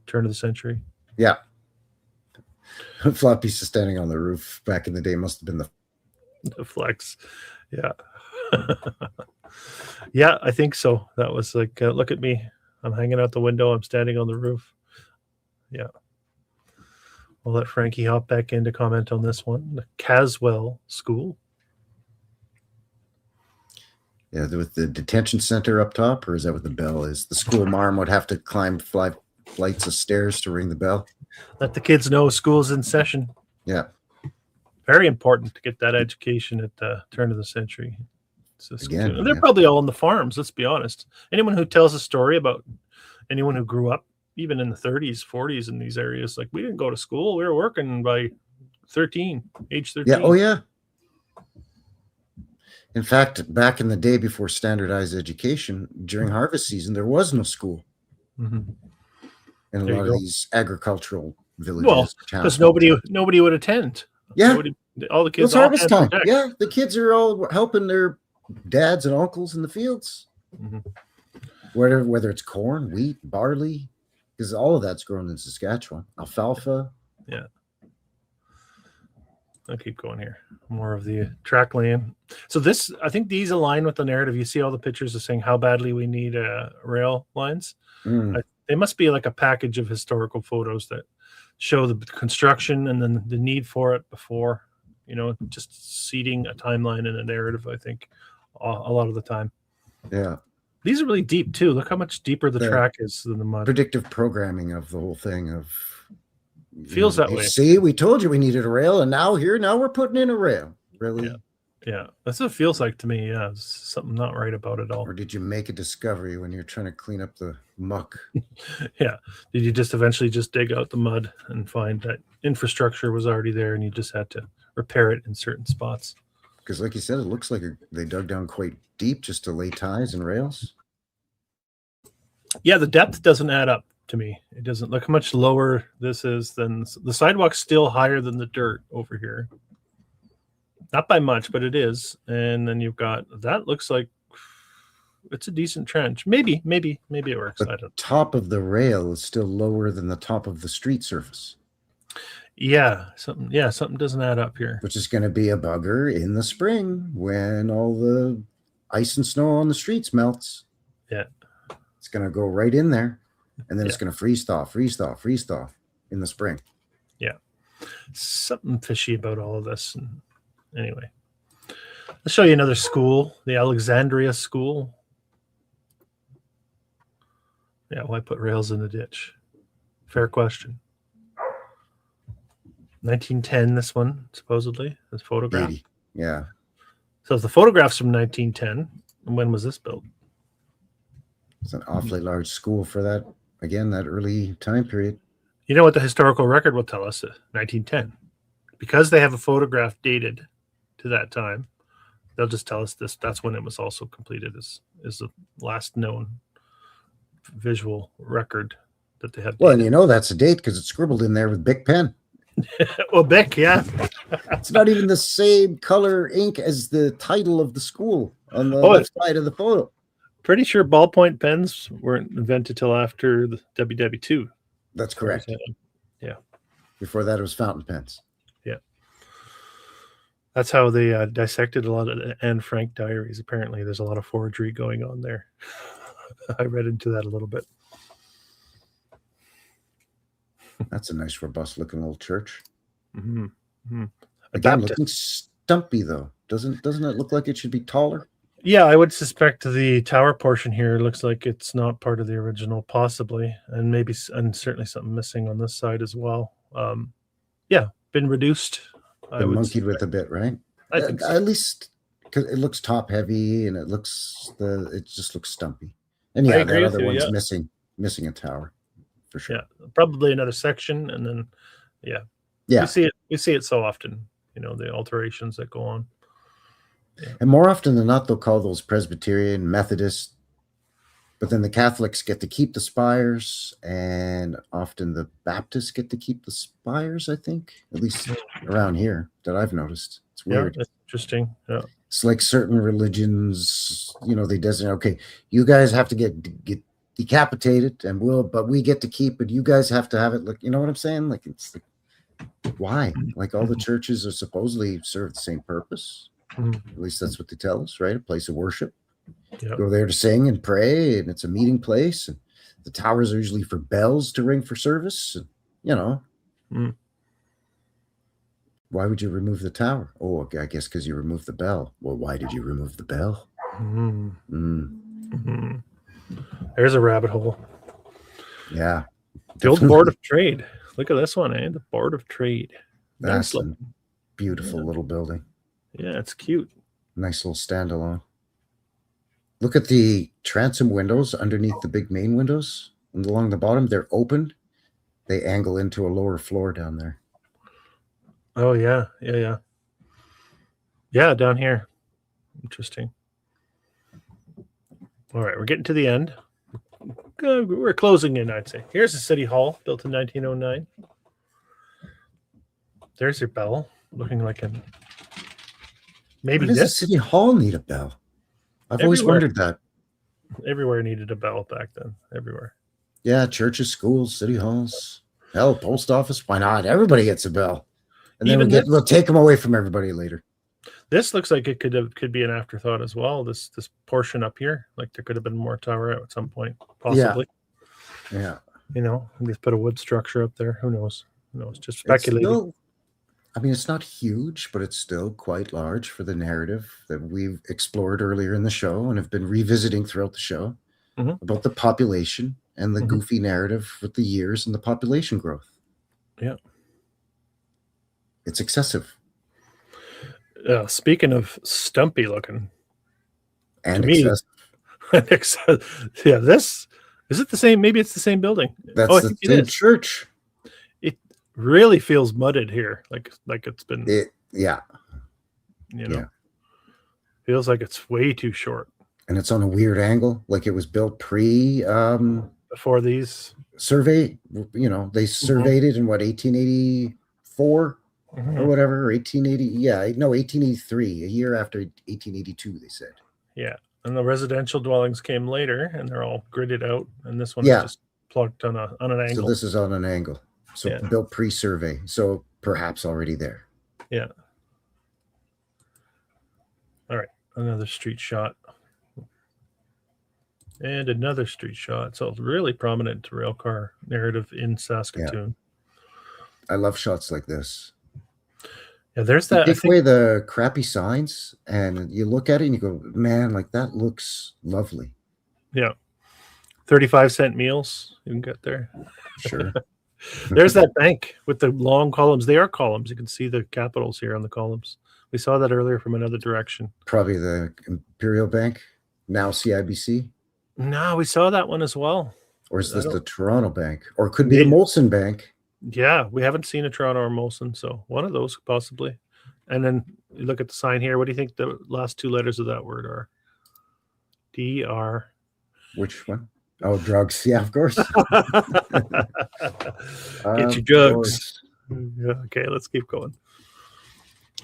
turn of the century. Yeah. Floppy's standing on the roof back in the day must have been The flex. Yeah. Yeah, I think so. That was like, look at me. I'm hanging out the window. I'm standing on the roof. Yeah. We'll let Frankie hop back in to comment on this one. The Caswell School. Yeah, with the detention center up top, or is that what the bell is? The school marm would have to climb flights of stairs to ring the bell. Let the kids know school's in session. Yeah. Very important to get that education at the turn of the century. Again, and they're yeah. probably all on the farms, let's be honest. Anyone who tells a story about anyone who grew up, even in the 30s, 40s in these areas, like, we didn't go to school. We were working by age 13. Yeah. Oh, yeah. In fact, back in the day before standardized education, during harvest season, there was no school Mm-hmm. in a There you lot of go. these agricultural villages. Well, towns. because nobody would attend. Yeah. All the It kids. was all harvest hands on time. deck. Yeah, the kids are all helping their dads and uncles in the fields. Mhm. Whether it's corn, wheat, barley, because all of that's grown in Saskatchewan. Alfalfa. Yeah. I'll keep going here. More of the track lane. So this, I think these align with the narrative. You see all the pictures of saying how badly we need rail lines. Mm. They must be like a package of historical photos that show the construction and then the need for it before, just seeding a timeline and a narrative, I think, a lot of the time. Yeah. These are really deep too. Look how much deeper the The track is than the mud. Predictive programming of the whole thing of Feels that you way. See, we told you we needed a rail, and now we're putting in a rail. Really? Yeah, that's what it feels like to me. Yeah, there's something not right about it all. Or did you make a discovery when you're trying to clean up the muck? Yeah. Did you just eventually just dig out the mud and find that infrastructure was already there and you just had to repair it in certain spots? Because like you said, it looks like they dug down quite deep just to lay ties and rails. Yeah, the depth doesn't add up to me. It doesn't look how much lower this is than the sidewalk's still higher than the dirt over here. Not by much, but it is. And then you've got, that looks like it's a decent trench. Maybe it works. I The don't. top of the rail is still lower than the top of the street surface, Something doesn't add up here. which is going to be a bugger in the spring when all the ice and snow on the streets melts. Yeah. It's going to go right in there, and then it's Yeah. going to freeze thaw in the spring. Something fishy about all of this. And anyway, let's show you another school, the Alexandria School. Yeah, why put rails in the ditch? Fair question. 1910, this one, supposedly, this photograph. 80. Yeah. So the photograph's from 1910. And when was this built? It's an awfully large school for that, again, that early time period. You know what the historical record will tell us? 1910. Because they have a photograph dated to that time, they'll just tell us this. That's when it was also completed, is the last known visual record that they have. Well, and you know that's a date because it's scribbled in there with big pen. Well, Beck, yeah. It's not even the same color ink as the title of the school on the Oh, left side of the photo. Pretty sure ballpoint pens weren't invented till after the WW2. That's correct. Yeah. Before that, it was fountain pens. That's how they dissected a lot of the Anne Frank diaries. Apparently, there's a lot of forgery going on there. I read into that a little bit. That's a nice, robust-looking old church. Mm-hmm. Mm-hmm. Again, looking stumpy though. Doesn't it look like it should be taller? Yeah, I would suspect the tower portion here looks like it's not part of the original, possibly, and certainly something missing on this side as well. Been reduced. Been monkeyed with a bit, right? I think so. At least because it looks top heavy and it just looks stumpy. And I yeah, agree that with other you, one's yeah. missing a tower for sure. Yeah, probably another section, and then Yeah. we see it so often. The alterations that go on. Yeah. And more often than not, they'll call those Presbyterian, Methodist, but then the Catholics get to keep the spires, and often the Baptists get to keep the spires, I think, at least around here that I've noticed. It's weird. Yeah, that's interesting. Yeah. It's like certain religions, they designate, okay, you guys have to get decapitated, and we get to keep it. You guys have to have it. Look, you know what I'm saying? Like, it's why? Like, all the churches are supposedly serve the same purpose. At least that's what they tell us, right? A place of worship. Yep. Go there to sing and pray, and it's a meeting place. And the towers are usually for bells to ring for service. And, you know, why would you remove the tower? Oh, I guess because you removed the bell. Well, why did you remove the bell? There's a rabbit hole. Yeah. The old Board of Trade. Look at this one, eh? The Board of Trade. That's Nice a beautiful little building. Yeah, it's cute. Nice little standalone. Look at the transom windows underneath the big main windows. And along the bottom, they're open. They angle into a lower floor down there. Oh, yeah. Yeah, down here. Interesting. All right, we're getting to the end. We're closing in, I'd say. Here's the City Hall, built in 1909. There's your bell, looking like a... Maybe Why does this. the City Hall need a bell? I've always wondered that. Everywhere needed a bell back then. Everywhere. Yeah, churches, schools, city halls. Hell, post office. Why not? Everybody gets a bell. And then we'll take them away from everybody later. This looks like it could be an afterthought as well. This portion up here, like there could have been more tower at some point, possibly. Yeah. You know, just put a wood structure up there. Who knows? Just speculating. It's not huge, but it's still quite large for the narrative that we've explored earlier in the show and have been revisiting throughout the show about the population and the goofy narrative with the years and the population growth. Yeah. It's excessive. Speaking of stumpy looking. And excessive. Yeah, this is it the same? Maybe it's the same building. That's the same church. It really feels mudded here, like it's been. Feels like it's way too short. And it's on a weird angle, like it was built before these survey. You know, they surveyed it in 1884 or whatever, or 1880. Yeah, no, 1883, a year after 1882. They said. Yeah. And the residential dwellings came later, and they're all gridded out. And this one is just plugged on an angle. So this is on an angle. So built pre-survey. So perhaps already there. Yeah. All right. Another street shot. And another street shot. So it's really prominent rail car narrative in Saskatoon. Yeah. I love shots like this. Yeah, there's that. You take away the crappy signs and you look at it and you go, man, like that looks lovely. Yeah. 35-cent meals you can get there. Sure. There's that bank with the long columns. They are columns. You can see the capitals here on the columns. We saw that earlier from another direction. Probably the Imperial Bank, now CIBC. No, we saw that one as well. Or is this the Toronto Bank? Or it could be the Molson Bank. Yeah, we haven't seen a Toronto or Molson, so one of those possibly. And then you look at the sign here. What do you think the last two letters of that word are? DR. Which one? Oh, drugs. Yeah, of course. Get your drugs. Yeah, okay, let's keep going.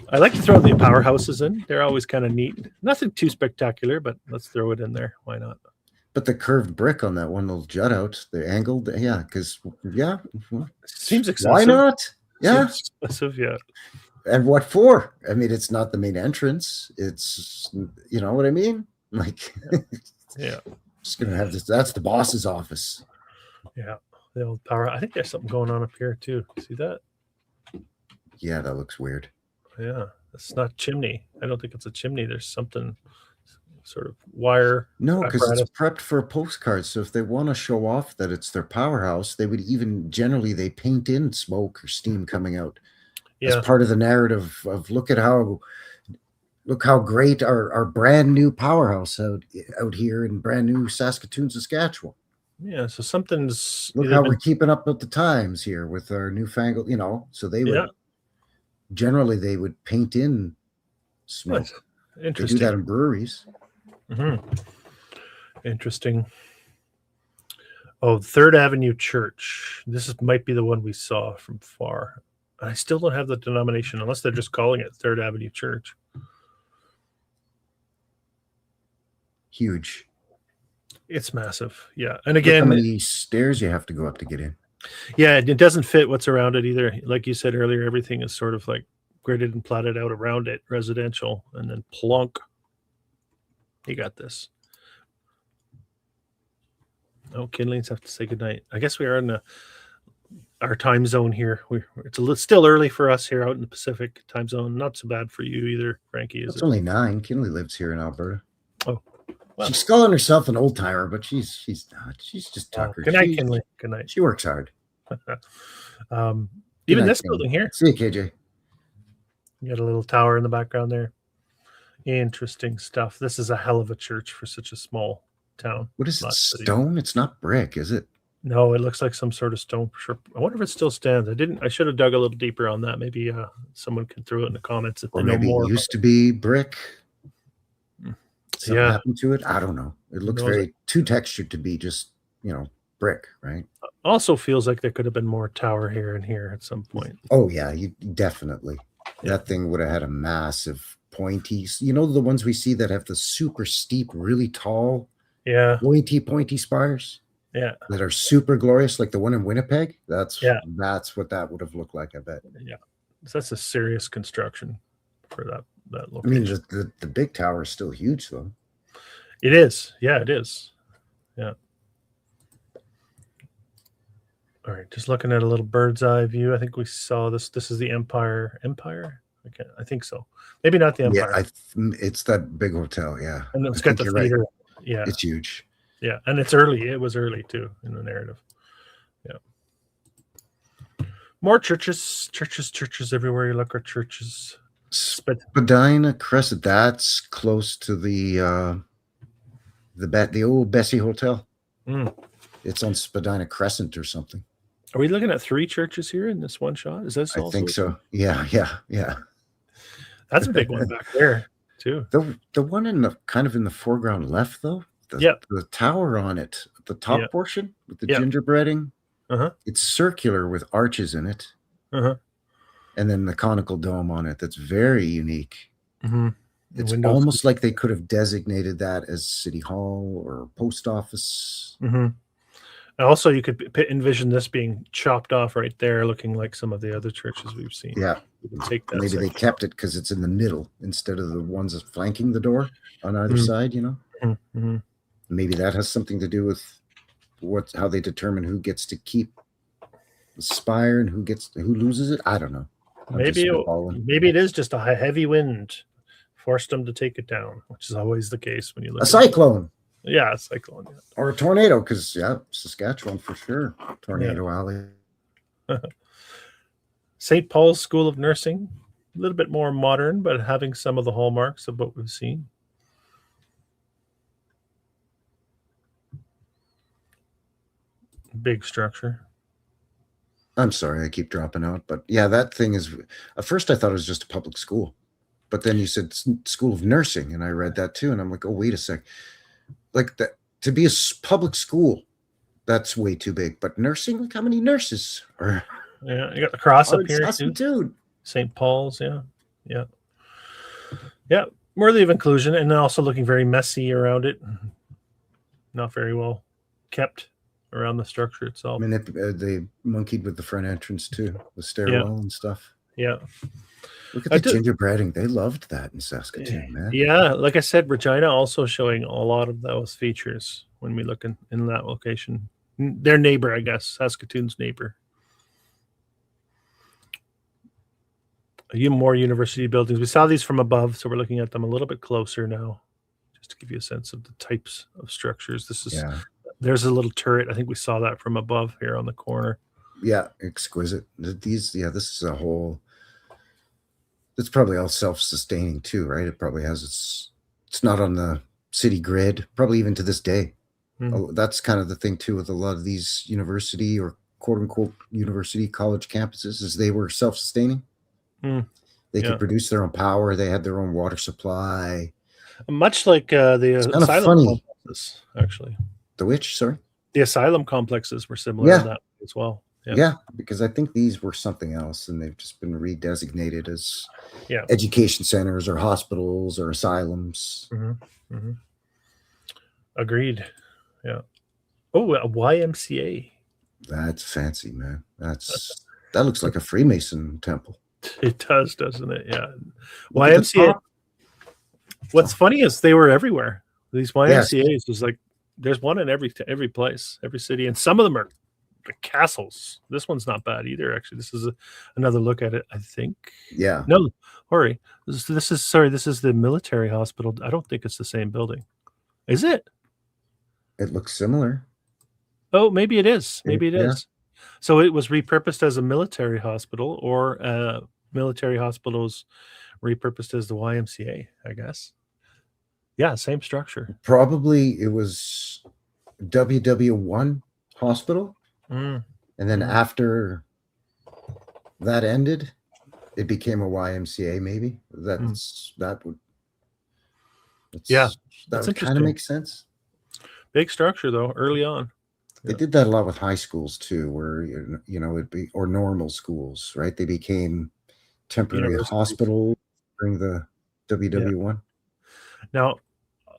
I like to throw the powerhouses in. They're always kind of neat. Nothing too spectacular, but let's throw it in there. Why not? But the curved brick on that one little jut out, the angled, because seems excessive. Why not? Yeah, seems excessive, yeah. And what for? I mean, it's not the main entrance. It's, you know what I mean? Like, yeah, just gonna have this. That's the boss's office. Yeah, the old power. I think there's something going on up here too. See that? Yeah, that looks weird. Yeah, it's not chimney. I don't think it's a chimney. There's something sort of wire. No, because it's prepped for a postcard. So if they want to show off that it's their powerhouse, they would they paint in smoke or steam coming out as part of the narrative of look how great our brand new powerhouse out here in brand new Saskatoon, Saskatchewan. Yeah, so something's look how we're keeping up with the times here with our newfangled, so they would generally they would paint in smoke. Interesting. They do that in breweries. Interesting. Oh, 3rd Avenue Church. Might be the one we saw from far. I still don't have the denomination unless they're just calling it 3rd Avenue Church. Huge. It's massive. Yeah. And Look how again, many stairs you have to go up to get in. yeah, it doesn't fit what's around it either. Like you said earlier, everything is sort of like gridded and plotted out around it, residential, and then plunk. You got this. Oh, Kinley's have to say goodnight. I guess we are in our time zone here. It's still early for us here out in the Pacific time zone. Not so bad for you either, Frankie, is It's it? only 9. Kinley lives here in Alberta. Oh, well. She's calling herself an old timer, but she's not. She's just Tucker. Good night, Kinley. Good night. She works hard. Even night, this Kinley. building here, See you, KJ. you got a little tower in the background there. Interesting stuff. This is a hell of a church for such a small town. What is it? Not city. Stone? It's not brick, is it? No, it looks like some sort of stone for sure. I wonder if it still stands. I should have dug a little deeper on that. Maybe someone can throw it in the comments if Or they know maybe more. it used to be brick. Something Yeah. happened to it. I don't know. It looks very too textured to be just, brick, right? Also feels like there could have been more tower here and here at some point. Oh yeah, you definitely. That thing would have had a massive pointy. The ones we see that have the super steep, really tall, Yeah. pointy spires Yeah. that are super glorious, like the one in Winnipeg. That's what that would have looked like, I bet. Yeah. So that's a serious construction for that I location. mean, the big tower is still huge, though. It is. Yeah, it is. Yeah. All right, just looking at a little bird's eye view. I think we saw this. This is the Empire. Empire? I think so. Maybe not the Empire. Yeah, it's that big hotel. Yeah, and it's I got think the you're theater. right. Yeah, It's huge. yeah, and it's early. It was early too in the narrative. Yeah. More churches everywhere you look are churches. Spadina Crescent. That's close to the old Bessie Hotel. Mm. It's on Spadina Crescent or something. Are we looking at 3 churches here in this one shot? Is this? I think so. Yeah. That's a big one back there too. The one in the kind of in the foreground left, though. The tower on it, the top portion with the gingerbreading. It's circular with arches in it. And then the conical dome on it. That's very unique. It's almost like they could have designated that as City Hall or post office. Also, you could envision this being chopped off right there, looking like some of the other churches we've seen. Yeah. Take that Maybe they kept it because it's in the middle instead of the ones flanking the door on either side, Maybe that has something to do with how they determine who gets to keep the spire and who loses it. I don't know. Maybe it is just a heavy wind forced them to take it down, which is always the case when you look a cyclone. Yeah, a cyclone. Yeah. Or a tornado, because Saskatchewan for sure. Tornado alley. St. Paul's School of Nursing, a little bit more modern, but having some of the hallmarks of what we've seen. Big structure. I'm sorry, I keep dropping out, but yeah, that thing is. At first, I thought it was just a public school, but then you said School of Nursing, and I read that too, and I'm like, oh, wait a sec. Like that to be a public school, that's way too big. But nursing, look how many nurses are. Yeah, you got the cross up here too. Dude. St. Paul's, yeah, worthy of inclusion, and then also looking very messy around it. Not very well kept around the structure itself. I mean, they monkeyed with the front entrance too, the stairwell and stuff. Yeah. Look at the gingerbreading. They loved that in Saskatoon, man. Yeah, like I said, Regina also showing a lot of those features when we look in that location. Their neighbor, I guess, Saskatoon's neighbor. More university buildings. We saw these from above, so we're looking at them a little bit closer now, just to give you a sense of the types of structures. There's a little turret. I think we saw that from above here on the corner. Yeah, exquisite. This is a whole. It's probably all self-sustaining too, right? It probably has it's not on the city grid, probably even to this day. That's kind of the thing too with a lot of these university or quote unquote university college campuses is they were self-sustaining. They could produce their own power. They had their own water supply. Much like the asylum complexes, actually. The which, sorry? The asylum complexes were similar to that as well. Yeah, because I think these were something else, and they've just been redesignated as education centers or hospitals or asylums. Agreed. Yeah. Oh, a YMCA. That's fancy, man. That looks like a Freemason temple. It does, doesn't it? Yeah. Look at the YMCA. top. What's funny is they were everywhere. These Yes. YMCA's was like there's one in every place, every city, and some of them are the castles. This one's not bad either. Actually, this is another look at it. I think. Yeah. No, sorry. This is the military hospital. I don't think it's the same building. Is it? It looks similar. Oh, maybe it is. Maybe it Yeah. is. So it was repurposed as a military hospital, or military hospitals repurposed as the YMCA, I guess. Yeah, same structure. Probably it was WW1 hospital. Mm. And then after that ended, it became a YMCA, maybe. That would kind of make sense. Big structure though, early on. They did that a lot with high schools too, where it'd be, or normal schools, right? They became temporary hospitals during the WW1. Now,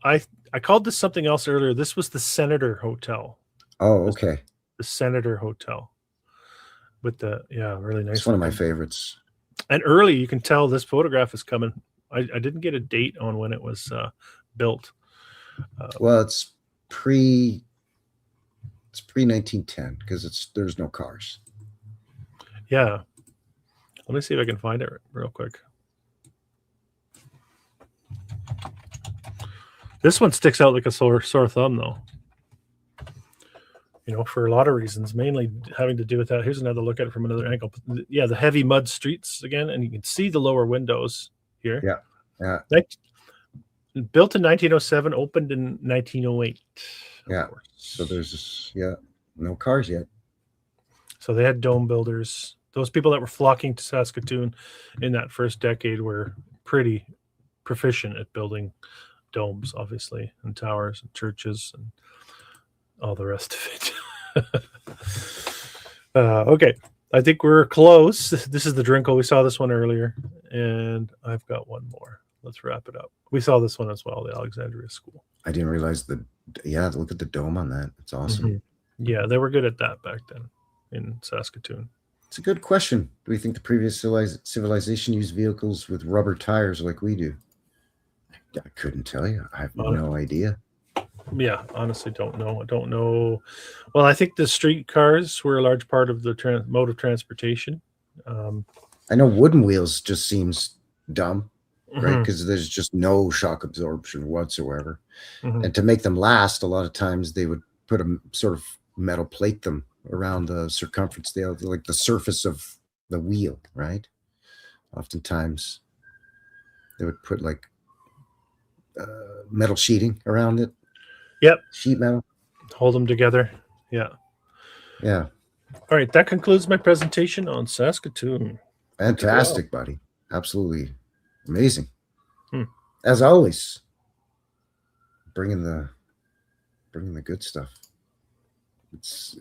I called this something else earlier. This was the Senator Hotel. Oh, okay. The Senator Hotel with the really nice. It's one of my favorites. And early, you can tell this photograph is coming. I didn't get a date on when it was built. Well, it's pre 1910 because there's no cars. Yeah. Let me see if I can find it real quick. This one sticks out like a sore thumb, though. For a lot of reasons, mainly having to do with that. Here's another look at it from another angle. Yeah, the heavy mud streets again, and you can see the lower windows here. Yeah. Built in 1907, opened in 1908. Yeah. So there's no cars yet. So they had dome builders. Those people that were flocking to Saskatoon in that first decade were pretty proficient at building domes, obviously, and towers and churches and all the rest of it. Okay. I think we're close. This is the Drinkle. We saw this one earlier, and I've got one more. Let's wrap it up. We saw this one as well, the Alexandria School. I didn't realize look at the dome on that. It's awesome. Mm-hmm. Yeah, they were good at that back then in Saskatoon. It's a good question. Do we think the previous civilization used vehicles with rubber tires like we do? I couldn't tell you. I have no idea. Yeah, honestly, don't know. I don't know. Well, I think the streetcars were a large part of the mode of transportation. I know wooden wheels just seems dumb, right? Because there's just no shock absorption whatsoever. And to make them last, a lot of times they would put a sort of metal plate them around the circumference, like the surface of the wheel, right? Oftentimes they would put like metal sheeting around it. Yep. Sheet metal. Hold them together. Yeah. Yeah. All right. That concludes my presentation on Saskatoon. Fantastic, buddy. Absolutely amazing. As always, bringing the good stuff. It's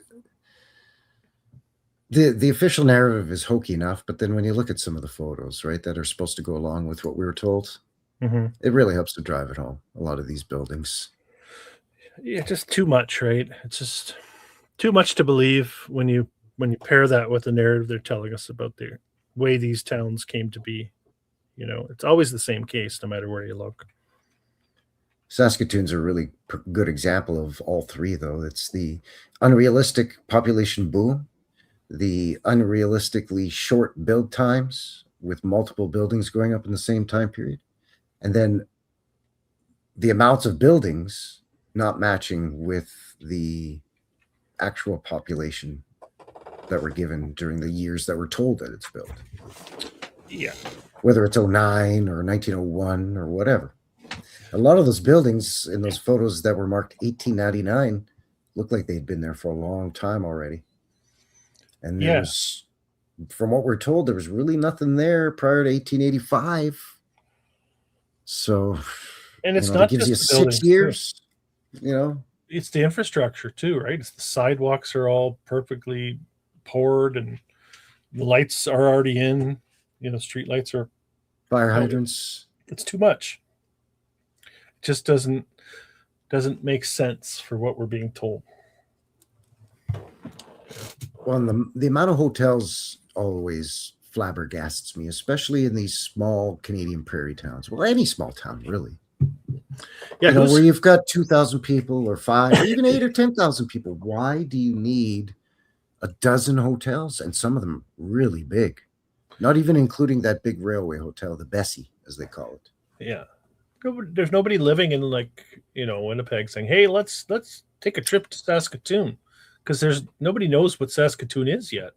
the official narrative is hokey enough, but then when you look at some of the photos, right, that are supposed to go along with what we were told, it really helps to drive it home. A lot of these buildings. Yeah, just too much, right? It's just too much to believe when you pair that with the narrative they're telling us about the way these towns came to be. It's always the same case, no matter where you look. Saskatoon's a really good example of all three, though. It's the unrealistic population boom, the unrealistically short build times with multiple buildings going up in the same time period, and then the amounts of buildings not matching with the actual population that were given during the years that were told that it's built. Yeah. Whether it's 09 or 1901 or whatever. A lot of those buildings in those photos that were marked 1899 look like they'd been there for a long time already. And there's, from what we're told, there was really nothing there prior to 1885. So, and it's not gives just you 6 years. It's the infrastructure too, right? It's the sidewalks are all perfectly poured, and the lights are already in. Street lights are fire hydrants. It's too much. It just doesn't. doesn't make sense for what we're being told. Well, and the amount of hotels always flabbergasts me, especially in these small Canadian prairie towns. Well, any small town, really. Yeah, You know, where you've got 2,000 people or 5 or even 8 or 10,000 people. Why do you need a dozen hotels, and some of them really big? Not even including that big railway hotel, the Bessie, as they call it. yeah. There's nobody living in Winnipeg saying, "Hey, let's take a trip to Saskatoon," because nobody knows what Saskatoon is yet.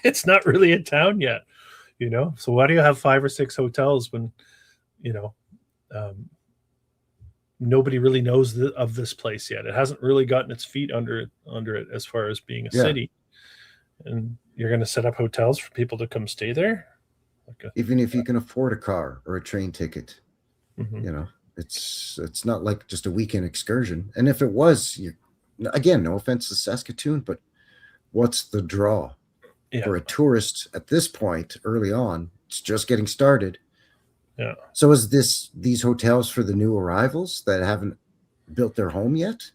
It's not really a town yet, So why do you have 5 or 6 hotels when, nobody really knows of this place yet? It hasn't really gotten its feet under it as far as being a city. And you're going to set up hotels for people to come stay there? Even if you can afford a car or a train ticket, Mm-hmm. It's not like just a weekend excursion. And if it was, again, no offense to Saskatoon, but what's the draw for a tourist at this point early on? It's just getting started. Yeah. So is these hotels for the new arrivals that haven't built their home yet?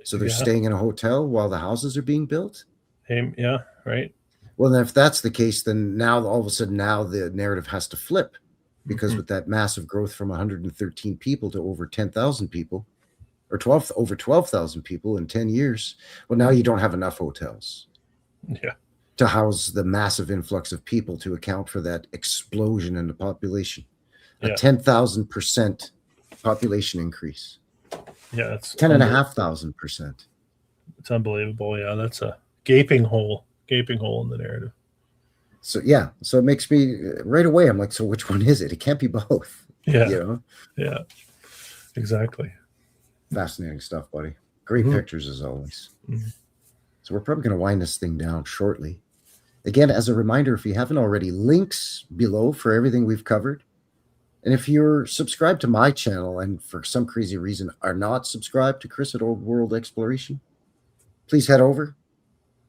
So they're staying in a hotel while the houses are being built? Yeah, right. Well, then if that's the case, then now all of a sudden the narrative has to flip, because with that massive growth from 113 people to over 10,000 people, or over 12,000 people in 10 years, well, now you don't have enough hotels to house the massive influx of people to account for that explosion in the population. A 10,000% population increase. Yeah, it's 10,500%. It's unbelievable. Yeah, that's a gaping hole in the narrative. So it makes me right away. I'm like, so which one is it? It can't be both. Yeah, yeah, exactly. Fascinating stuff, buddy. Great pictures as always. So we're probably going to wind this thing down shortly. Again, as a reminder, if you haven't already, links below for everything we've covered. And if you're subscribed to my channel and for some crazy reason are not subscribed to Chris at Old World Exploration, please head over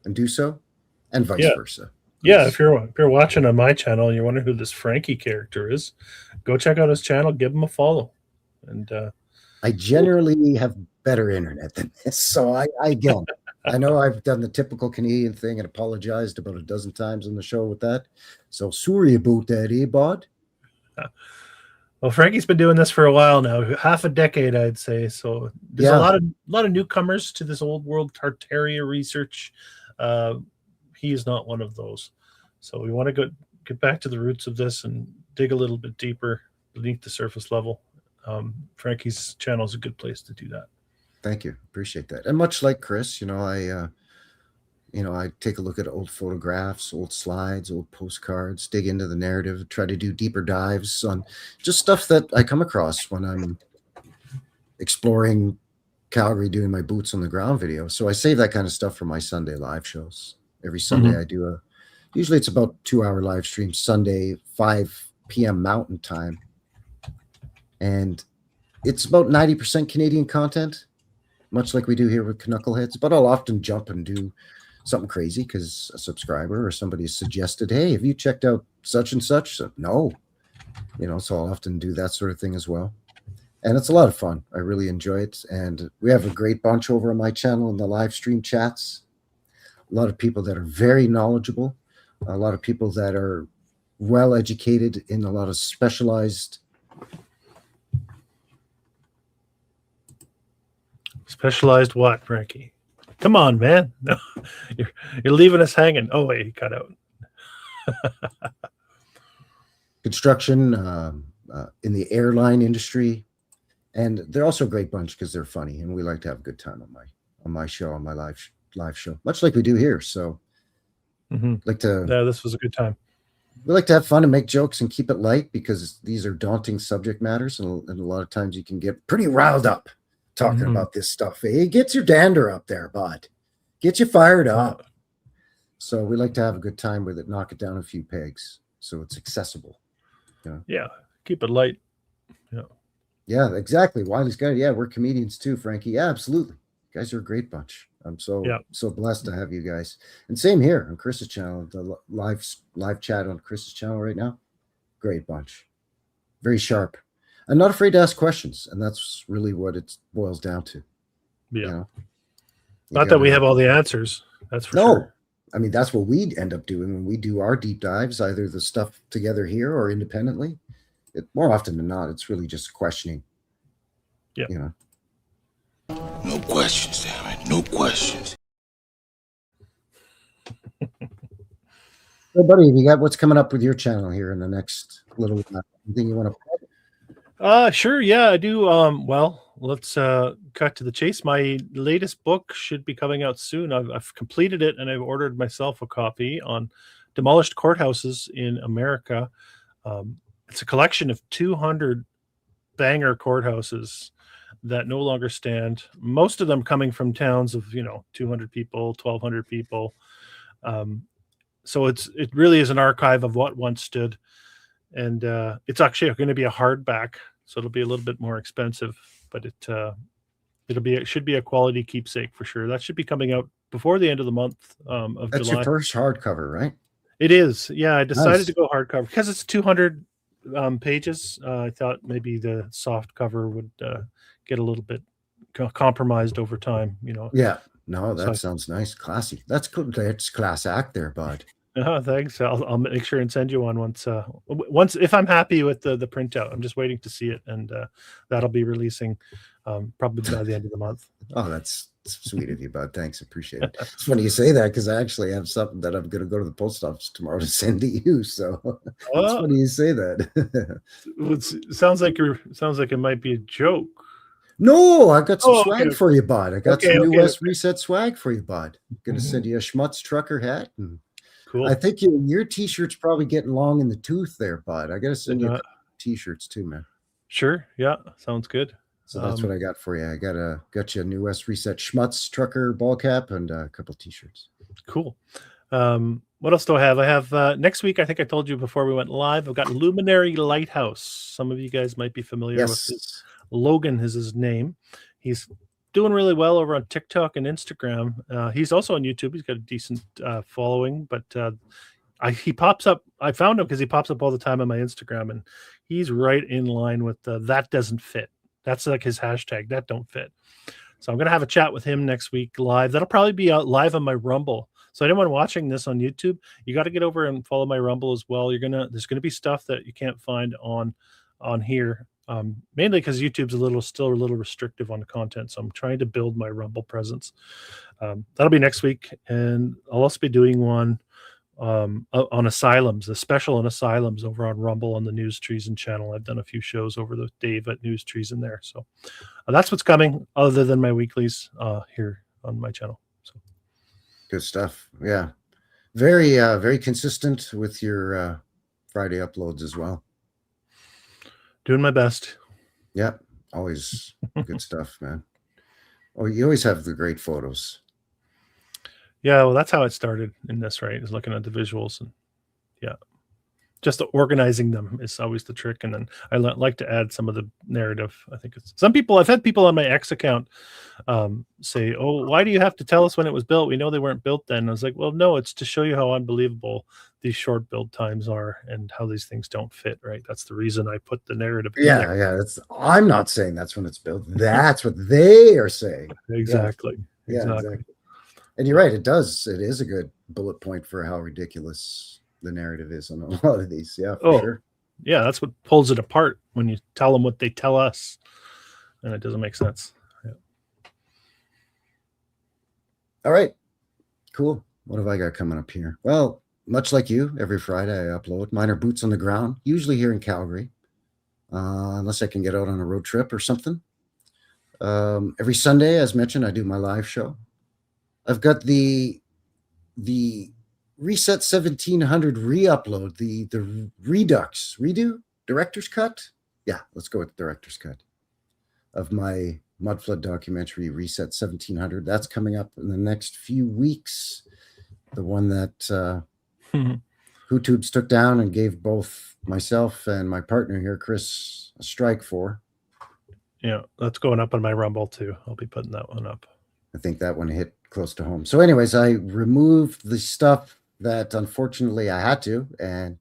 and do so, and vice versa. Please. Yeah, if you're watching on my channel and you're wondering who this Frankie character is, go check out his channel, give him a follow. And I generally have better internet than this, so I know I've done the typical Canadian thing and apologized about a dozen times on the show with that. So sorry about that, bod? Well, Frankie's been doing this for a while now, half a decade, I'd say. So there's a lot of newcomers to this old world Tartaria research. He is not one of those. So we want to get back to the roots of this and dig a little bit deeper beneath the surface level. Frankie's channel is a good place to do that. Thank you. Appreciate that. And much like Chris, I take a look at old photographs, old slides, old postcards, dig into the narrative, try to do deeper dives on just stuff that I come across when I'm exploring Calgary, doing my boots on the ground video. So I save that kind of stuff for my Sunday live shows. Every Sunday I do usually it's about 2-hour live stream, Sunday, 5 p.m. Mountain Time. And it's about 90% Canadian content, much like we do here with Canuckleheads, but I'll often jump and do something crazy because a subscriber or somebody has suggested, hey, have you checked out such and such? So, no, so I'll often do that sort of thing as well. And it's a lot of fun. I really enjoy it. And we have a great bunch over on my channel in the live stream chats. A lot of people that are very knowledgeable, a lot of people that are well educated in a lot of specialized. Specialized what, Frankie? Come on, man. No, you're leaving us hanging. Oh, wait, he cut out. Construction, in the airline industry. And they're also a great bunch because they're funny. And we like to have a good time on my show, on my live show, much like we do here. So this was a good time. We like to have fun and make jokes and keep it light because these are daunting subject matters. And a lot of times you can get pretty riled up talking about this stuff. It gets your dander up there, bud. Get you fired up. So we like to have a good time with it, knock it down a few pegs so it's accessible. Yeah, keep it light. Yeah, exactly. Wiley's got it. Yeah, we're comedians too, Frankie. Yeah, absolutely. You guys are a great bunch. I'm so blessed to have you guys. And same here on Chris's channel, the live chat on Chris's channel right now. Great bunch. Very sharp. I'm not afraid to ask questions, and that's really what it boils down to. Yeah. You know? Not that we have all the answers. That's for No. sure. I mean, that's what we end up doing when we do our deep dives, either the stuff together here or independently. More often than not, it's really just questioning. Yeah. You know. No questions, damn it. No questions. So, buddy, you got what's coming up with your channel here in the next little while? Anything you want to? Sure. Yeah, I do. Well, let's cut to the chase. My latest book should be coming out soon. I've completed it, and I've ordered myself a copy on demolished courthouses in America. It's a collection of 200 banger courthouses that no longer stand. Most of them coming from towns of 200 people, 1,200 people. So it really is an archive of what once stood, and it's actually going to be a hardback, so it'll be a little bit more expensive, but it should be a quality keepsake for sure. That should be coming out before the end of the month of That's July. your first hardcover, right? It is. Yeah, I decided Nice. to go hardcover because it's 200 pages. I thought maybe the soft cover would get a little bit compromised over time. Yeah. No, that So- sounds nice, classy. That's cool. That's class act there, bud. Thanks. I'll make sure and send you one once if I'm happy with the printout. I'm just waiting to see it, and that'll be releasing probably by the end of the month. Oh, that's sweet of you, bud. Thanks, appreciate it. It's funny you say that because I actually have something that I'm going to go to the post office tomorrow to send to you. So it's funny you say that. Sounds like it might be a joke. No, I got some Oh, swag okay. for you, bud. I got Okay, some New okay, West okay. Reset swag for you, bud. Going to Mhm. send you a Schmutz trucker hat. And Cool. I think your t-shirt's probably getting long in the tooth there, bud. I got to send you a couple t-shirts too, man. Sure. Yeah. Sounds good. So that's what I got for you. I got you a New West Reset Schmutz trucker ball cap and a couple t-shirts. Cool. What else do I have? I have next week. I think I told you before we went live. I've got Luminary Lighthouse. Some of you guys might be familiar with this. Yes. Logan is his name. He's doing really well over on TikTok and Instagram. He's also on YouTube. He's got a decent following, but he pops up. I found him because he pops up all the time on my Instagram, and he's right in line with that doesn't fit. That's like his hashtag, that don't fit. So I'm going to have a chat with him next week live. That'll probably be out live on my Rumble. So anyone watching this on YouTube, you got to get over and follow my Rumble as well. There's going to be stuff that you can't find on here. Mainly because YouTube's still a little restrictive on the content, so I'm trying to build my Rumble presence. That'll be next week, and I'll also be doing one on asylums, a special on asylums over on Rumble on the News Treason channel. I've done a few shows over the Dave at News Treason there, so that's what's coming. Other than my weeklies here on my channel. So Good stuff. Yeah. Very, very consistent with your Friday uploads as well. doing my best. Yep. Always good stuff, man. Oh, you always have the great photos. Yeah, well, that's how it started in this, right? Is looking at the visuals, and yeah, just organizing them is always the trick. And then I like to add some of the narrative. I think I've had people on my X account say, "Oh, why do you have to tell us when it was built? We know they weren't built then." And I was like, "Well, no, it's to show you how unbelievable these short build times are and how these things don't fit." Right? That's the reason I put the narrative. in there. Yeah. I'm not saying that's when it's built. That's what they are saying. Exactly. Yeah, Exactly. exactly. And you're right. It does. It is a good bullet point for how ridiculous the narrative is on a lot of these. Yeah, for sure. Yeah, that's what pulls it apart when you tell them what they tell us, and it doesn't make sense. Yeah. All right. Cool. What have I got coming up here? Well, much like you, every Friday I upload. Mine are boots on the ground, usually here in Calgary, unless I can get out on a road trip or something. Every Sunday, as mentioned, I do my live show. I've got the Reset 1700 re-upload, the director's cut. Yeah, let's go with director's cut of my Mudflood documentary Reset 1700. That's coming up in the next few weeks. The one that YouTube's took down and gave both myself and my partner here, Chris, a strike for. Yeah, that's going up on my Rumble too. I'll be putting that one up. I think that one hit close to home. So anyways, I removed the stuff that unfortunately I had to, and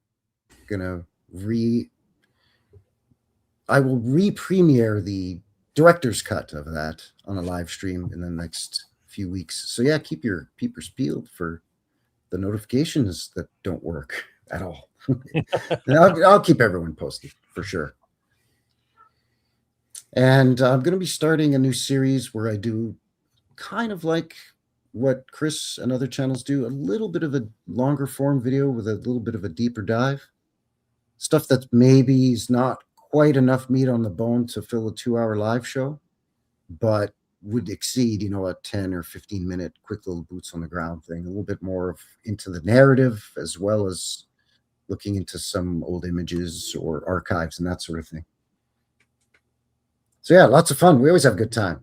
gonna re-upload I will re-premiere the director's cut of that on a live stream in the next few weeks. So yeah, keep your peepers peeled for the notifications that don't work at all. And I'll keep everyone posted for sure. And I'm going to be starting a new series where I do kind of like what Chris and other channels do, a little bit of a longer form video with a little bit of a deeper dive. Stuff that maybe is not quite enough meat on the bone to fill a 2-hour live show, but would exceed, a 10 or 15 minute quick little boots on the ground thing, a little bit more of into the narrative, as well as looking into some old images or archives and that sort of thing. So yeah, lots of fun. We always have a good time.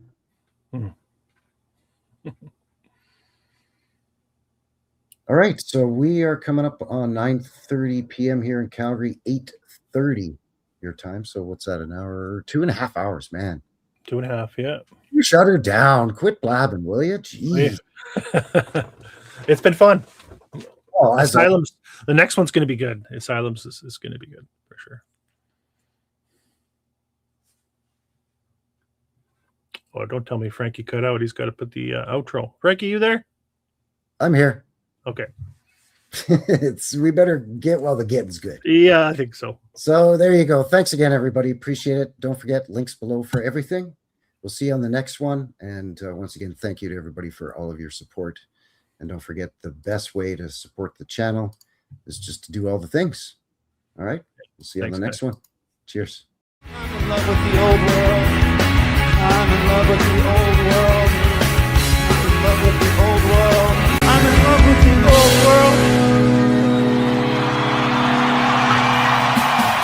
All right, so we are coming up on 9:30 p.m. here in Calgary, 8:30 your time. So what's that, an hour, 2.5 hours, man? 2.5, yeah. You shut her down. Quit blabbing, will you? Jeez. It's been fun. Oh, Asylums. The next one's going to be good. Asylums is going to be good for sure. Oh, don't tell me Frankie cut out. He's got to put the outro. Frankie, you there? I'm here. Okay. We better get while the getting's good. Yeah, I think so. So there you go. Thanks again, everybody. Appreciate it. Don't forget, links below for everything. We'll see you on the next one. And once again, thank you to everybody for all of your support. And don't forget, the best way to support the channel is just to do all the things. All right. We'll see you on the next one. Cheers. I'm in love with the old world. I'm in love with the old world. I'm in love with the old world. I'm in love with the old world.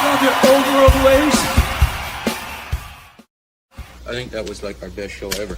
Love your old world ways. I think that was like our best show ever.